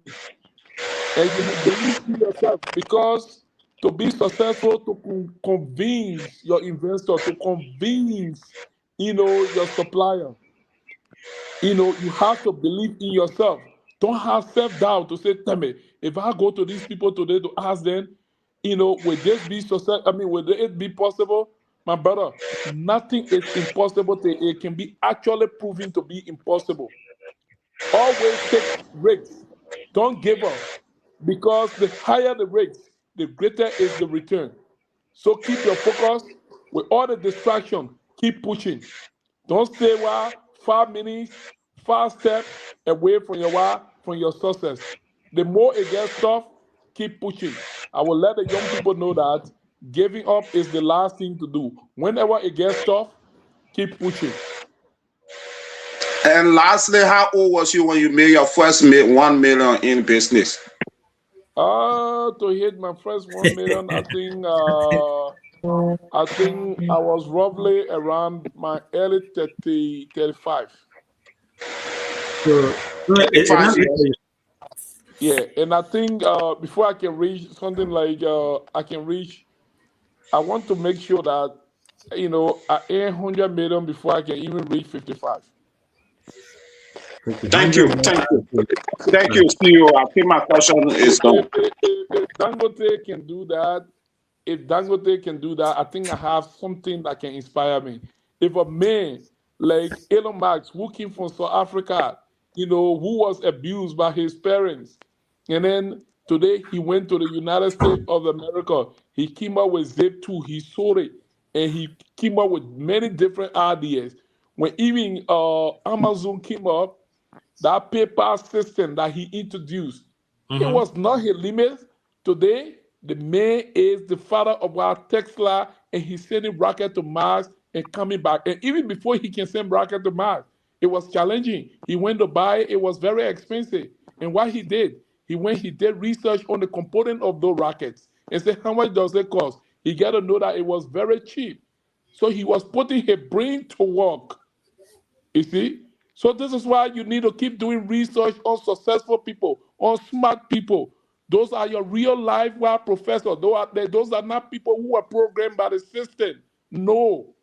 And you must believe in yourself, because to be successful, to convince your investor, to convince, your supplier, you have to believe in yourself. Don't have self-doubt to say, tell me, if I go to these people today to ask them, will this be success? Will it be possible? My brother, nothing is impossible. It can be actually proven to be impossible. Always take risks. Don't give up, because the higher the risks, the greater is the return. So keep your focus with all the distraction. Keep pushing. Don't stay 5 minutes, 5 steps away from your success. The more it gets tough, keep pushing. I will let the young people know that giving up is the last thing to do. Whenever it gets tough, keep pushing. And lastly, how old was you when you made your first $1 million in business? To hit my first 1 million, I think I was roughly around my early 35. Yeah, and I think before I can reach something like I want to make sure that I earn 100 million before I can even reach 55. Thank you, CEO. I think my question is done. If Dangote can do that, I think I have something that can inspire me. If a man like Elon Musk, who came from South Africa, who was abused by his parents. And then today he went to the United States of America. He came up with Zip2, he sold it, and he came up with many different ideas. When even Amazon came up, that PayPal system that he introduced, it was not his limit. Today, the man is the father of our Tesla, and he's sending rocket to Mars and coming back. And even before he can send rocket to Mars, it was challenging. He went to buy it was very expensive. And what he did, he did research on the component of those rockets and said, how much does it cost? He got to know that it was very cheap. So he was putting his brain to work. You see? So this is why you need to keep doing research on successful people, on smart people. Those are your real life professors. Those are not people who are programmed by the system. No.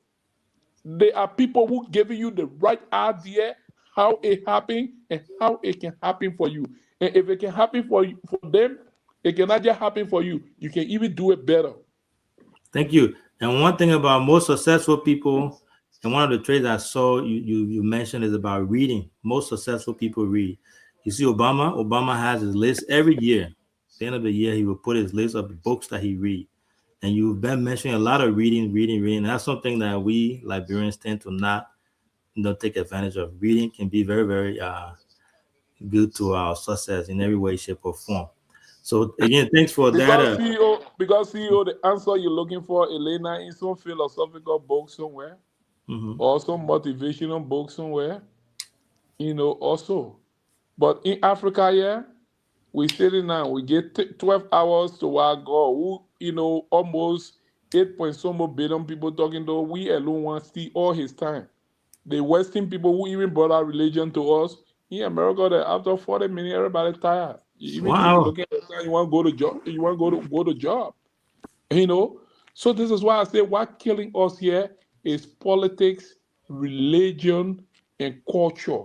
They are people who give you the right idea, how it happened, and how it can happen for you. And if it can happen for them, it cannot just happen for you. You can even do it better. Thank you. And one thing about most successful people, and one of the traits I saw you mentioned is about reading. Most successful people read. You see, Obama has his list every year. At the end of the year, he will put his list of the books that he read. And you've been mentioning a lot of reading. That's something that we Liberians tend to not take advantage of. Reading can be very, very good to our success in every way, shape, or form. So again, thanks for that. Because CEO, the answer you're looking for, Elena, in some philosophical book somewhere, or some motivational book somewhere, also. But in Africa, we sitting now, we get 12 hours to our God, who, almost 8.some billion people talking to, we alone want to see all his time. The Western people who even brought our religion to us, in America, that after 40 minutes, everybody tired. Even if you look at the time, you want to go to job, you want to go to job. So this is why I say what's killing us here is politics, religion, and culture.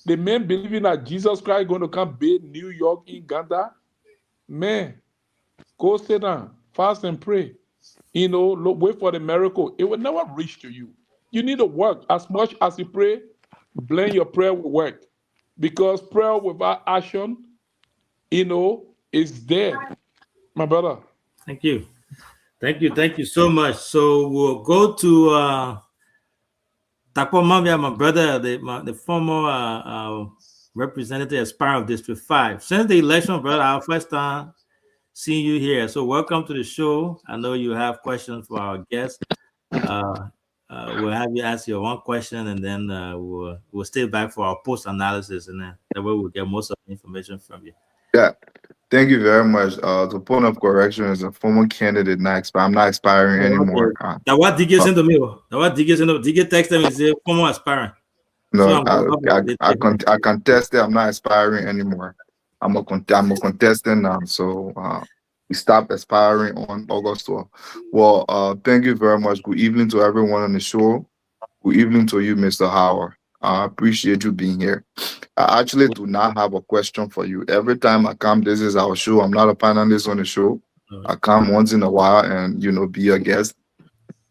The men believing that Jesus Christ is going to come build New York in Uganda, man, go sit down, fast and pray. Look, wait for the miracle. It will never reach to you. You need to work as much as you pray. Blend your prayer with work, because prayer without action, is dead, my brother. Thank you so much. So we'll go to Takpo Mambia, my brother, the former representative aspirant of District 5. Since the election, brother, our first time seeing you here. So welcome to the show. I know you have questions for our guests. We'll have you ask your one question, and then we'll stay back for our post analysis, and then that way we'll get most of the information from you. Yeah, thank you very much. The point of correction is a former candidate, I'm not expiring anymore. That what DK sent to me. DK texted me and said former aspirant. No, I contested. I'm not expiring anymore. I'm a contestant now. So we stopped expiring on August 12th. Well, thank you very much. Good evening to everyone on the show. Good evening to you, Mr. Howard. I appreciate you being here. I actually do not have a question for you. Every time I come, this is our show. I'm not a panelist on the show. I come once in a while and, be a guest.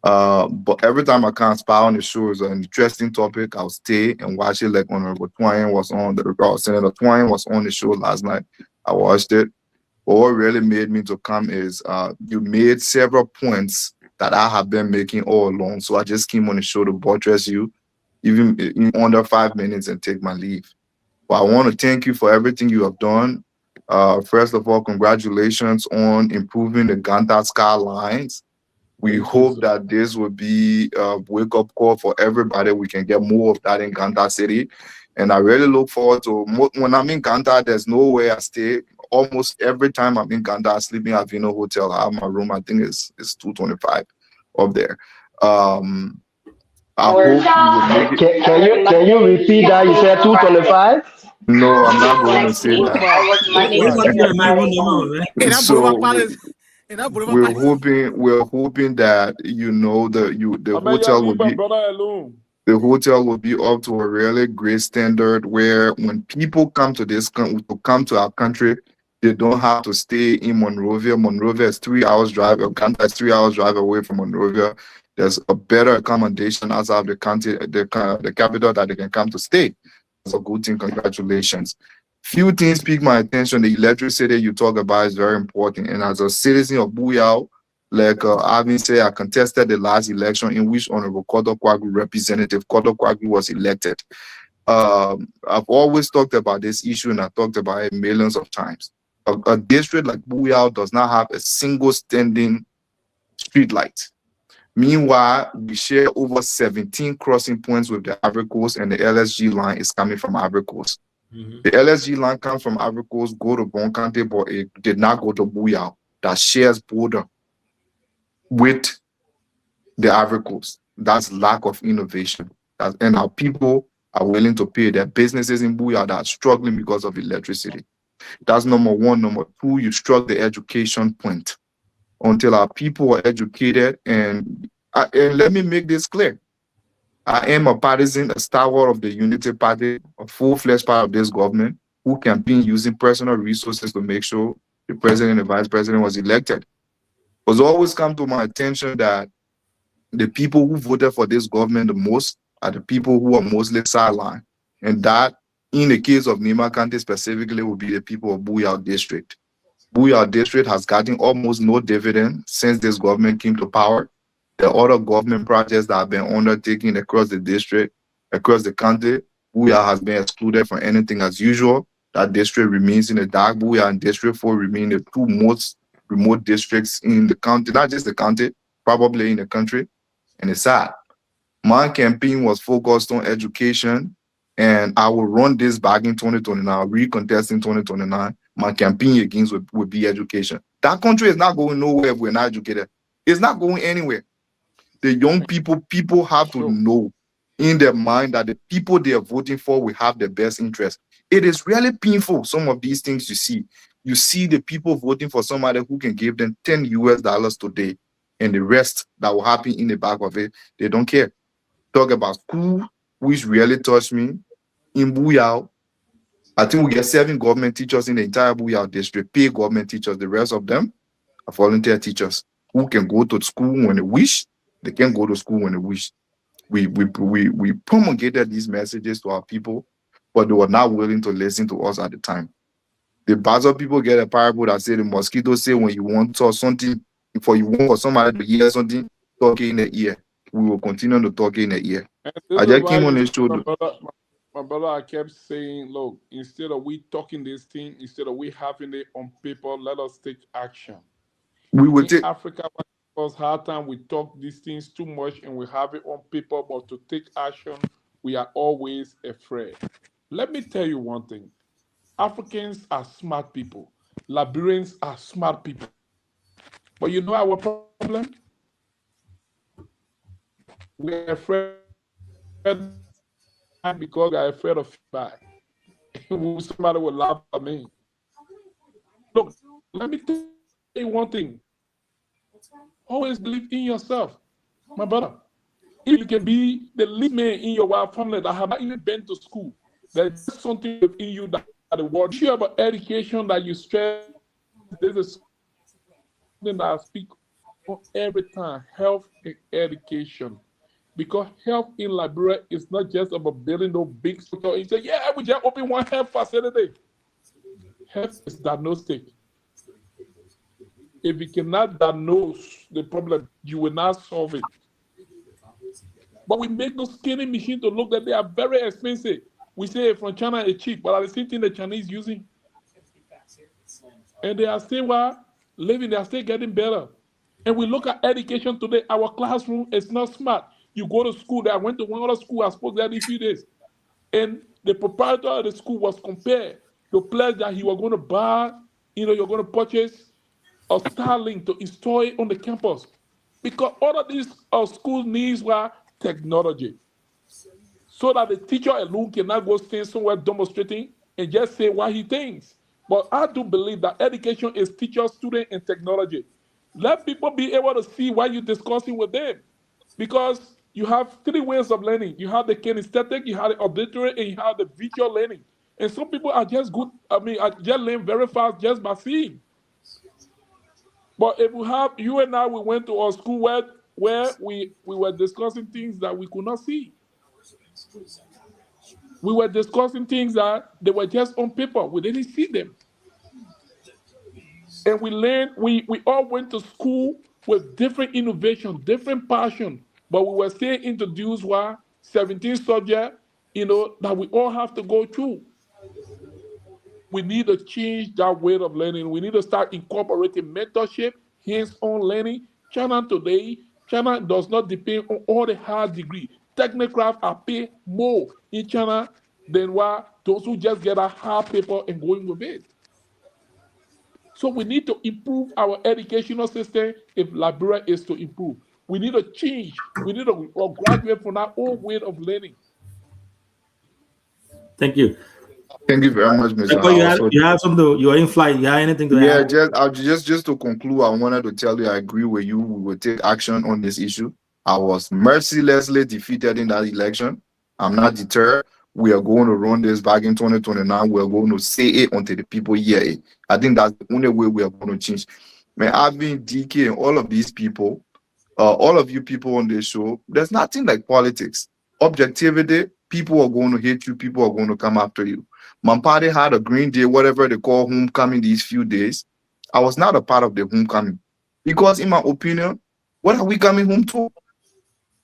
But every time I come, spy on the show is an interesting topic. I'll stay and watch it. Like Honorable Twine was on, Senator Twine was on the show last night. I watched it. But what really made me to come is you made several points that I have been making all along. So I just came on the show to buttress you, even in under 5 minutes, and take my leave. But I want to thank you for everything you have done. First of all, congratulations on improving the Ganta skylines. We hope that this will be a wake-up call for everybody. We can get more of that in Ganta City. And I really look forward to, when I'm in Ganta, there's nowhere I stay. Almost every time I'm in Ganta, I sleep in Avino Hotel. I have my room, I think it's 225 up there. I hope you will make it. Can you repeat that? You said 225? No, I'm not going to say that. So we're hoping that the hotel will be up to a really great standard, where when people come to our country, they don't have to stay in Monrovia. Monrovia is 3 hours drive. Ganta is 3 hours drive away from Monrovia. there's a better accommodation outside of the country, the capital, that they can come to stay. It's a good thing. Congratulations. Few things pique my attention. The electricity you talk about is very important. And as a citizen of Buyao, like Avin said, I contested the last election in which Honorable Kodo Kwagu, Representative Kodo Kwagu, was elected. I've always talked about this issue, and I talked about it millions of times. A district like Buyao does not have a single standing street light. Meanwhile, we share over 17 crossing points with the Ivory Coast, and the LSG line is coming from Ivory Coast. The LSG line comes from Ivory Coast, go to Bonkante, but it did not go to Buyao, that shares border with the Ivory Coast. That's lack of innovation. And our people are willing to pay. Their businesses in Buyao that are struggling because of electricity. That's number one. Number two, you struck the education point. Until our people are educated, and let me make this clear. I am a partisan, a stalwart of the Unity Party, a full-fledged part of this government, who campaign using personal resources to make sure the president and the vice president was elected. It was always come to my attention that the people who voted for this government the most are the people who are mostly sidelined. And that, in the case of Nima County specifically, would be the people of Buyao District. Buyao District has gotten almost no dividend since this government came to power. The other government projects that have been undertaken across the district, across the country, Buyao has been excluded from anything as usual. That district remains in the dark. Buyao and District 4 remain the two most remote districts in the county, not just the county, probably in the country. And it's sad. My campaign was focused on education, and I will run this back in 2029, recontest in 2029. My campaign against would be education. That country is not going nowhere if we're not educated. It's not going anywhere. The young people have to know in their mind that the people they are voting for will have the best interest. It is really painful, some of these things you see. You see the people voting for somebody who can give them $10 today, and the rest that will happen in the back of it, they don't care. Talk about school, which really touched me. In Buyao, I think we get 7 government teachers in the entire Buyao district, paid government teachers. The rest of them are volunteer teachers who can go to school when they wish. They can go to school when they wish. We promulgated these messages to our people, but they were not willing to listen to us at the time. The Basel people get a parable that say the mosquito say when you want to talk something, before you want for somebody to hear something, talk in the ear. We will continue to talk in the ear. I just came on the show. My brother, I kept saying, look, instead of we talking this thing, instead of we having it on paper, let us take action. We will take Africa. Because hard time we talk these things too much and we have it on paper, but to take action, we are always afraid. Let me tell you one thing. Africans are smart people. Liberians are smart people. But you know our problem? We're afraid because we're afraid of feedback. Somebody will laugh at me. Look, let me tell you one thing. Always believe in yourself, my brother. If you can be the lead man in your wife family that have not even been to school, there's something in you that the world. You have an education that you stress. This is something that I speak on every time: health and education. Because health in Liberia is not just about building no big structure. You say, yeah, we just open one health facility. Health is diagnostic. If you cannot diagnose the problem, you will not solve it. But we make those scanning machines to look that they are very expensive. We say from China it's cheap, but are the same thing the Chinese using. And they are still living, they are still getting better. And we look at education today, our classroom is not smart. You go to school, I went to one other school, I spoke there in a few days. And the proprietor of the school was compared to pledge that he was going to buy, you're going to purchase a Starlink to install it on the campus. Because all of these school needs were technology. So that the teacher alone cannot go stand somewhere demonstrating and just say what he thinks. But I do believe that education is teacher, student, and technology. Let people be able to see what you're discussing with them. Because you have 3 ways of learning. You have the kinesthetic, you have the auditory, and you have the visual learning. And some people are just good, I just learn very fast just by seeing. But if we have, you and I, we went to our school where where we were discussing things that we could not see. We were discussing things that they were just on paper. We didn't see them. And we learned, we all went to school with different innovation, different passion, but we were still introduced what 17 subjects, that we all have to go through. We need to change that way of learning. We need to start incorporating mentorship, hands-on learning. China today, China does not depend on all the hard degree. Technocrats are paid more in China than what those who just get a hard paper and going with it. So we need to improve our educational system if Liberia is to improve. We need to change. We need to graduate from our old way of learning. Thank you. Thank you very much, Mr. You have something. You are in flight. You have anything to add? Just to conclude, I wanted to tell you I agree with you. We will take action on this issue. I was mercilessly defeated in that election. I'm not deterred. We are going to run this back in 2029. We are going to say it until the people hear it. I think that's the only way we are going to change. Man, I've been DK and all of these people, all of you people on this show, there's nothing like politics. Objectivity, people are going to hate you. People are going to come after you. My party had a green day, whatever they call homecoming these few days. I was not a part of the homecoming because, in my opinion, what are we coming home to?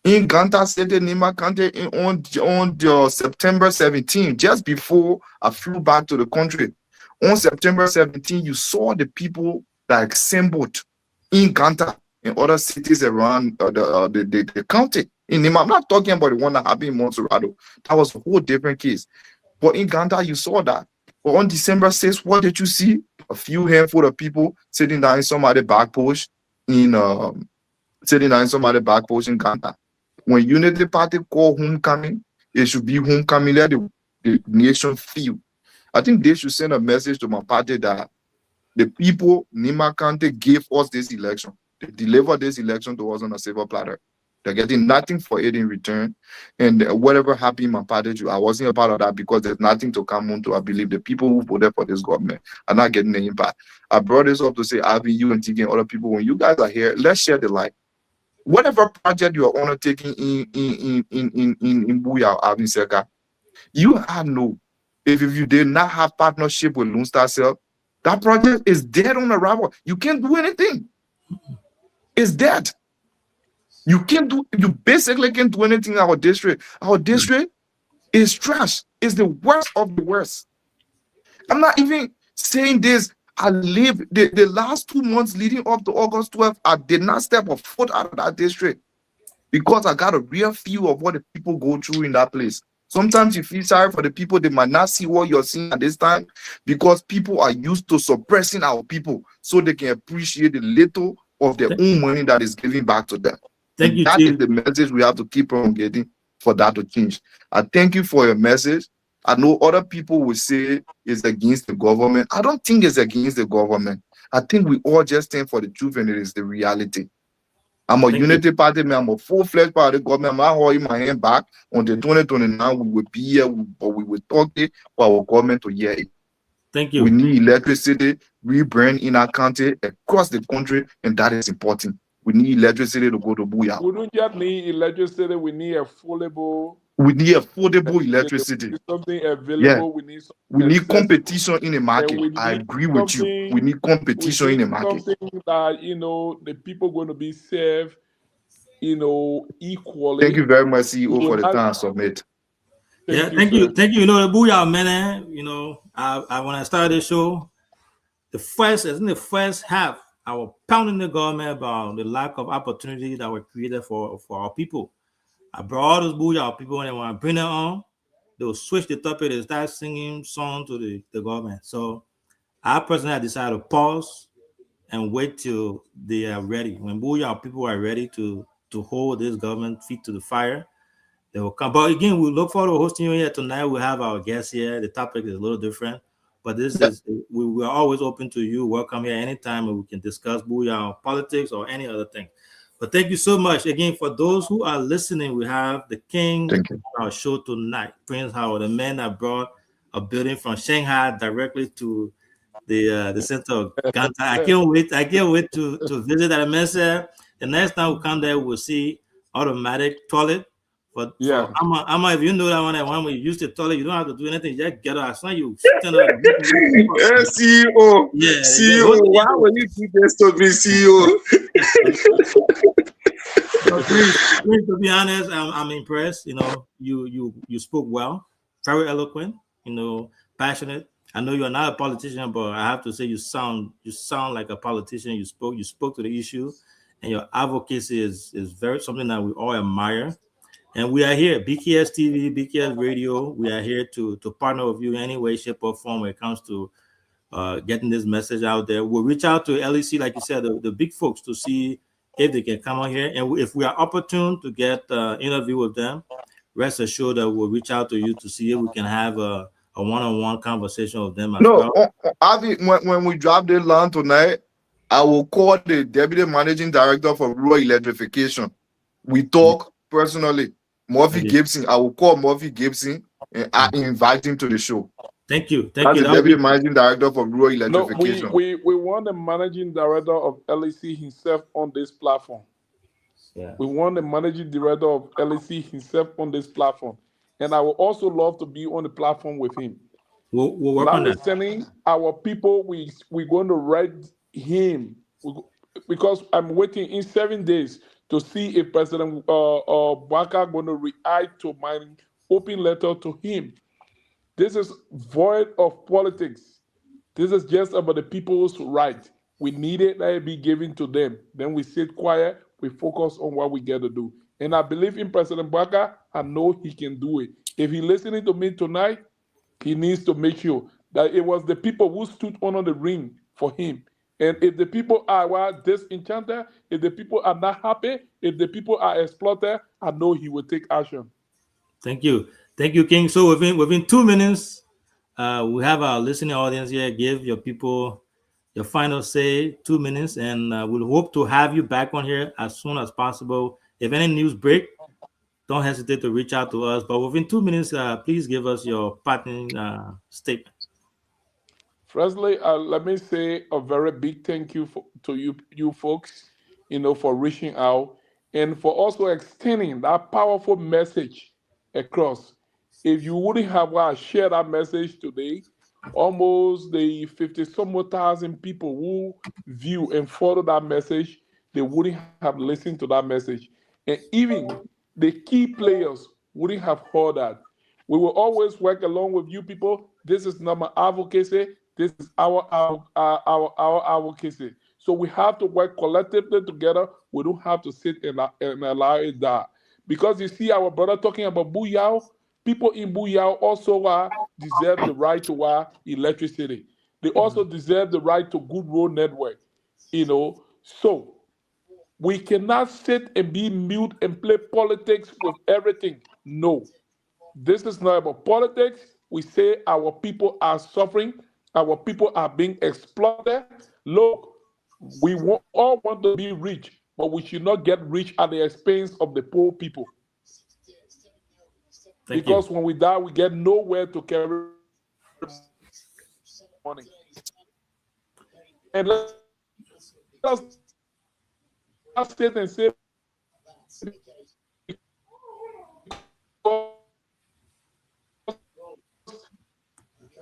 In Ganta State, Nima Kante, on September 17, just before I flew back to the country, on September 17, you saw the people that assembled in Ganta and other cities around the county. In Nima, I'm not talking about the one that happened in Montserrado. That was a whole different case. But in Ganta, you saw that. But on December 6th, what did you see? A few handful of people sitting down in some other back post in Ganta. When Unity Party call homecoming, it should be homecoming. Let the nation feel. I think they should send a message to my party that the people, Nima Kante, gave us this election. They delivered this election to us on a silver platter. They're getting nothing for it in return. And whatever happened in my party, I wasn't a part of that because there's nothing to come on to. I believe the people who voted for this government are not getting the impact. I brought this up to say, Avi, you and TK and other people, when you guys are here, let's share the light. Whatever project you are undertaking in Buya or Avin Seka, you have no. If you did not have partnership with Lone Star Cell, that project is dead on arrival. You can't do anything. It's dead. You basically can't do anything in our district. Our district is trash. It's the worst of the worst. I'm not even saying this. I live the last 2 months leading up to August 12th. I did not step a foot out of that district because I got a real feel of what the people go through in that place. Sometimes you feel sorry for the people. They might not see what you're seeing at this time because people are used to suppressing our people so they can appreciate the little of their own money that is given back to them. Thank you, that is the message we have to keep on getting for that to change. I thank you for your message. I know other people will say it's against the government. I don't think it's against the government. I think we all just stand for the truth and it is the reality. I'm a unity party man. I'm a full-fledged part of the government. I'm not holding my hand back. On the 2029, we will be here, but we will talk it for our government to hear it. Thank you. We need electricity, rebrand in our country, across the country, and that is important. We need electricity to go to Buya. We don't just need electricity, we need affordable. We need affordable electricity. We need something available. Yeah. We need competition in the market. I agree with you. We need competition in the market. Something that the people going to be served, equally. Thank you very much, CEO, for the time submit. Thank you. The Booyah man. When I started the show, the first half, I was pounding the government about the lack of opportunity that were created for our people. I brought all those Booyah people, and when I bring them on, they will switch the topic and start singing songs to the government. So I personally decided to pause and wait till they are ready. When Booyah people are ready to hold this government feet to the fire, they will come. But again, we look forward to hosting you here tonight. We have our guests here. The topic is a little different, but we are always open to you. Welcome here anytime, and we can discuss Booyah politics or any other thing. But thank you so much. Again, for those who are listening, we have the king on our show tonight, Prince Howard, the man that brought a building from Shanghai directly to the center of Ganta. I can't wait to visit that mess. The next time we come there, we'll see automatic toilet. For Yeah. Amma, if you know that one when you use the toilet, you don't have to do anything. You just get out. As soon as you stand up. CEO. Yeah. CEO. Why would you do this to me, CEO? So please, to be honest, I'm impressed. You know, you spoke well, very eloquent. You know, passionate. I know you're not a politician, but I have to say you sound like a politician. You spoke to the issue, and your advocacy is very something that we all admire. And we are here, BKS TV, BKS Radio. We are here to partner with you in any way, shape, or form when it comes to getting this message out there. We'll reach out to LEC, like you said, the big folks, to see if they can come on here. And if we are opportune to get interview with them, rest assured that we'll reach out to you to see if we can have a one-on-one conversation with them as well. Avi, when we drop the line tonight, I will call the deputy managing director for rural electrification. We talk personally. Murphy Gibson. I will call Murphy Gibson and I invite him to the show. Thank you. That's the deputy managing director for rural electrification. No, we want the managing director of LEC himself on this platform. Yeah. We want the managing director of LEC himself on this platform. And I would also love to be on the platform with him. We'll work on that. Listening, our people, we're going to write him because I'm waiting in 7 days to see if President Bouaka going to react to my open letter to him. This is void of politics. This is just about the people's right. We need it, let it be given to them. Then we sit quiet, we focus on what we get to do. And I believe in President Bouaka. I know he can do it. If he's listening to me tonight, he needs to make sure that it was the people who stood under the ring for him. And if the people are disenchanted, if the people are not happy, if the people are exploited, I know he will take action. Thank you. Thank you, King. So within 2 minutes, we have our listening audience here. Give your people your final say, 2 minutes, and we'll hope to have you back on here as soon as possible. If any news break, don't hesitate to reach out to us. But within 2 minutes, please give us your parting statement. Firstly, let me say a very big thank you to you folks, for reaching out and for also extending that powerful message across. If you wouldn't have shared that message today, almost the 50-some more thousand people who view and follow that message, they wouldn't have listened to that message. And even the key players wouldn't have heard that. We will always work along with you people. This is not my advocacy. This is our advocacy. So we have to work collectively together. We don't have to sit and allow it die. Because you see our brother talking about Buyao, people in Buyao also deserve the right to electricity. They also deserve the right to good road network. So we cannot sit and be mute and play politics with everything. No, this is not about politics. We say our people are suffering. Our people are being exploited. Look, we all want to be rich, but we should not get rich at the expense of the poor people. Because when we die, we get nowhere to carry money. And let's sit and say,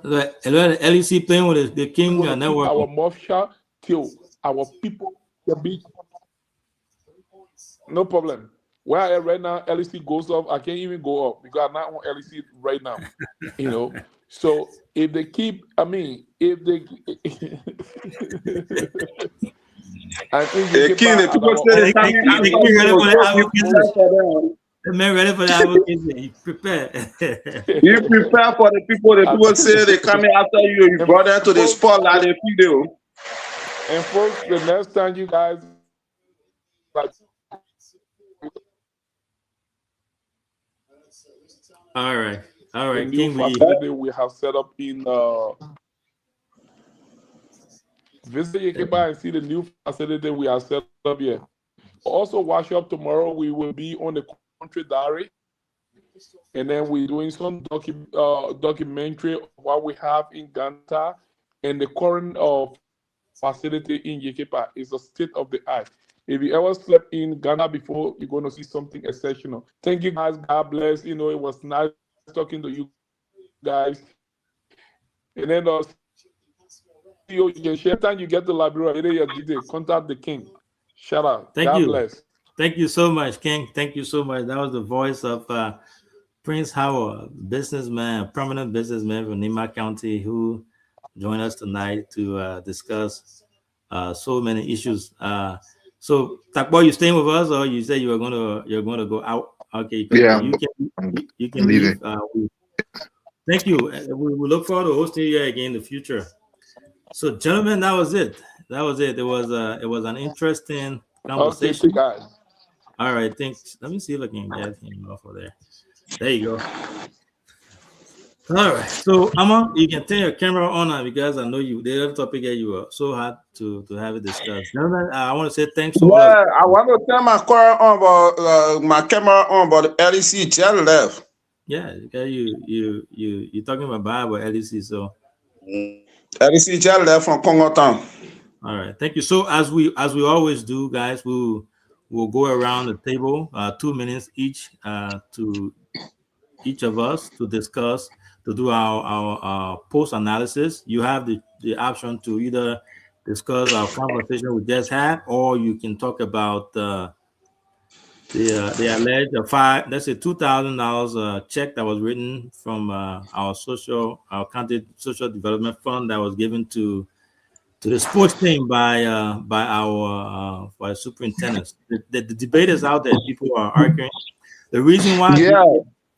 LEC playing with the King network. Our mouth shut till our people can be. No problem. Where I am right now, LEC goes off. I can't even go up because I'm not on LEC right now. So if they keep, if they, I think the people say the man ready for that advocacy. Prepare. You prepare for the people. The people say they coming after you. You brought them to the spotlight. The video. And folks, the next time you guys. All right. King, we have set up in visit Yekeba and see the new facility we have set up here. Also, wash up tomorrow. We will be on the country diary, and then we're doing some documentary of what we have in Ganta and the current facility in Yekepa is a state of the art. If you ever slept in Ghana before, you're going to see something exceptional. Thank you guys. God bless. You know, it was nice talking to you guys. And then you can share time you get to Liberia, contact the king. Shout out. Thank God you. bless. Thank you so much, King. Thank you so much. That was the voice of Prince Howard, businessman, prominent businessman from Nima County, who joined us tonight to discuss so many issues. So, Takbo, you staying with us, or you say you're going to go out? Okay, Yeah, you can I'm leave. leaving. Thank you. We look forward to hosting you again in the future. So, gentlemen, that was it. That was it. It was an interesting conversation. Okay, guys. All right, thanks. Let me see if I can get him off of there. There you go. All right. So, Amma, you can turn your camera on now because I know you. The other topic that you were so hard to have it discussed. Gentlemen, I want to say thanks to all of Yeah, I want to turn my camera on, but my camera on, but the LEC just left. Yeah, because you're talking about Bible LEC, so LEC just left from Congo Town. all right, thank you. So as we always do, guys, we'll go around the table, 2 minutes each, to each of us to discuss, to do our post analysis. You have the option to either discuss our conversation we just had, or you can talk about the alleged $2,000 check that was written from our county social development fund that was given to the sports team by our superintendents. The debate is out there. People are arguing. The reason why,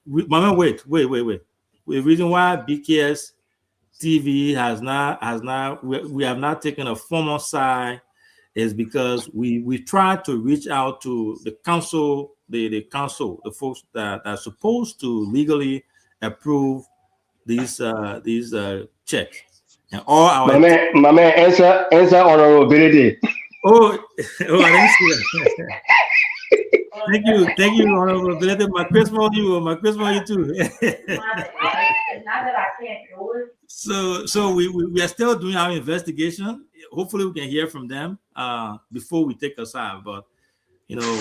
wait. The reason why BKS TV we have not taken a formal side is because we tried to reach out to the council, the folks that are supposed to legally approve these checks. And all our my man, answer honorability. Oh, I didn't see that. Thank you, honorability. My Christmas, you too. So we are still doing our investigation. Hopefully, we can hear from them before we take a side. But I don't know,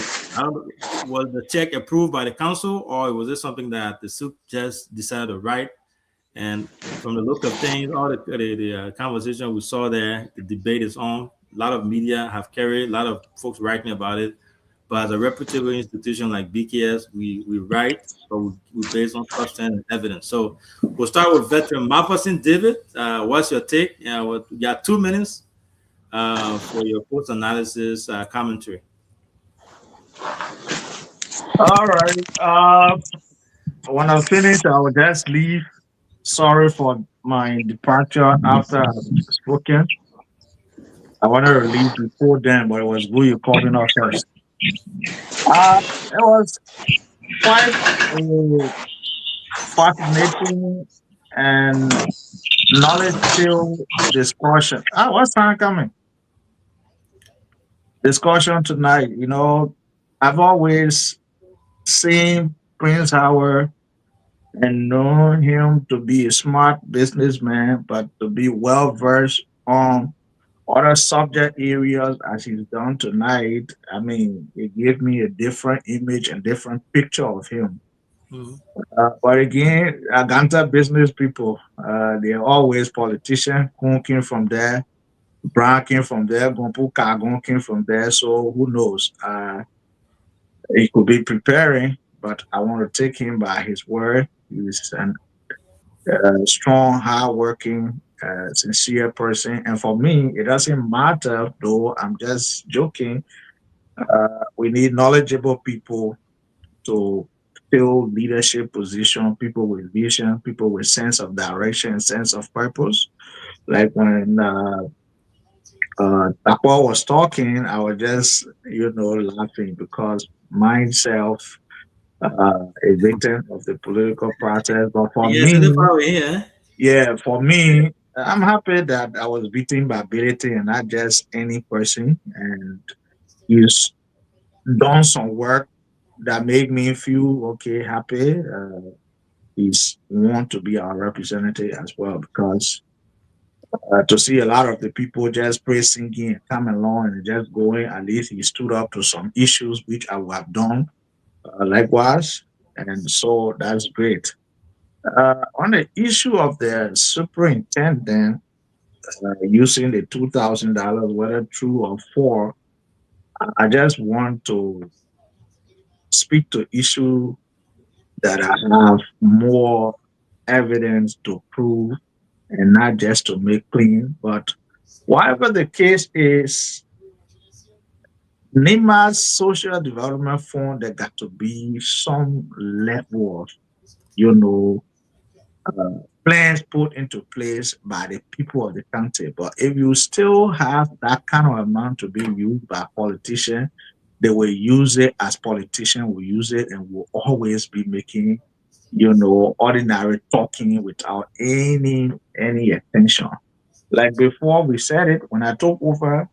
was the check approved by the council, or was it something that the SUP just decided to write? And from the look of things, all the conversation we saw there, the debate is on. A lot of media have carried, a lot of folks writing about it. But as a reputable institution like BKS, we write, but we based on substance and evidence. So we'll start with veteran Mapasin David. What's your take? We got 2 minutes for your post-analysis commentary. All right. When I finish, I will just leave. Sorry for my departure after I've spoken. I wanted to leave before then, but it was good you called me up first. It was quite a fascinating and knowledge-filled discussion. What's time coming? Discussion tonight. I've always seen Prince Howard and known him to be a smart businessman, but to be well-versed on other subject areas as he's done tonight. I mean, it gave me a different image and different picture of him. But again, Aganta business people, they're always politicians. Kun came from there, Brown came from there, Gompu Kagon came from there. So who knows? He could be preparing, but I want to take him by his word. He's a strong, hardworking, sincere person. And for me, it doesn't matter, though I'm just joking. We need knowledgeable people to fill leadership position, people with vision, people with sense of direction, sense of purpose. Like when Takwa was talking, I was just, laughing because myself, a victim of the political process. But for for me, I'm happy that I was beaten by ability and not just any person. And he's done some work that made me feel happy. He's want to be our representative as well, because to see a lot of the people just praise singing and coming along and just going. At least he stood up to some issues which I would have done likewise, and so that's great. On the issue of the superintendent using the $2,000, whether true or false, I just want to speak to issue that I have more evidence to prove and not just to make clean. But whatever the case is, NEMA's social development fund, there got to be some level of, plans put into place by the people of the country. But if you still have that kind of amount to be used by politicians, they will use it as politicians will use it and will always be making, ordinary talking without any attention. Like before we said it, when I took over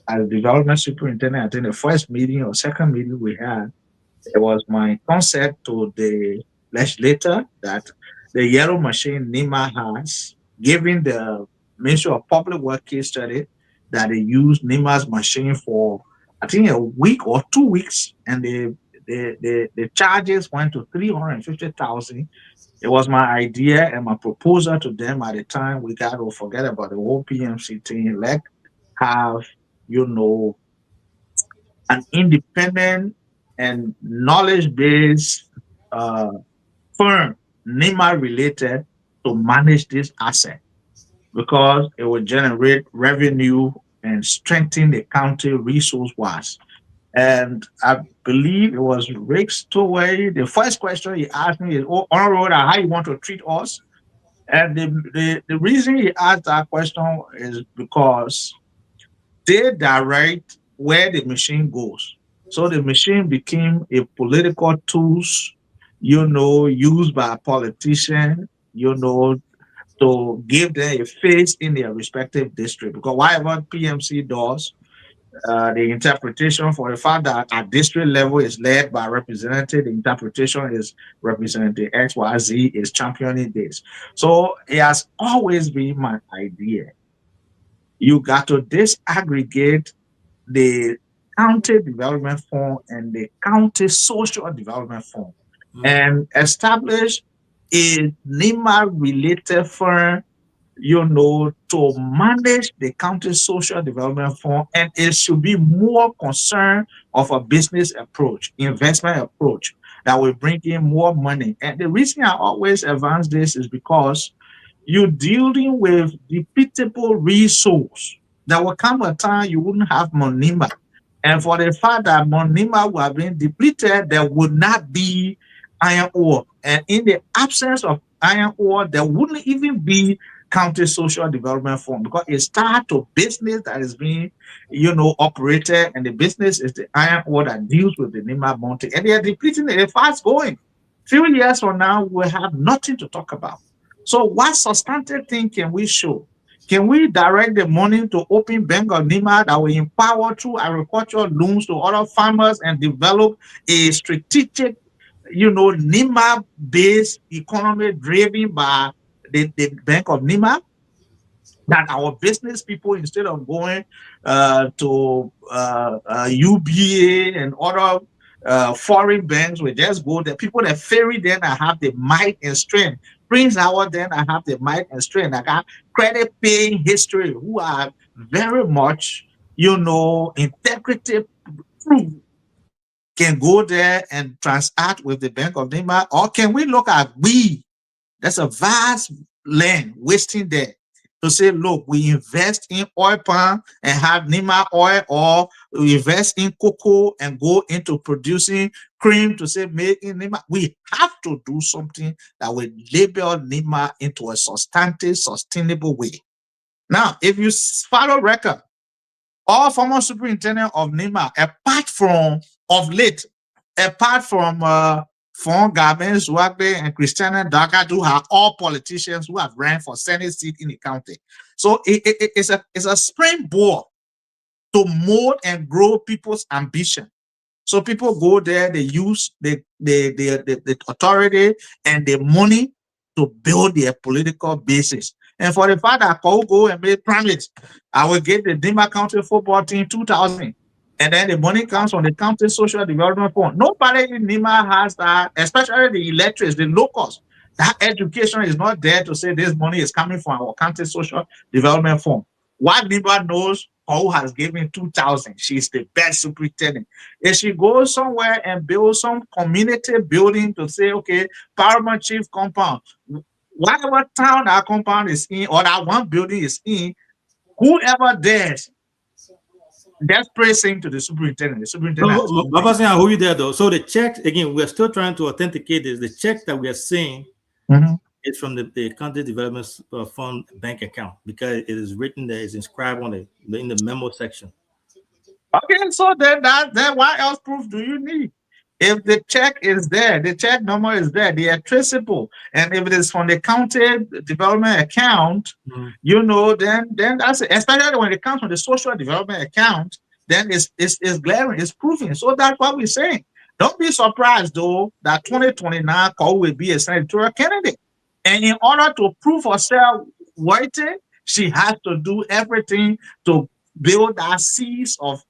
as development superintendent, I think the first meeting or second meeting we had, it was my concept to the legislator that the yellow machine NEMA has, given the Ministry of Public Works case study that they used NEMA's machine for, I think, a week or 2 weeks, and the charges went to $350,000. It was my idea and my proposal to them at the time. We got to forget about the whole PMC thing. Let's have, an independent and knowledge-based firm, NEMA related, to manage this asset, because it will generate revenue and strengthen the county resource-wise. And I believe it was Rick Stoway. The first question he asked me is, on road, how you want to treat us? And the reason he asked that question is because they direct where the machine goes. So the machine became a political tool, used by a politician, to give them a face in their respective district. Because whatever PMC does, the interpretation for the fact that at district level is led by representative, the interpretation is Representative XYZ is championing this. So it has always been my idea. You got to disaggregate the county development fund and the county social development fund and establish a NEMA related firm, to manage the county social development fund, and it should be more concerned of a business approach, investment approach that will bring in more money. And the reason I always advance this is because you're dealing with depletable resource. There will come a time you wouldn't have NEMA. And for the fact that NEMA will have been depleted, there would not be iron ore. And in the absence of iron ore, there wouldn't even be county social development fund, because it starts to business that is being, operated, and the business is the iron ore that deals with the NEMA mountain. And they are depleting it fast going. Few years from now, we'll have nothing to talk about. So what substantive thing can we show? Can we direct the money to open bank of NEMA that will empower through agricultural loans to other farmers and develop a strategic, NEMA-based economy driven by the Bank of NEMA, that our business people, instead of going to UBA and other foreign banks, will just go there. People that ferry then I have the might and strength. Prince Howard then I have the might and strength. I got credit paying history who are very much, integrity proof, can go there and transact with the Bank of NEMA. Or can we look at that's a vast land wasting there, to say, look, we invest in oil palm and have NEMA oil, or we invest in cocoa and go into producing cream to say made in NEMA. We have to do something that will label NEMA into a substantive, sustainable way. Now, if you follow record, all former superintendent of NEMA, apart from Fon Gabens, Wagbe, and Christiana Dagadu are all politicians who have ran for Senate seat in the county. So it's a springboard to mold and grow people's ambition. So people go there, they use the authority and the money to build their political basis. And for the fact that Paul go and made promise, I will get the Nima County football team 2,000. And then the money comes from the county social development fund. Nobody in Nima has that, especially the electors, the locals. That education is not there to say this money is coming from our county social development fund. What Nima knows, Paul has given 2,000. She's the best superintendent. If she goes somewhere and builds some community building to say, okay, Paramount Chief compound, whatever town that compound is in or that one building is in, whoever dares, that's praising to the superintendent. The superintendent. Who you there though? So the check again, we're still trying to authenticate this. The check that we are seeing is from the county development fund bank account because it is written there, it's inscribed on in the memo section. Okay, so then what else proof do you need? If the check is there, the check number is there, they are traceable, and if it is from the county development account, you know, then that's it. Especially when it comes from the social development account, then it's glaring, it's proving. So that's what we're saying. Don't be surprised though that 2029 Cole will be a senatorial candidate, and in order to prove herself worthy, she has to do everything to build that seeds of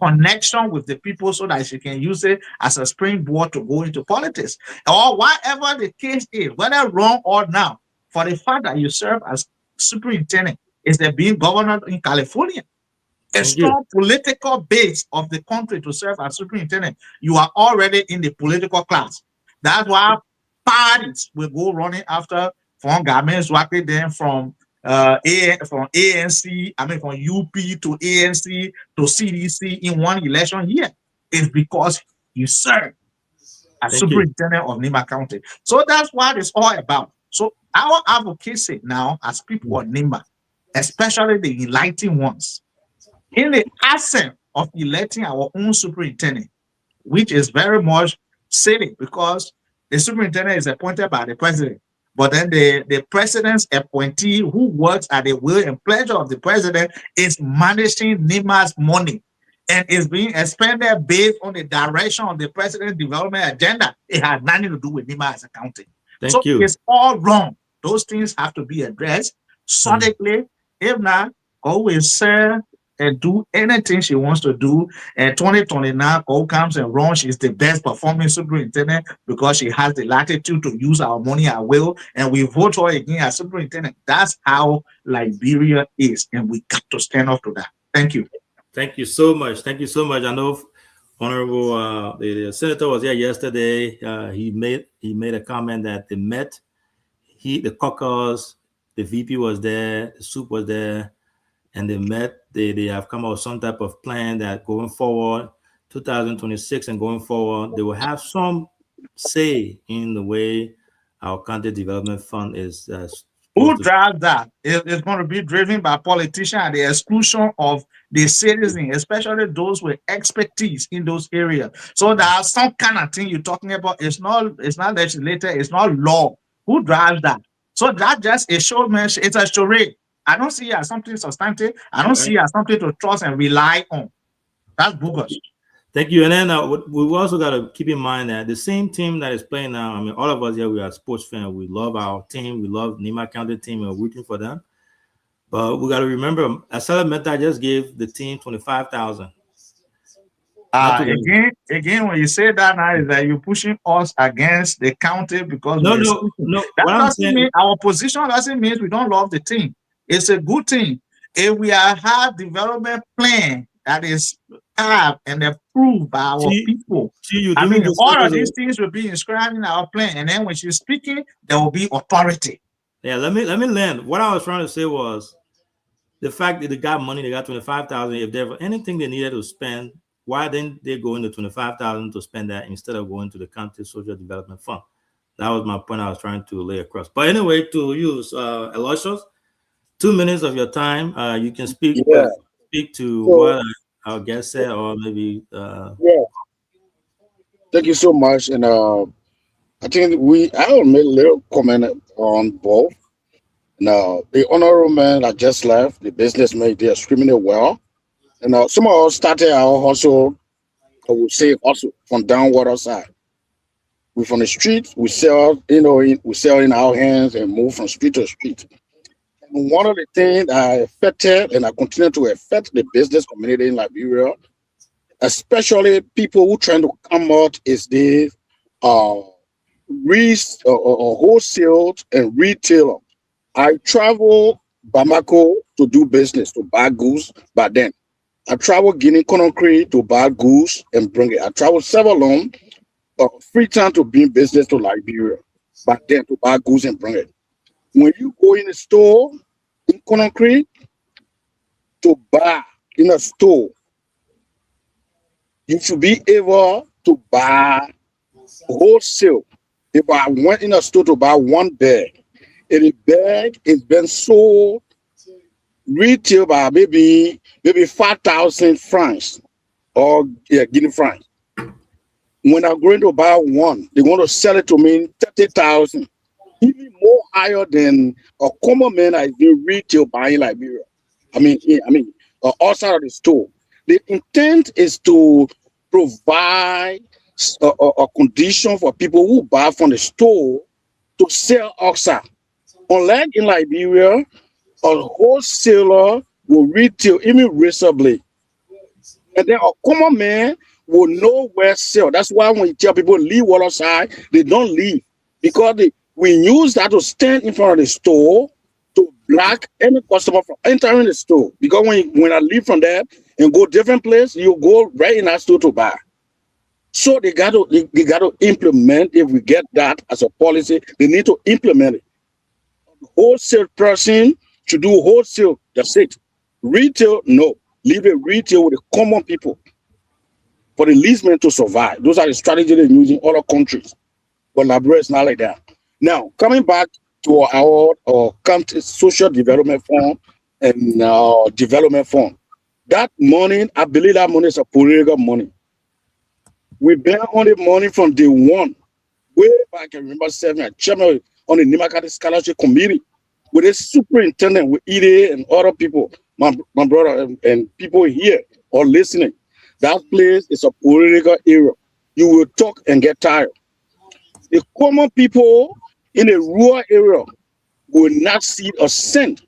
connection with the people so that she can use it as a springboard to go into politics. Or whatever the case is, whether wrong or not, for the fact that you serve as superintendent is the being governor in California. A strong political base of the country to serve as superintendent, you are already in the political class. That's why parties will go running after from governments working them from ANC, from UP to ANC to CDC in one election year. It's because you serve as superintendent of Nima County. So that's what it's all about. So our advocacy now as people of Nima, especially the enlightened ones, in the absence of electing our own superintendent, which is very much silly because the superintendent is appointed by the president. But then the president's appointee who works at the will and pleasure of the president is managing Nima's money and is being expended based on the direction of the president's development agenda. It has nothing to do with Nima as a county. So it's all wrong. Those things have to be addressed suddenly. If not, always serve and do anything she wants to do. And 2029, Cole comes and runs. She's the best performing superintendent because she has the latitude to use our money at will. And we vote her again as superintendent. That's how Liberia is. And we got to stand up to that. Thank you. Thank you so much. Thank you so much. I know Honorable the senator was here yesterday. He made a comment that they met. The caucus, the VP was there, the soup was there, and they met. They have come up with some type of plan that going forward, 2026 and going forward, they will have some say in the way our county development fund is. Who drives that? It's going to be driven by politicians at the exclusion of the citizens, especially those with expertise in those areas. So there's some kind of thing you're talking about. It's not legislated. It's not law. Who drives that? So that's just a showmanship. It's a charade. I don't see it as something substantive. I don't see it as something to trust and rely on. That's bogus. Thank you. And then we've also got to keep in mind that the same team that is playing now, I mean, all of us here, we are sports fans. We love our team. We love Nima County team. We're rooting for them. But we got to remember, Asala Meta just gave the team $25,000. Again, when you say that now, is that you're pushing us against the county because no. That doesn't mean our position doesn't mean we don't love the team. It's a good thing. If we have development plan that is and approved by our people, all of these things will be inscribed in our plan. And then when she's speaking, there will be authority. Yeah, let me land. What I was trying to say was the fact that they got money, they got $25,000. If there was anything they needed to spend, why didn't they go into $25,000 to spend that instead of going to the county social development fund? That was my point I was trying to lay across. But anyway, to use Aloysius, 2 minutes of your time. You can speak to what our guest said, or maybe. Thank you so much. And I think I will make a little comment on both. Now, the honorable man that just left, the businessman, they are extremely well. And some of us started our hustle, I would say also from downwater side. We from the street, we sell, we sell in our hands and move from street to street. And one of the things that affected and I continue to affect the business community in Liberia, especially people who trying to come out, is the wholesale and retailer. I travel Bamako to do business, to buy goods back then. I travel Guinea-Conakry to buy goods and bring it. I travel Sevalon, free time to bring business to Liberia back then to buy goods and bring it. When you go in a store in Conakry to buy in a store, you should be able to buy wholesale. If I went in a store to buy one bag, and the bag is been sold retail by maybe 5,000 francs or Guinea francs. When I'm going to buy one, they're going to sell it to me 30,000, even more higher than a common man that is doing retail buying Liberia. Outside of the store. The intent is to provide a condition for people who buy from the store to sell outside. Unlike in Liberia, a wholesaler will retail even reasonably. And then a common man will know where to sell. That's why when you tell people leave what outside, they don't leave. Because we use that to stand in front of the store to block any customer from entering the store. Because when I leave from there and go different place, you go right in that store to buy. So they got to implement, if we get that as a policy, they need to implement it. The wholesale person should do wholesale, that's it. Retail, no. Leave the retail with the common people for the leasemen to survive. Those are the strategies they're using in other countries. But Liberia is not like that. Now, coming back to our country social development fund and development fund. That money, I believe that money is a political money. We've been on the money from day one. Way back, I remember serving as chairman on the Nimakati Scholarship Committee with a superintendent, with Ide and other people, my brother and people here or listening. That place is a political area. You will talk and get tired. The common people in a rural area will not see a cent.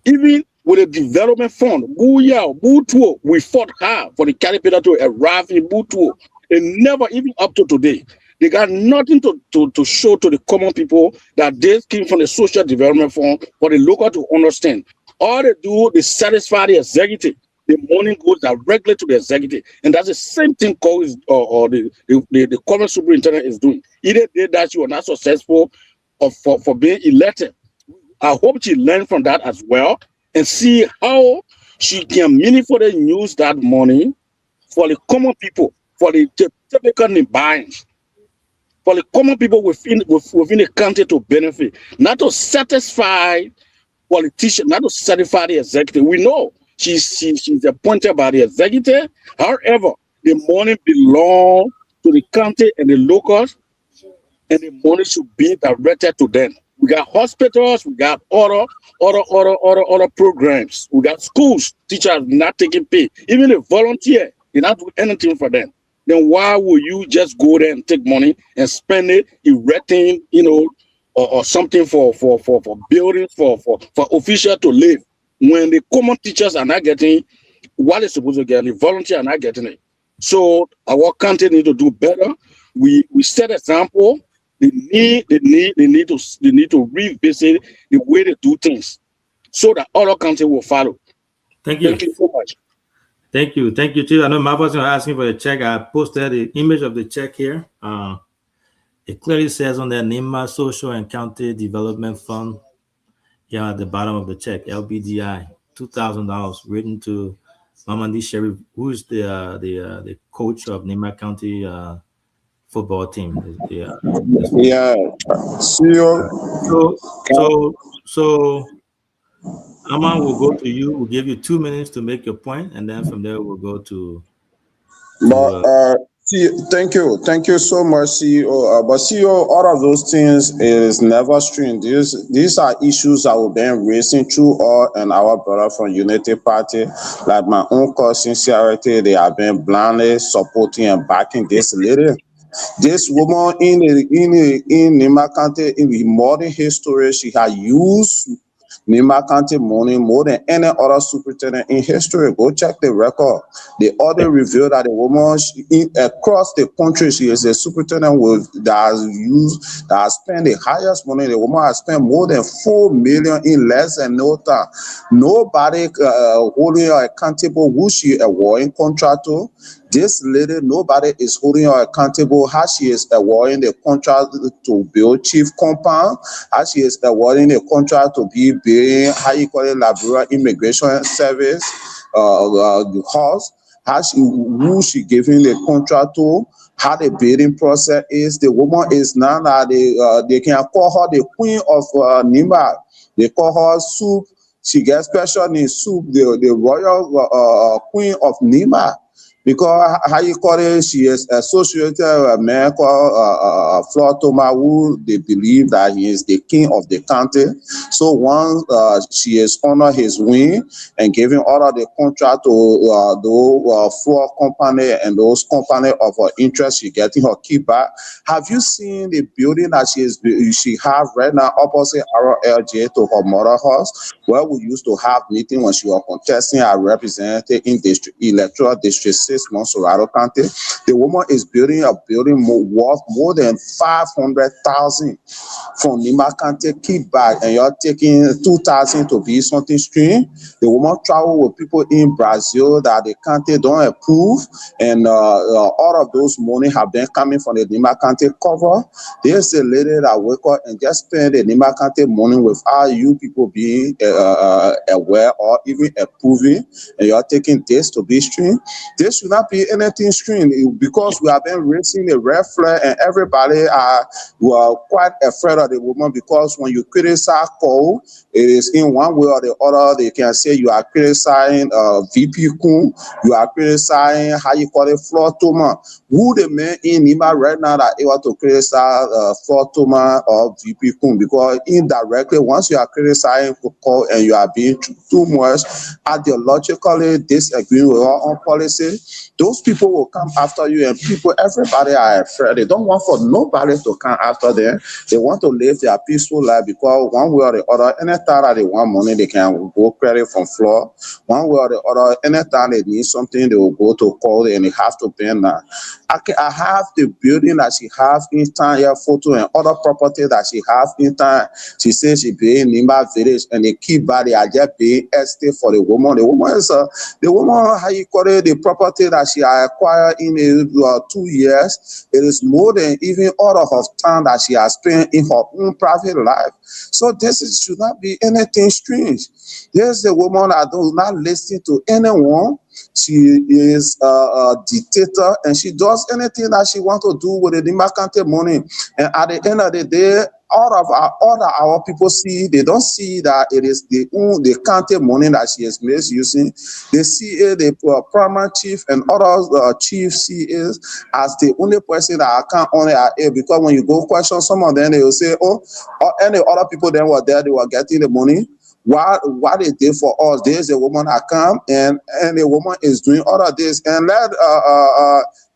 Even with a development fund, Butuo, we fought hard for the caterpillar to arrive in Butuo. And never, even up to today, they got nothing to show to the common people that they came from the social development fund for the local to understand. All they do is satisfy the executive. The money goes directly to the executive. And that's the same thing the current superintendent is doing. Either day that you are not successful for being elected. I hope she learn from that as well and see how she can meaningfully use that money for the common people, for the typical buying, for the common people within the country to benefit, not to satisfy politicians, not to satisfy the executive. We know she's appointed by the executive. However, the money belongs to the country and the locals, and the money should be directed to them. We got hospitals, we got other programs. We got schools, teachers not taking pay. Even the volunteer, they not do anything for them. Then why would you just go there and take money and spend it erecting, or something for buildings for officials to live, when the common teachers are not getting what they're supposed to get, the volunteers are not getting it. So our country need to do better. We set example. They need to revisit the way they do things, so that other countries will follow. Thank you. Thank you so much. Thank you, Chief. I know my person was asking for the check. I posted the image of the check here. It clearly says on there, Nima Social and County Development Fund. Here at the bottom of the check, LBDI, $2,000 written to Mamandi Sharif, who is the coach of Nima County football team. So Aman will go to you. We'll give you 2 minutes to make your point, and then from there we'll go to. Thank you so much, CEO. But CEO, all of those things is never streamed. These are issues that we've been raising through all and our brother from Unity Party, like my own cause Sincerity. They have been blindly supporting and backing this lady. This woman in Nima County, in the modern history, she had used Nima County money more than any other superintendent in history. Go check the record. The audit revealed that the woman across the country, she is a superintendent that has spent the highest money. The woman has spent more than $4 million in less than no time. Nobody holding her accountable who she awarding contract to. This lady, nobody is holding her accountable how she is awarding the contract to build chief compound, how she is awarding the contract to be building, how you call it, Liberia Immigration Service, the house, who she giving the contract to, how the bidding process is. The woman is now that they can call her the queen of Nima. They call her Soup. She gets special name Soup, the royal queen of Nima. Because how you call it, she is associated with a man called Floyd Thomas, who they believe that he is the king of the county. So once she is honor his win and giving all of the contract to the Floyd company and those company of her interest, she getting her kickback. Have you seen the building that she have right now opposite RLJ to her mother house, where we used to have meeting when she was contesting our representative in electoral district 6, Monserrato County? The woman is building a building worth more than $500,000 from Nima County kickback, and you're taking $2,000 to be something stream. The woman travel with people in Brazil that the county don't approve, and all of those money have been coming from the Nima County cover. There's a lady that wake up and just spend the Nima County money without you people being aware or even approving, and you're taking this to be stream. This should not be anything stream, because we have been raising the red flag, and everybody were quite afraid of the woman, because when you criticize Cole, it is in one way or the other. They can say you are criticizing VP Kun, you are criticizing how you call it Floyd Thomas. Who the man in Nima right now that able to criticize Floyd Thomas or VP Kun? Because indirectly, once you are criticizing Cole and you are being too much ideologically disagreeing with our own policy, those people will come after you, and everybody are afraid. They don't want for nobody to come after them. They want to live their peaceful life, because one way or the other, anytime that they want money, they can go credit from floor. One way or the other, anytime they need something, they will go to call it, and they have to pay now. I have the building that she has in town here, photo, and other property that she has in town. She says she be in Nima Village, and they keep by the idea paying estate for the woman. The woman is how you call it, the property that she acquired in 2 years. It is more than even all of her time that she has spent in her own private life. So this should not be anything strange. There's a woman that does not listen to anyone. She is a dictator, and she does anything that she wants to do with the Nima County money. And at the end of the day, all our people see, they don't see that it is the county money that she is misusing. They see it, the primary chief and other chiefs see it as the only person that can only it, because when you go question some of them, they will say, oh, any other people then were there, they were getting the money. What they did for us, there's a woman that come and the woman is doing all of this, and let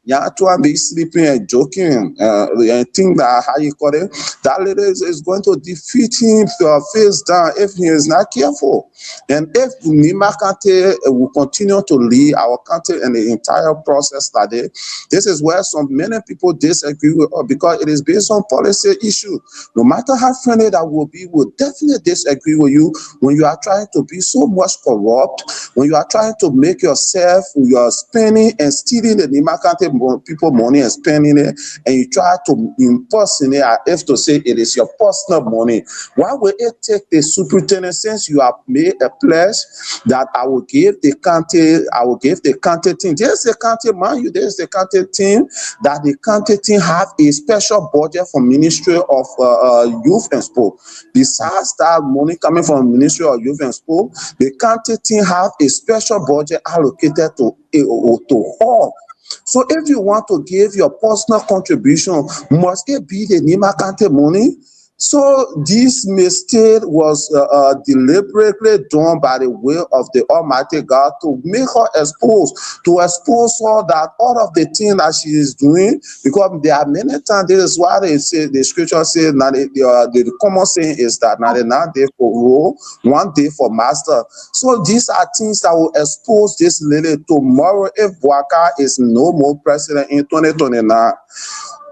Yantua be sleeping and joking and think that how you call it, that lady is going to defeat him face down if he is not careful. And if Nima County will continue to lead our country and the entire process like this is where many people disagree with us, because it is based on policy issue. No matter how friendly that will be, we'll definitely disagree with you when you are trying to be so much corrupt, when you are trying to make yourself, you are spending and stealing the Nima County people money and spending it, and you try to impersonate it as if to say it is your personal money. Why will it take the superintendent, since you have made a pledge that I will give the county team, there's the county, man, there's the county team, that the county team have a special budget from Ministry of Youth and Sport. Besides that money coming from Ministry of Youth and Sport, the county team have a special budget allocated to all. So if you want to give your personal contribution, must it be the Nima County money? So this mistake was deliberately done by the will of the Almighty God to make her expose her that all of the things that she is doing, because there are many times, this is why they say, the scripture says, the common saying is that 99 days for rule, 1 day for master. So these are things that will expose this lady tomorrow if Bouaka is no more president in 2029.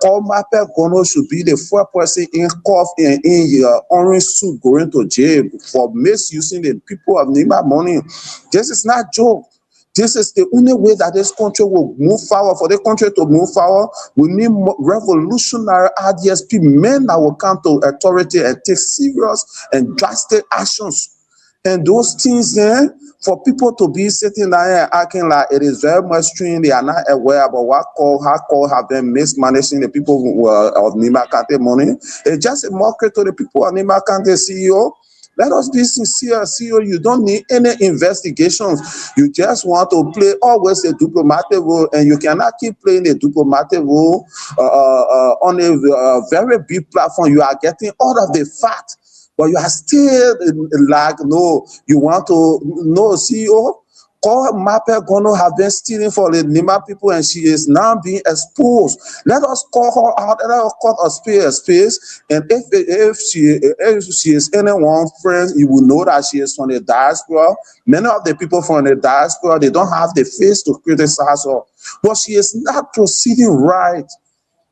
Mape Gono should be the first person in cuff in your orange suit going to jail for misusing the people of Nima money. This is not joke. This is the only way that this country will move forward. For the country to move forward, we need revolutionary RDSP men that will come to authority and take serious and drastic actions. And those things then, for people to be sitting there and acting like it is very much strange, they are not aware about how call have been mismanaging the people of Nima Kante money. It's just a mockery to the people of Nima Kante. CEO. Let us be sincere, CEO. You don't need any investigations. You just want to play always a diplomatic role, and you cannot keep playing a diplomatic role on a very big platform. You are getting all of the facts. But you are still like, no, you want to, no, CEO, call Mape Gono have been stealing for the Nima people and she is now being exposed. Let us call her out, let us call a space. And if she is anyone's friend, you will know that she is from the diaspora. Many of the people from the diaspora, they don't have the face to criticize her. But she is not proceeding right.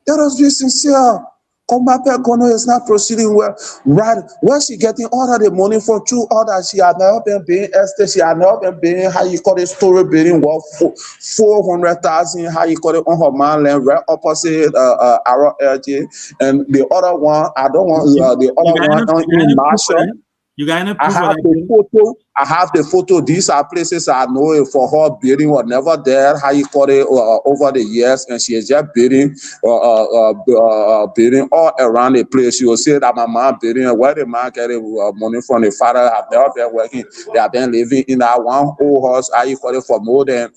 Let us be sincere. Mape Gono is not proceeding well, right? Where she getting all of the money from through all that she had never been paying estate, she had never been paying, how you call it, story bidding, what, 400,000, how you call it, on her man land, right opposite Arrow LJ. And the other one, I don't want the other one in Marshall. You got any proof? I have the photo. I have the photo. These are places I know for her bidding was never there. How you call it over the years, and she is just bidding, bidding all around the place. She will say that my mom bidding. Where the man getting money from the father have never been working. They have been living in that one old house. How you call it for more than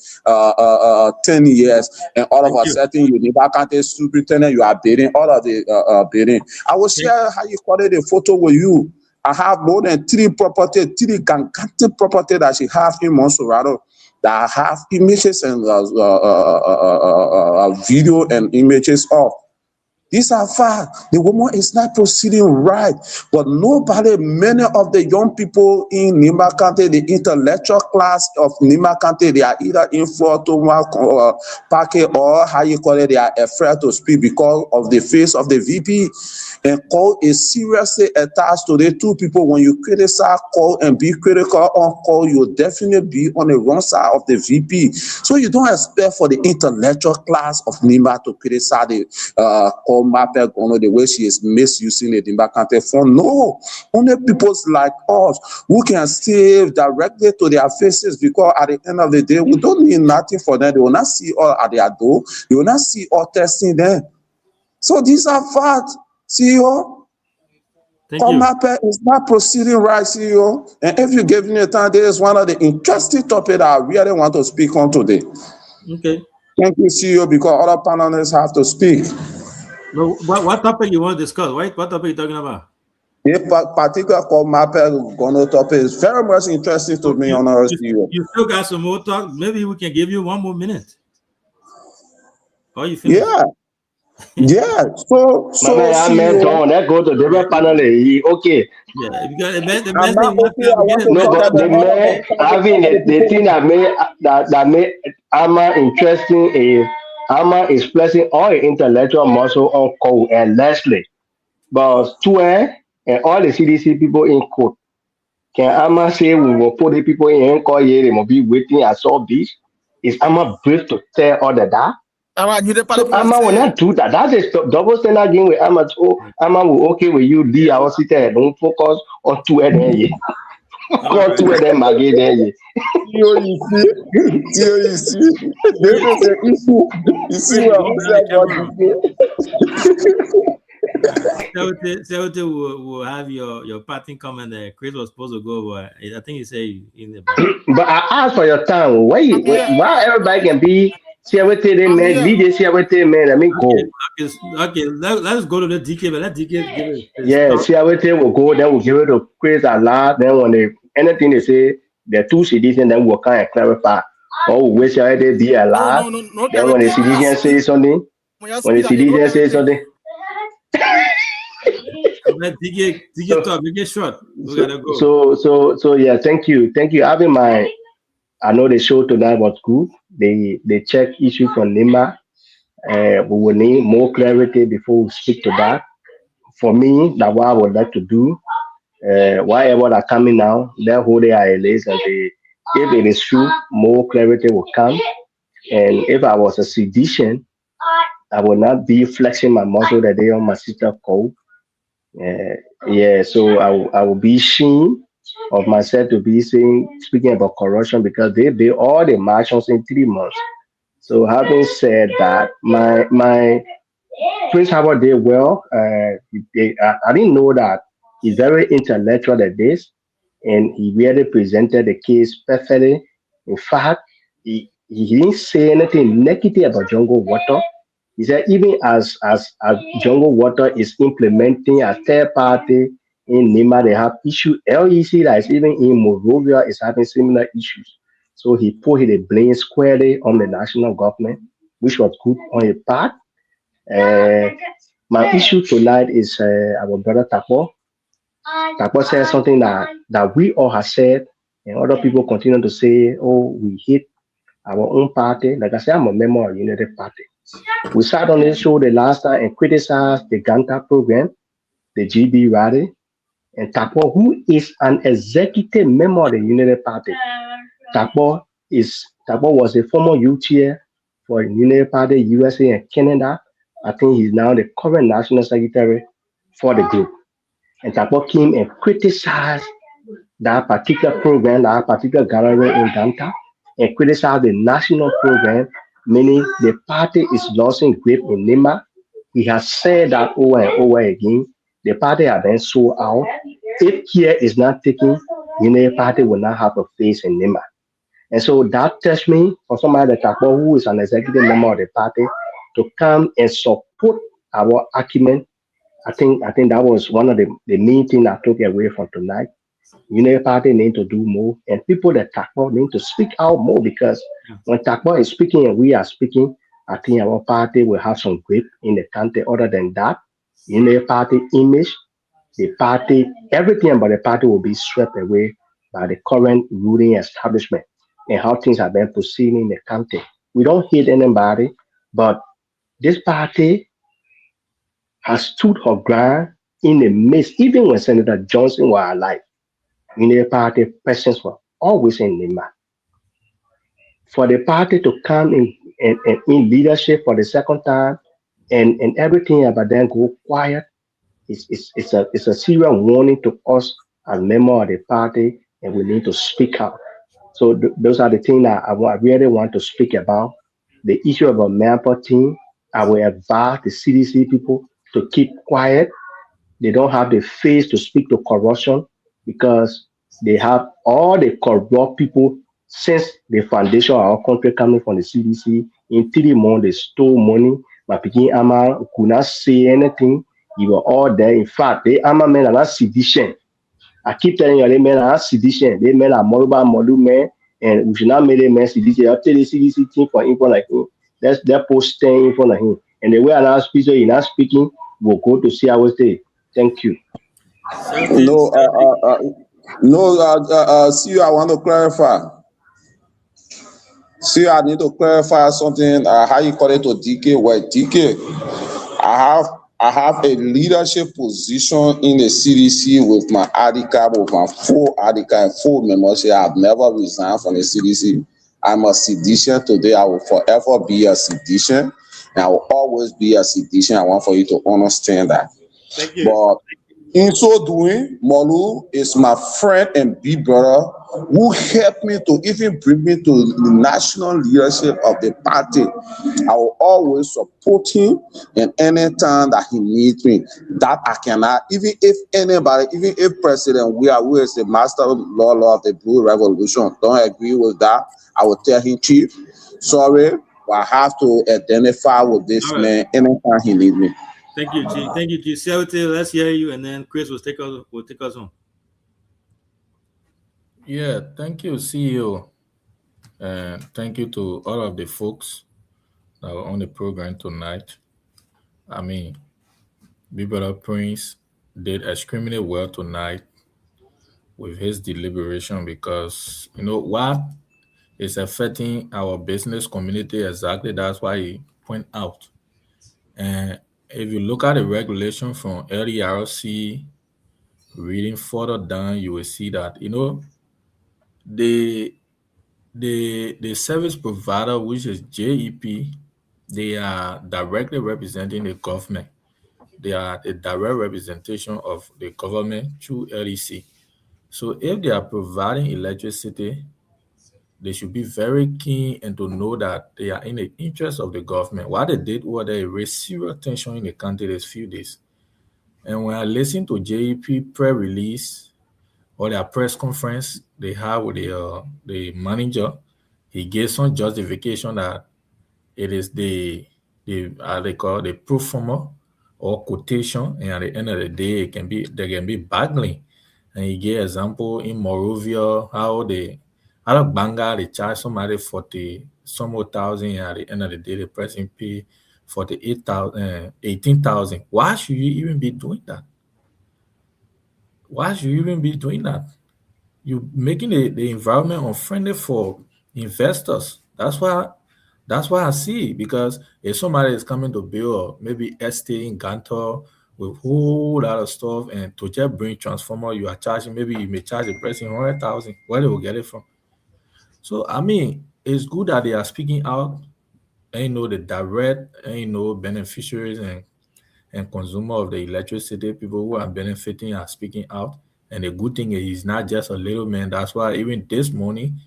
10 years, and all of a sudden you never can't superintendent. You are bidding all of the bidding. I will share how you call it the photo with you. I have more than 3 gigantic property that she has in Monserrato that I have images and video and images of. These are facts. The woman is not proceeding right, but nobody, many of the young people in Nima Kante, the intellectual class of Nima Kante, they are either in Florida, Parque, or how you call it, they are afraid to speak because of the face of the VP. And Cole is seriously attached to the 2 people. When you criticize Cole and be critical on Cole, you'll definitely be on the wrong side of the VP. So you don't expect for the intellectual class of Nima to criticize the Cole Mape Gono the way she is misusing the Nima Kante fund. No, only people like us who can stay directly to their faces, because at the end of the day, we don't need nothing for them. They will not see all at their door. They will not see all testing them. So these are facts. CEO, Mape is not proceeding right, CEO. And if you give me a time, this is one of the interesting topics that I really want to speak on today. Okay. Thank you, CEO, because other panelists have to speak. No, what topic you want to discuss? What topic are you talking about? A particular Mape Gono topic is very much interesting to me, Honorable CEO. You still got some more talk? Maybe we can give you 1 more minute. Or you finished? Yeah. Yeah, so I meant on that go to the panel. Okay. Yeah, because the man no, but the man having the thing that made Ama interesting is Ama is placing all the intellectual muscle on Cole and Leslie, but Tue and all the CDC people in court. Can Ama say we will put the people in court here? They will be waiting at all this. Is Ama brave to tell all that? So Ama will not do that. That's a double standard game with Ama. So Ama will okay with you, the our city, don't focus on 2 of them. Call 2 of them again. You see, this is the issue. You see what will have your parting comment there. Chris was supposed to go, but I think he said in the back. But I asked for your time. Why everybody can be See everything, I'm man. here. DJ, see everything, man. Let me go. Okay. Let's go to the DK, but let DK give it. Yeah, see everything will go. Then we'll give it to Chris a lot. Then when they anything they say, the two CDs, and then we'll kind of clarify. Or we'll wait till everything be a lot. No, Then when the everything. CDs say something, When you when the speak, you know CDs say everything. something. Let DK talk. Make it short. We gotta go. So yeah, thank you. Having I know the show tonight was good. They check issue from Nima. We will need more clarity before we speak to that. For me, that's what I would like to do. Whatever are coming now, they're holding our list and if it is true, more clarity will come. And if I was a seditious, I will not be flexing my muscle that day on my sister call. So I will be ashamed of myself to be speaking about corruption because they did all the marches in 3 months. So having said that, my Prince Howard did well. I didn't know that he's very intellectual at this, and he really presented the case perfectly. In fact, he didn't say anything negative about Jungle Water. He said even as Jungle Water is implementing a third party in Nima, they have issue. LEC that is even in Monrovia is having similar issues. So he put the blame squarely on the national government, which was good on a part. My issue tonight is our brother Tapo. Tapo said something that we all have said, and other people continue to say, oh, we hate our own party. Like I said, I'm a member of United Party. We sat on this show the last time and criticized the Ganta program, the GB rally, and Tapo, who is an executive member of the United Party. Tapo was a former youth chair for United Party USA and Canada. I think he's now the current national secretary for the group. And Tapo came and criticized that particular program, that particular gallery in Ganta, and criticized the national program, meaning the party is losing grip in Nima. He has said that over and over again. The party has been sold out. If care is not taken, United Party will not have a face in Nima. And so that tells me, for somebody like Tapo, who is an executive member of the party, to come and support our argument. I think that was one of the main things I took away from tonight. United Party need to do more, and people that Tapo need to speak out more, because when Tapo is speaking and we are speaking, I think our party will have some grip in the country. Other than that, United Party image, the party, everything about the party will be swept away by the current ruling establishment and how things have been proceeding in the country. We don't hate anybody, but this party has stood her ground in the midst, even when Senator Johnson was alive. United Party presence were always in Nima. For the party to come in leadership for the second time and everything about them go quiet, it's a serious warning to us as members of the party, and we need to speak out. So those are the things that I really want to speak about. The issue about manpower team, I will advise the CDC people to keep quiet. They don't have the face to speak to corruption because they have all the corrupt people since the foundation of our country coming from the CDC. In 3 months, they stole money. My Peking Ama could not say anything. You were all there. In fact, the Ama men are not sedition. I keep telling you, they men are not sedition. They men are Moruba Molu men, and we should not make them men sedition. I'll tell the CDC team for info like him. That's their post in front of him. And the way I'm not speaking, you're not speaking, we'll go to see our day. Thank you. See, I want to clarify. See, I need to clarify something. How you call it to DK? Well, DK, I have a leadership position in the CDC with my ID card, with my full ID card and full membership. I've never resigned from the CDC. I'm a seditious today. I will forever be a seditious, and I will always be a seditious. I want for you to understand that. Thank you. But in so doing, Molu is my friend and big brother who helped me to even bring me to the national leadership of the party. I will always support him in any time that he needs me. That I cannot, even if anybody, even if President who is the master law of the Blue Revolution, don't agree with that, I will tell him, Chief, sorry, I have to identify with this All right. man anytime he need me. Thank you, G. Thank you, G. Selty, let's hear you, and then Chris will take us home. Yeah, thank you, CEO. And thank you to all of the folks that were on the program tonight. I mean, Big Brother Prince did extremely well tonight with his deliberation, because you know what is affecting our business community exactly. That's why he point out. And if you look at the regulation from LERC, reading further down, you will see that the the service provider, which is JEP, they are directly representing the government. They are the direct representation of the government through LEC. So if they are providing electricity, they should be very keen and to know that they are in the interest of the government. What they did was they raised serious tension in the country these few days. And when I listen to JEP press release or their press conference they have with the manager, he gave some justification that it is the they call the pro forma or quotation, and at the end of the day, they can be bargaining. And he gave example in Morovia how out of Banga they charge somebody 40 some odd thousand, and at the end of the day the person pay 48,000, 18,000. Why should you even be doing that? Why should you even be doing that? You're making the environment unfriendly for investors. That's why I see it, because if somebody is coming to build maybe estate in Gantor with a whole lot of stuff, and to just bring transformer, you are charging, maybe you may charge the person 100,000. Where they will get it from? So I mean, it's good that they are speaking out, and the direct, beneficiaries and consumer of the electricity, people who are benefiting are speaking out. And the good thing is he's not just a little man. That's why even this morning,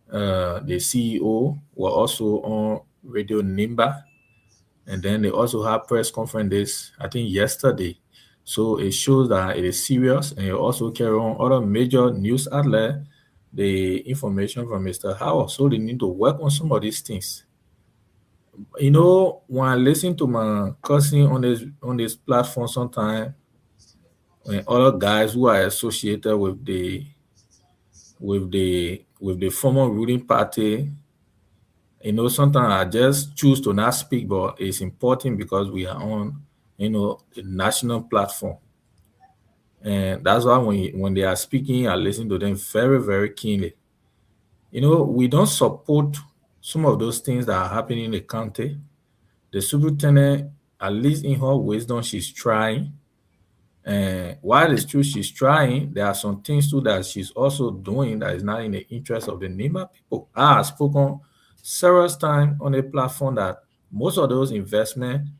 the CEO were also on Radio Nimba, and then they also have press conference I think yesterday. So it shows that it is serious, and it also carry on other major news outlets the information from Mr. Howard. So they need to work on some of these things. When I listen to my cousin on this platform sometimes, when other guys who are associated with the former ruling party, sometimes I just choose to not speak, but it's important because we are on, a national platform. And that's why when they are speaking, I listen to them very, very keenly. We don't support some of those things that are happening in the county. The superintendent, at least in her wisdom, she's trying. And while it's true she's trying, there are some things too that she's also doing that is not in the interest of the Nima people. I have spoken several times on a platform that most of those investments,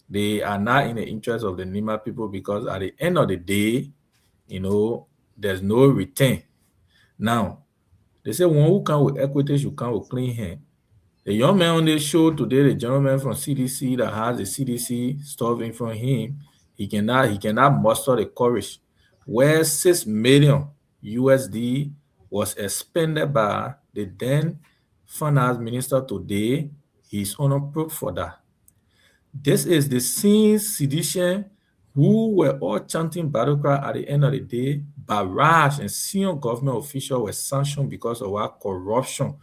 they are not in the interest of the Nima people, because at the end of the day, there's no return. Now, they say one who come with equity should come with clean hand. The young man on this show today, the gentleman from CDC that has the CDC stuff in front of him, he cannot muster the courage. Where 6 million USD was expended by the then finance minister today, he's unapproved for that. This is the same sedition who were all chanting battle cry at the end of the day. Barrage and senior government officials were sanctioned because of our corruption.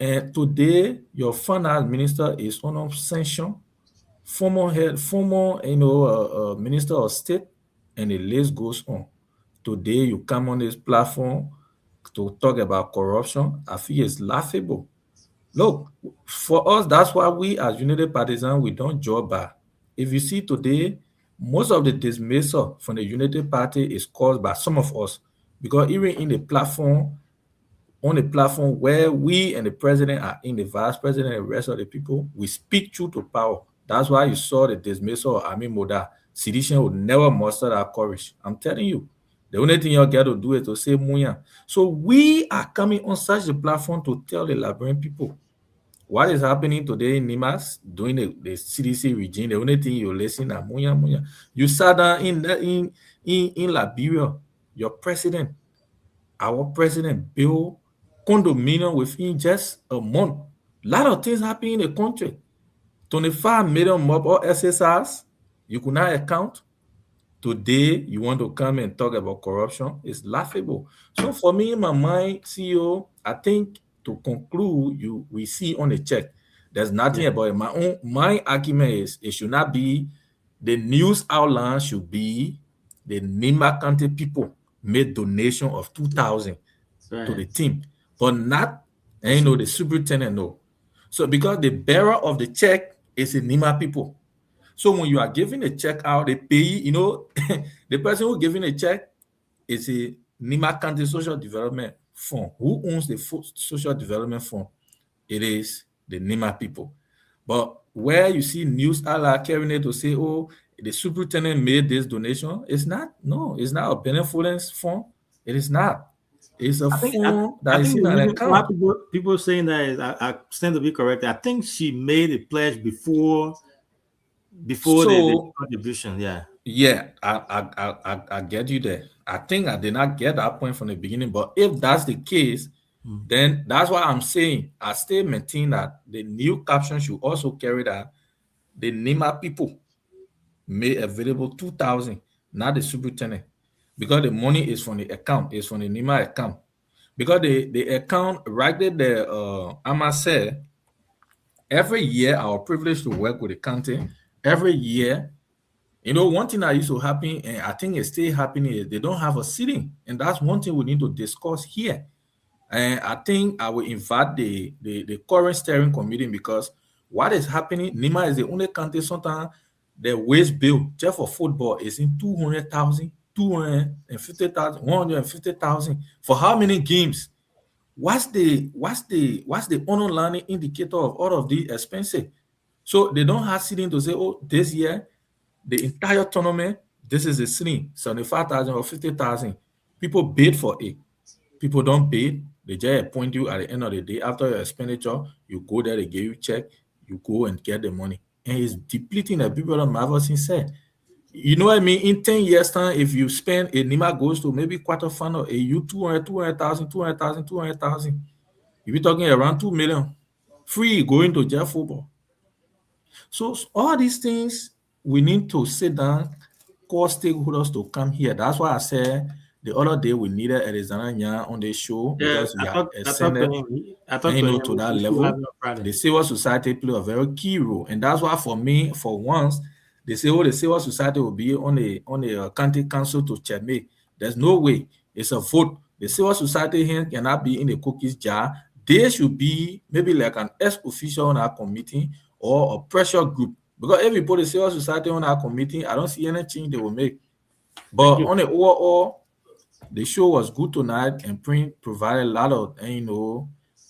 And today, your finance minister is on sanction, former minister of state, and the list goes on. Today, you come on this platform to talk about corruption. I feel it's laughable. Look, for us, that's why we as United Partisans, we don't job by. If you see today, most of the dismissal from the United Party is caused by some of us, because even in the platform, on the platform where we and the president are in, the vice president and the rest of the people, we speak truth to power. That's why you saw the dismissal of Amin Moda. Sedition would never muster that courage. I'm telling you. The only thing you got to do is to say Muya. So we are coming on such a platform to tell the Liberian people what is happening today in Nimas, doing the CDC regime. The only thing you listen to Muya. You sat down in Liberia, your president, our president, built condominium within just a month. lot of things happen in the country. 25 million mob or SSRs, you could not account. Today, you want to come and talk about corruption? It's laughable. So for me, in my mind, CEO, I think to conclude, we see on the check, there's nothing about it. My argument is it should not be the news outline, should be the Nima County people made donation of 2,000 to the team, but not, the superintendent, no. So because the bearer of the check is the Nima people. So when you are giving a check out, they pay, the person who giving a check is a Nima County Social Development Fund. Who owns the Social Development Fund? It is the Nima people. But where you see news outlet carrying it to say, oh, the superintendent made this donation, it's not a benevolence fund. It is not. It's a fund that is in an account. People saying that is, I stand to be correct. I think she made a pledge before the contribution. Yeah, I get you there. I think I did not get that point from the beginning, but if that's the case, then that's why I'm saying I still maintain that the new caption should also carry that the Nima people made available 2,000, not the superintendent, because the money is from the account, is from the Nima account. Because the account right there, Ama said, every year our privilege to work with the county, every year, one thing that used to happen, and I think it's still happening, is they don't have a sitting. And that's one thing we need to discuss here. And I think I will invite the current steering committee, because what is happening, Nima is the only county sometimes the waste bill just for football is in 200,000, 250,000, 150,000 for how many games? What's the underlying indicator of all of these expenses? So they don't have sitting to say, oh, this year the entire tournament, this is a sitting, 75,000 or 50,000. People bid for it. People don't bid. They just appoint you at the end of the day. After your expenditure, you go there, they give you a check, you go and get the money. And it's depleting the people that Marvelson said. You know what I mean? In 10 years' time, if you spend, a Nima goes to maybe quarterfinal, a U 200,000. You'll be talking around 2 million. Free going to jail football. So all these things, we need to sit down, call stakeholders to come here. That's why I said the other day we needed Alexander Nyan on the show, because we are ascended to that level. The civil society play a very key role, and that's why for me, for once, they say, oh, the civil society will be on a county council to checkmate. There's no way. It's a vote. The civil society here cannot be in the cookies jar. They should be maybe like an ex-official on our committee or a pressure group. Because if we put the civil society on our committee, I don't see any change they will make. But on the overall, the show was good tonight, and Print provided a lot of,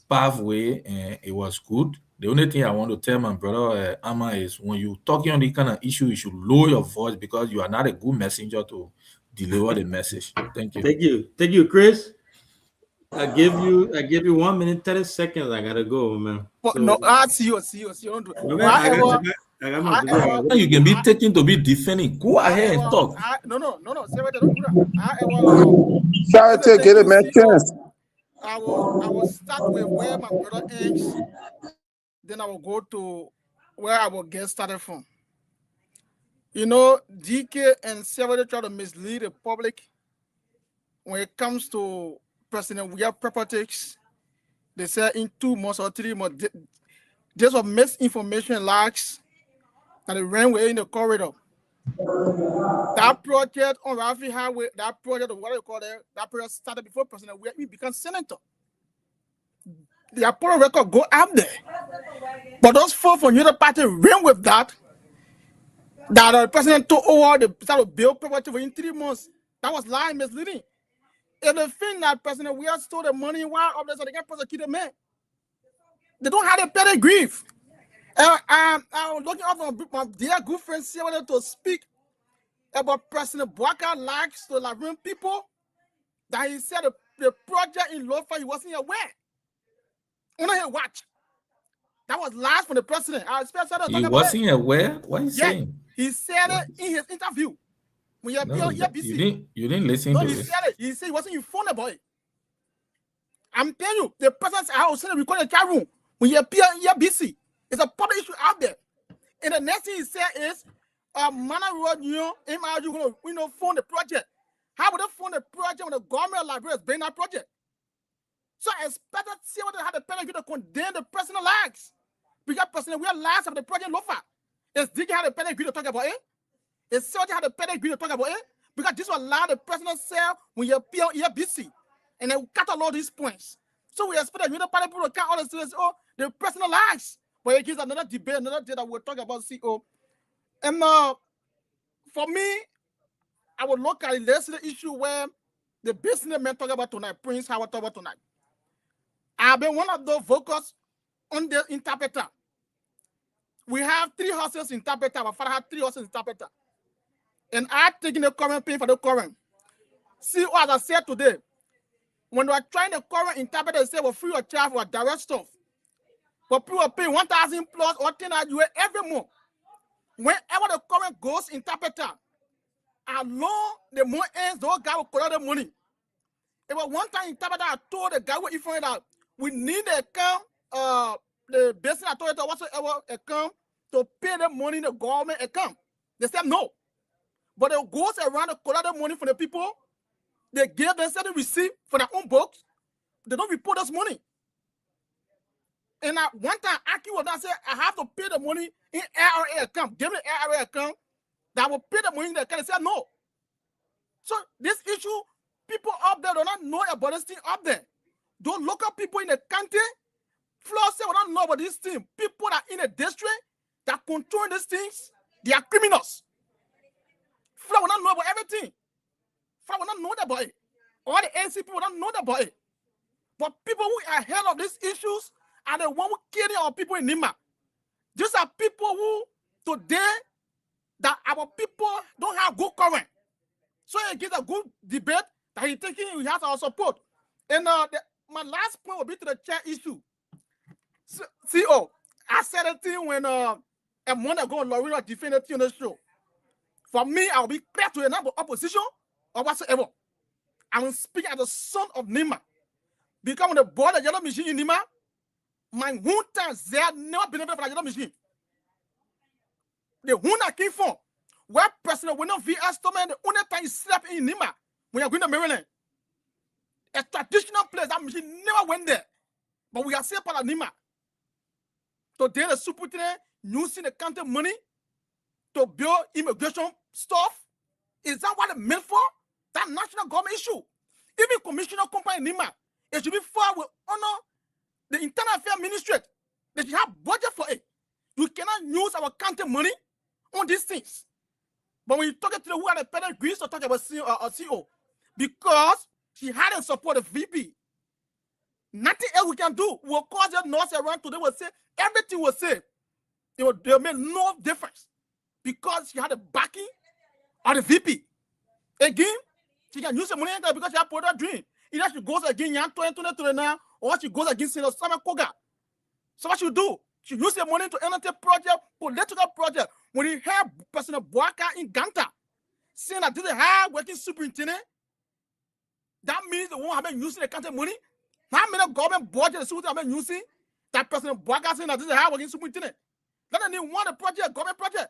pathway, and it was good. The only thing I want to tell my brother Ama is, when you talking on this kind of issue, you should lower your voice, because you are not a good messenger to deliver the message. Thank you. Thank you, Chris. I give you 1 minute 30 seconds. I gotta go, man. But no, I see you. Don't do it. You can be taken to be defending. Go ahead and talk. No. Say what, don't do that. Try to get it, man. Chance. I will start with where my brother ends. Then I will go to where I will get started from. DK and several try to mislead the public when it comes to President Weah politics. They say in 2 months or 3 months, there's a misinformation lacks that it ran away in the corridor. That project on Rafi Highway, that project of what you call it, that project started before President Weah became senator. The Apollo record go up there. But those 4 from the party ran with that the president took over the started to build property within 3 months. That was lying, misleading. If they think that President Weah stole the money while up there, so they can prosecute the man. They don't have a pedigree. I'm looking up on my dear good friend Sierra to speak about President Bouaka likes to bring people that he said the project in Lofa, he wasn't aware. Only he watch. That was last from the president. He wasn't aware? What are you saying? He said it in his interview. When you didn't listen to it. He said he wasn't informed about it. I'm telling you, the president, I was saying recorded the chat room. when you appear in your BC, it's a public issue out there. And the next thing he said is, Mana Road, MRU going to fund the project. How would they fund the project when the government of Liberia is bringing that project? So I expect to see what they have the penalty to condemn the personal lives. Because personally, we are last of the project Lofa. Is DG had the penalty to talk about it? Is COG had the penalty to talk about it? Because this will allow the personal cell when you appear in your BC. And they will catalog these points. So we expect that you know, people to count all the students, the personal lives. But it gives another debate, another day that we'll talk about CO. And for me, I would look at it. This is the issue where the businessmen talk about tonight, Prince Howard talk about tonight. I've been one of those vocals on the interpreter. We have 3 horses interpreter. My father had 3 horses interpreter. And I taking the current paying for the current. See what I said today. When we are trying the current interpreter, they say we're free of charge for direct stuff. But people pay 1,000 plus or 10 every month. Whenever the current goes interpreter, along the more ends, those guys will collect the money. It was one time interpreter I told the guy with Ifeanyi that we need the account, the business authority whatsoever account to pay the money in the government account. They said no. But it goes around to collect the money from the people. They give them certain receipt for their own books. They don't report this money. And one time, Aki was not say, I have to pay the money in ARA account. Give me the ARA account that will pay the money in the account. They said no. So this issue, people up there do not know about this thing up there. Those local people in the country, Flo say, we don't know about this thing. People that in the district that control these things, they are criminals. Flo will not know about everything. Flo will not know about it. All the ANC people will not know about it. But people who are ahead of these issues are the one who killing our people in Nima. These are people who today that our people don't have good current. So it gives a good debate that he taking, he has our support. And my last point will be to the chair issue. CO, I said a thing when a month ago, Lorena defended it on the show. For me, I'll be clear to the number of opposition or whatsoever. I will speak as the son of Nima. Because when the board of yellow machine in Nima, my hunter there never been able to yellow machine. The hunter came from where President William V. Astorman, the only time he slept in Nima when you're going to Maryland. A traditional place, that machine never went there. But we are still part of Nima. Today, the superintendent using the county money to build immigration stuff. Is that what it meant for? That national government issue. Even commissioner company Nima, it should be far with honor the internal affairs ministry. They should have budget for it. You cannot use our county money on these things. But when you talk to the who are the pedigrees to talk about CEO, because she hadn't supported VP, nothing else we can do. We'll cause the North around today will say everything will say. They'll make no difference. Because she had the backing of the VP. Again, she can use the money because she has put her dream. Either she goes against Yan 2020 now, or she goes against Sama Koga. So what she do? She use the money to enter project, political project. When you hear President Bouaka in Ganta saying that this is hard working superintendent, that means the one have been using the country money. How many government budget the have been using that President Bouaka saying that this is hard working superintendent? Let them need one project, government project.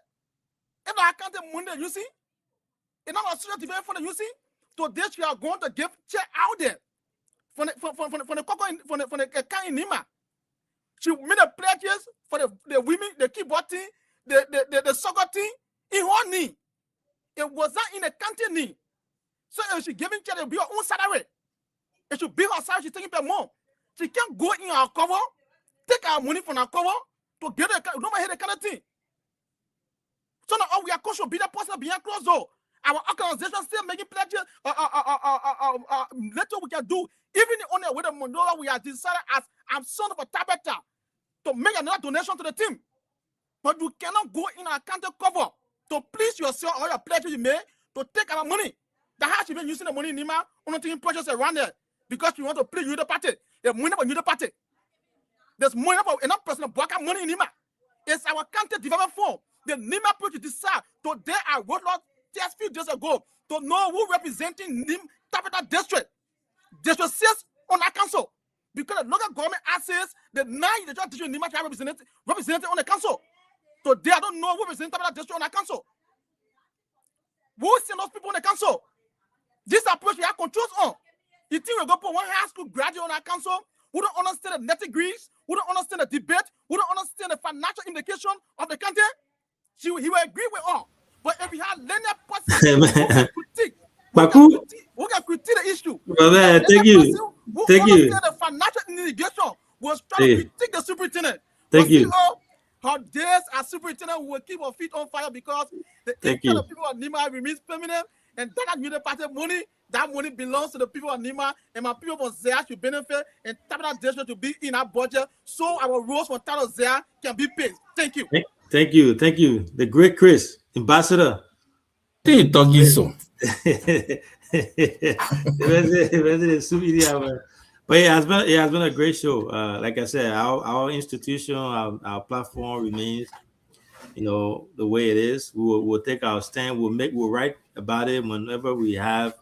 If I can't money they're using, it's not a serious debate for the using. Today we are going to give check out there for the guy in Nima. She made a pledges for the women, the keyboard team, the soccer team in her knee. It was not in the country knee. So if she giving check, it'll be her own salary. It should be her salary, she's taking per month. She can't go in our cover, take our money from our cover to get the don't hear the kind of thing. So now we are cautious, be the person behind closed door. Our organization still making pledges. Little we can do. Even on the way to Mondola, we are decided as I'm son of a tabata to make another donation to the team. But you cannot go in our counter cover to please yourself or your pledges you made to take our money. That has been using the money in Nima on taking projects around there because you want to please you the party. The money for you the party. There's money for enough person to block our money in Nima. It's our county development form. The Nima project decide today I wrote lot just few days ago to know who representing Nim Capital District. District 6 on our council. because the local government access the 9 the district Nima can represented on the council. Today I don't know who represents that district on the council. Who send those people on the council? This approach we have controls on. You think we go put one high school graduate on our council who don't understand the nitty-gritties, who don't understand the debate, who don't understand the financial implication of the country? He will agree with all. But if we have learned person who can critique the issue, brother, thank you. Who Thank you. understand the financial implication was trying to critique the superintendent. Thank you. Her days as superintendent will keep her feet on fire because the income of people of Nima remains permanent, and that unit party money, that money belongs to the people of Nima, and my people from Zaya should benefit, and Tabata district to be in our budget, so our roles from Tabata Zaya can be paid. Thank you. Thank you. Thank you. The great Chris, ambassador. Hey, doggy so. But it has been a great show. Like I said, our institution, our platform remains, the way it is. We'll take our stand. We'll write about it whenever we have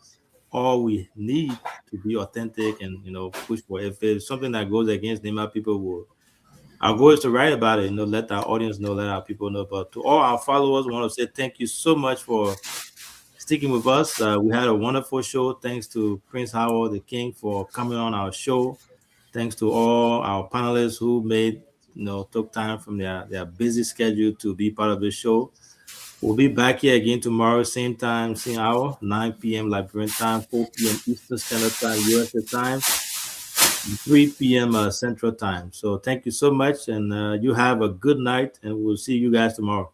all we need to be authentic and push for it. If it's something that goes against Nima people, our goal is to write about it. Let our audience know, let our people know. But to all our followers, we want to say thank you so much for sticking with us. We had a wonderful show. Thanks to Prince Howard, the King, for coming on our show. Thanks to all our panelists who took time from their busy schedule to be part of the show. We'll be back here again tomorrow, same time, same hour, 9 p.m. Liberian time, 4 p.m. Eastern Standard Time, USA time, 3 p.m. Central Time. So thank you so much, and you have a good night, and we'll see you guys tomorrow.